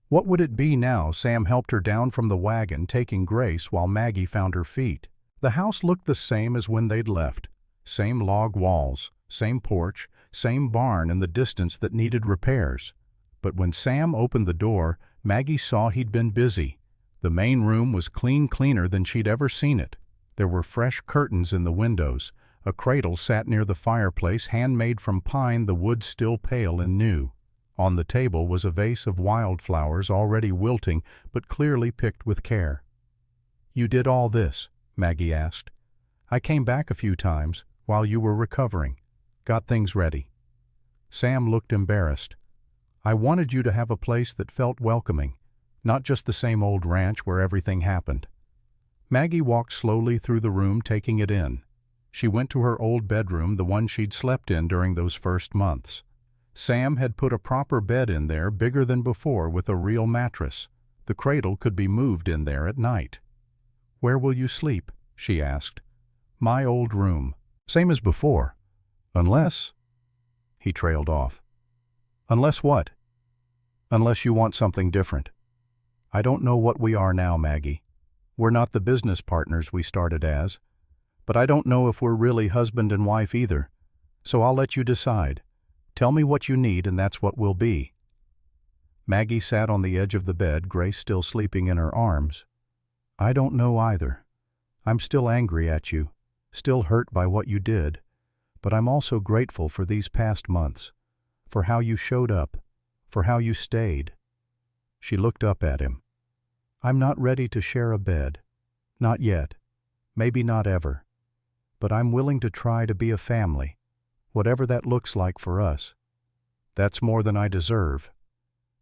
S1: What would it be now? Sam helped her down from the wagon, taking Grace while Maggie found her feet. The house looked the same as when they'd left. Same log walls, same porch, same barn in the distance that needed repairs. But when Sam opened the door, Maggie saw he'd been busy. The main room was cleaner than she'd ever seen it. There were fresh curtains in the windows. A cradle sat near the fireplace, handmade from pine, the wood still pale and new. On the table was a vase of wildflowers already wilting, but clearly picked with care. "You did all this?" Maggie asked. "I came back a few times while you were recovering. Got things ready." Sam looked embarrassed. "I wanted you to have a place that felt welcoming. Not just the same old ranch where everything happened." Maggie walked slowly through the room, taking it in. She went to her old bedroom, the one she'd slept in during those first months. Sam had put a proper bed in there, bigger than before, with a real mattress. The cradle could be moved in there at night. "Where will you sleep?" she asked. "My old room. Same as before. Unless—" He trailed off. "Unless what?" "Unless you want something different." "I don't know what we are now, Maggie. We're not the business partners we started as. But I don't know if we're really husband and wife either. So I'll let you decide. Tell me what you need and that's what we'll be." Maggie sat on the edge of the bed, Grace still sleeping in her arms. "I don't know either. I'm still angry at you. still hurt by what you did, but I'm also grateful for these past months, for how you showed up, for how you stayed." She looked up at him. "I'm not ready to share a bed. Not yet. Maybe not ever. But I'm willing to try to be a family, whatever that looks like for us." "That's more than I deserve."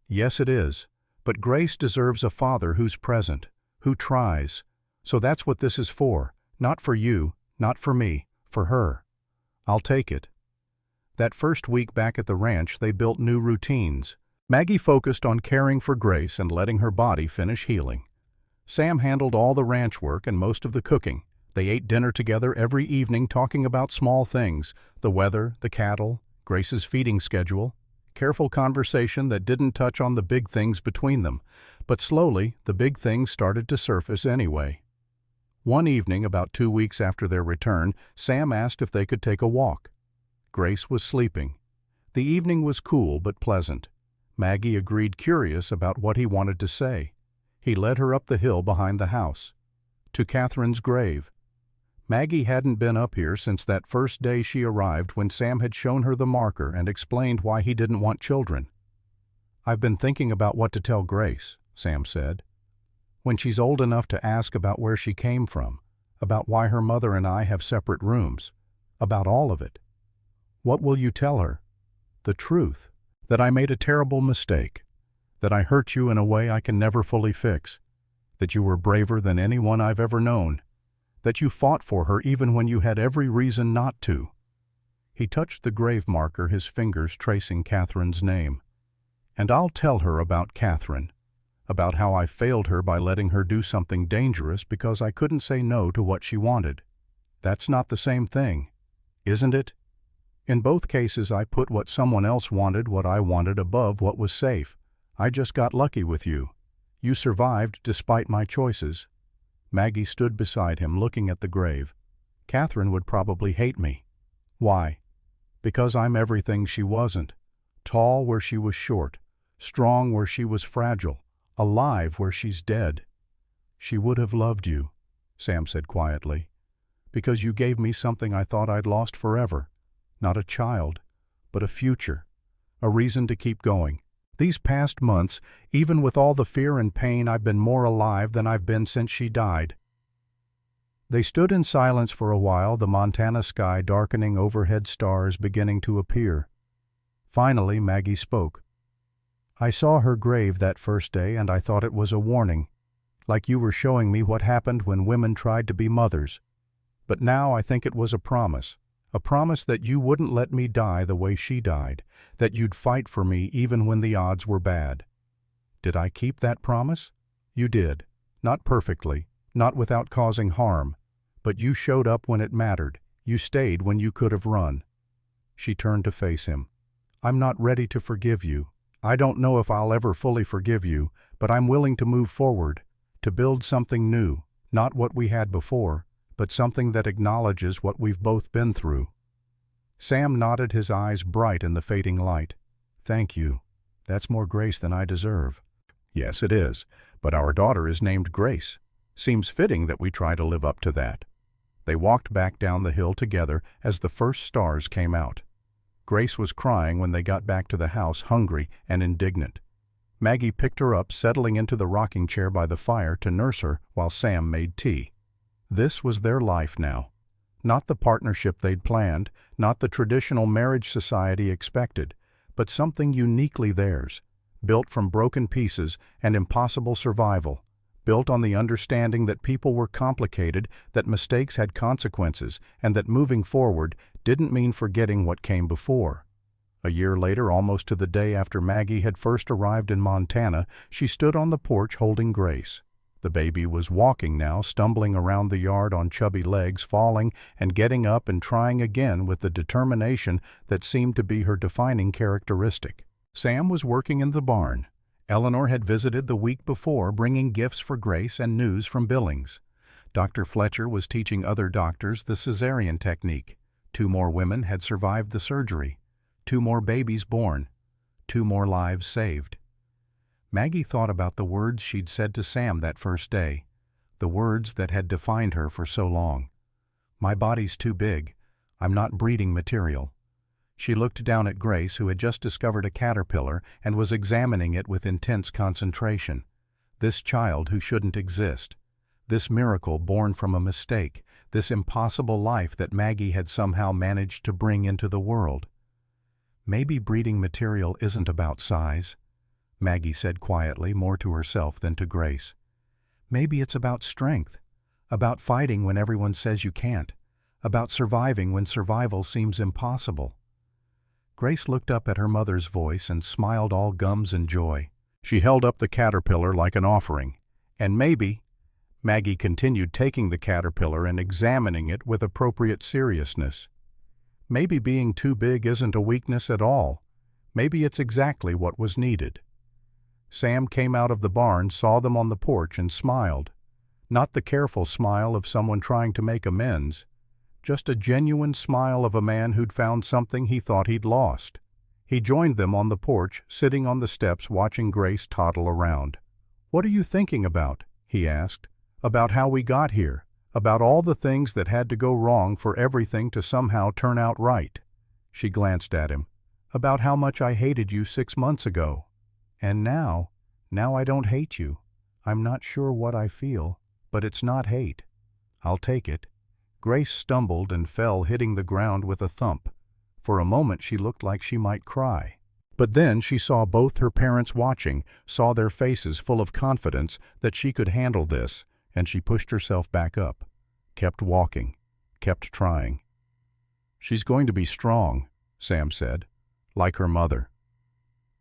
S1: "Yes, it is. But Grace deserves a father who's present, who tries. So that's what this is for. Not for you, not for me, for her. I'll take it." That first week back at the ranch, they built new routines. Maggie focused on caring for Grace and letting her body finish healing. Sam handled all the ranch work and most of the cooking. They ate dinner together every evening, talking about small things, the weather, the cattle, Grace's feeding schedule. Careful conversation that didn't touch on the big things between them, but slowly the big things started to surface anyway. One evening, about 2 weeks after their return, Sam asked if they could take a walk. Grace was sleeping. The evening was cool but pleasant. Maggie agreed, curious about what he wanted to say. He led her up the hill behind the house, to Catherine's grave. Maggie hadn't been up here since that first day she arrived, when Sam had shown her the marker and explained why he didn't want children. "I've been thinking about what to tell Grace," Sam said. "When she's old enough to ask about where she came from, about why her mother and I have separate rooms, about all of it. What will you tell her? The truth, that I made a terrible mistake, that I hurt you in a way I can never fully fix, that you were braver than anyone I've ever known, that you fought for her even when you had every reason not to." He touched the grave marker, his fingers tracing Catherine's name. "And I'll tell her about Catherine, about how I failed her by letting her do something dangerous because I couldn't say no to what she wanted. That's not the same thing, isn't it? In both cases I put what someone else wanted, what I wanted, above what was safe. I just got lucky with you. You survived despite my choices." Maggie stood beside him, looking at the grave. "Catherine would probably hate me." "Why?" "Because I'm everything she wasn't. Tall where she was short, strong where she was fragile, alive where she's dead." "She would have loved you," Sam said quietly, "because you gave me something I thought I'd lost forever. Not a child, but a future, a reason to keep going. These past months, even with all the fear and pain, I've been more alive than I've been since she died." They stood in silence for a while, the Montana sky darkening, overhead stars beginning to appear. Finally, Maggie spoke. "I saw her grave that first day, and I thought it was a warning, like you were showing me what happened when women tried to be mothers. But now I think it was a promise that you wouldn't let me die the way she died, that you'd fight for me even when the odds were bad. Did I keep that promise? You did. Not perfectly, not without causing harm, but you showed up when it mattered. You stayed when you could have run." She turned to face him. "I'm not ready to forgive you. I don't know if I'll ever fully forgive you, but I'm willing to move forward, to build something new, not what we had before, but something that acknowledges what we've both been through." Sam nodded, his eyes bright in the fading light. "Thank you. That's more Grace than I deserve." "Yes, it is, but our daughter is named Grace. Seems fitting that we try to live up to that." They walked back down the hill together as the first stars came out. Grace was crying when they got back to the house, hungry and indignant. Maggie picked her up, settling into the rocking chair by the fire to nurse her while Sam made tea. This was their life now. Not the partnership they'd planned, not the traditional marriage society expected, but something uniquely theirs, built from broken pieces and impossible survival, built on the understanding that people were complicated, that mistakes had consequences, and that moving forward didn't mean forgetting what came before. A year later, almost to the day after Maggie had first arrived in Montana, she stood on the porch holding Grace. The baby was walking now, stumbling around the yard on chubby legs, falling and getting up and trying again with the determination that seemed to be her defining characteristic. Sam was working in the barn. Eleanor had visited the week before, bringing gifts for Grace and news from Billings. Dr. Fletcher was teaching other doctors the cesarean technique. 2 more women had survived the surgery. 2 more babies born. 2 more lives saved. Maggie thought about the words she'd said to Sam that first day, the words that had defined her for so long. My body's too big. I'm not breeding material." She looked down at Grace, who had just discovered a caterpillar and was examining it with intense concentration. This child who shouldn't exist. This miracle born from a mistake. This impossible life that Maggie had somehow managed to bring into the world. "Maybe breeding material isn't about size," Maggie said quietly, more to herself than to Grace. "Maybe it's about strength, about fighting when everyone says you can't, about surviving when survival seems impossible." Grace looked up at her mother's voice and smiled all gums and joy. She held up the caterpillar like an offering. "And maybe," Maggie continued, taking the caterpillar and examining it with appropriate seriousness, "maybe being too big isn't a weakness at all. Maybe it's exactly what was needed." Sam came out of the barn, saw them on the porch, and smiled. Not the careful smile of someone trying to make amends, just a genuine smile of a man who'd found something he thought he'd lost. He joined them on the porch, sitting on the steps watching Grace toddle around. "What are you thinking about?" he asked. "About how we got here, about all the things that had to go wrong for everything to somehow turn out right." She glanced at him. "About how much I hated you 6 months ago. And now I don't hate you. I'm not sure what I feel, but it's not hate. I'll take it." Grace stumbled and fell, hitting the ground with a thump. For a moment she looked like she might cry. But then she saw both her parents watching, saw their faces full of confidence that she could handle this, and she pushed herself back up, kept walking, kept trying. "She's going to be strong," Sam said, "like her mother."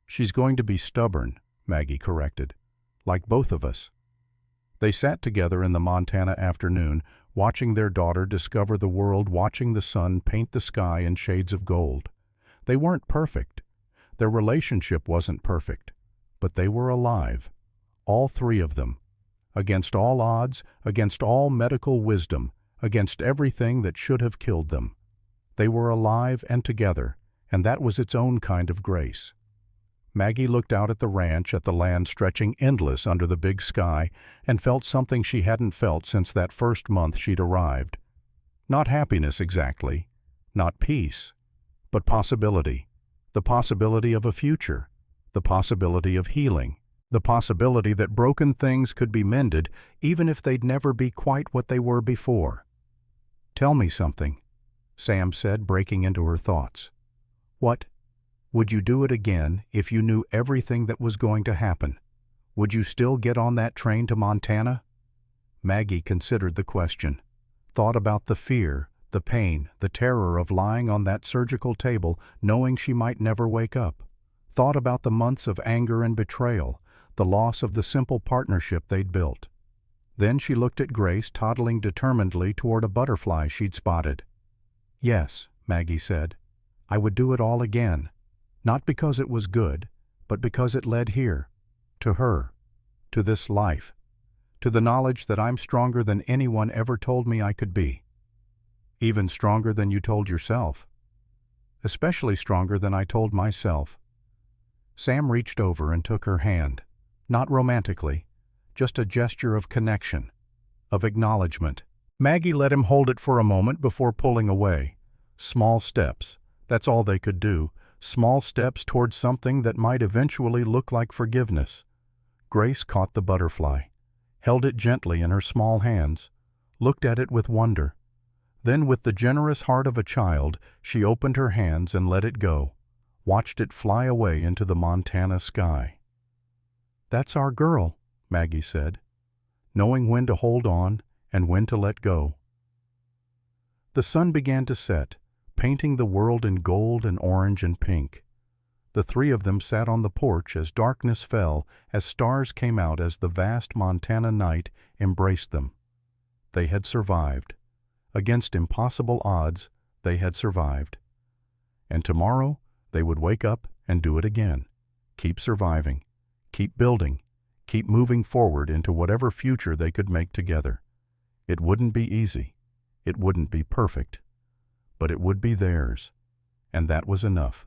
S1: "She's going to be stubborn," Maggie corrected, "like both of us." They sat together in the Montana afternoon, watching their daughter discover the world, watching the sun paint the sky in shades of gold. They weren't perfect. Their relationship wasn't perfect. But they were alive. All three of them. Against all odds, against all medical wisdom, against everything that should have killed them. They were alive and together, and that was its own kind of grace. Maggie looked out at the ranch, at the land stretching endless under the big sky, and felt something she hadn't felt since that first month she'd arrived. Not happiness exactly, not peace, but possibility. The possibility of a future, the possibility of healing, the possibility that broken things could be mended even if they'd never be quite what they were before. "Tell me something," Sam said, breaking into her thoughts. "What? Would you do it again if you knew everything that was going to happen? Would you still get on that train to Montana?" Maggie considered the question, thought about the fear, the pain, the terror of lying on that surgical table knowing she might never wake up, thought about the months of anger and betrayal, the loss of the simple partnership they'd built. Then she looked at Grace toddling determinedly toward a butterfly she'd spotted. "Yes," Maggie said, "I would do it all again. Not because it was good, but because it led here, to her, to this life, to the knowledge that I'm stronger than anyone ever told me I could be. Even stronger than you told yourself. Especially stronger than I told myself." Sam reached over and took her hand, not romantically, just a gesture of connection, of acknowledgement. Maggie let him hold it for a moment before pulling away. Small steps, that's all they could do. Small steps towards something that might eventually look like forgiveness. Grace caught the butterfly, held it gently in her small hands, looked at it with wonder. Then, with the generous heart of a child, she opened her hands and let it go, watched it fly away into the Montana sky. "That's our girl," Maggie said, knowing when to hold on and when to let go. The sun began to set, painting the world in gold and orange and pink. The three of them sat on the porch as darkness fell, as stars came out, as the vast Montana night embraced them. They had survived. Against impossible odds, they had survived. And tomorrow they would wake up and do it again. Keep surviving. Keep building. Keep moving forward into whatever future they could make together. It wouldn't be easy. It wouldn't be perfect. But it would be theirs. And that was enough.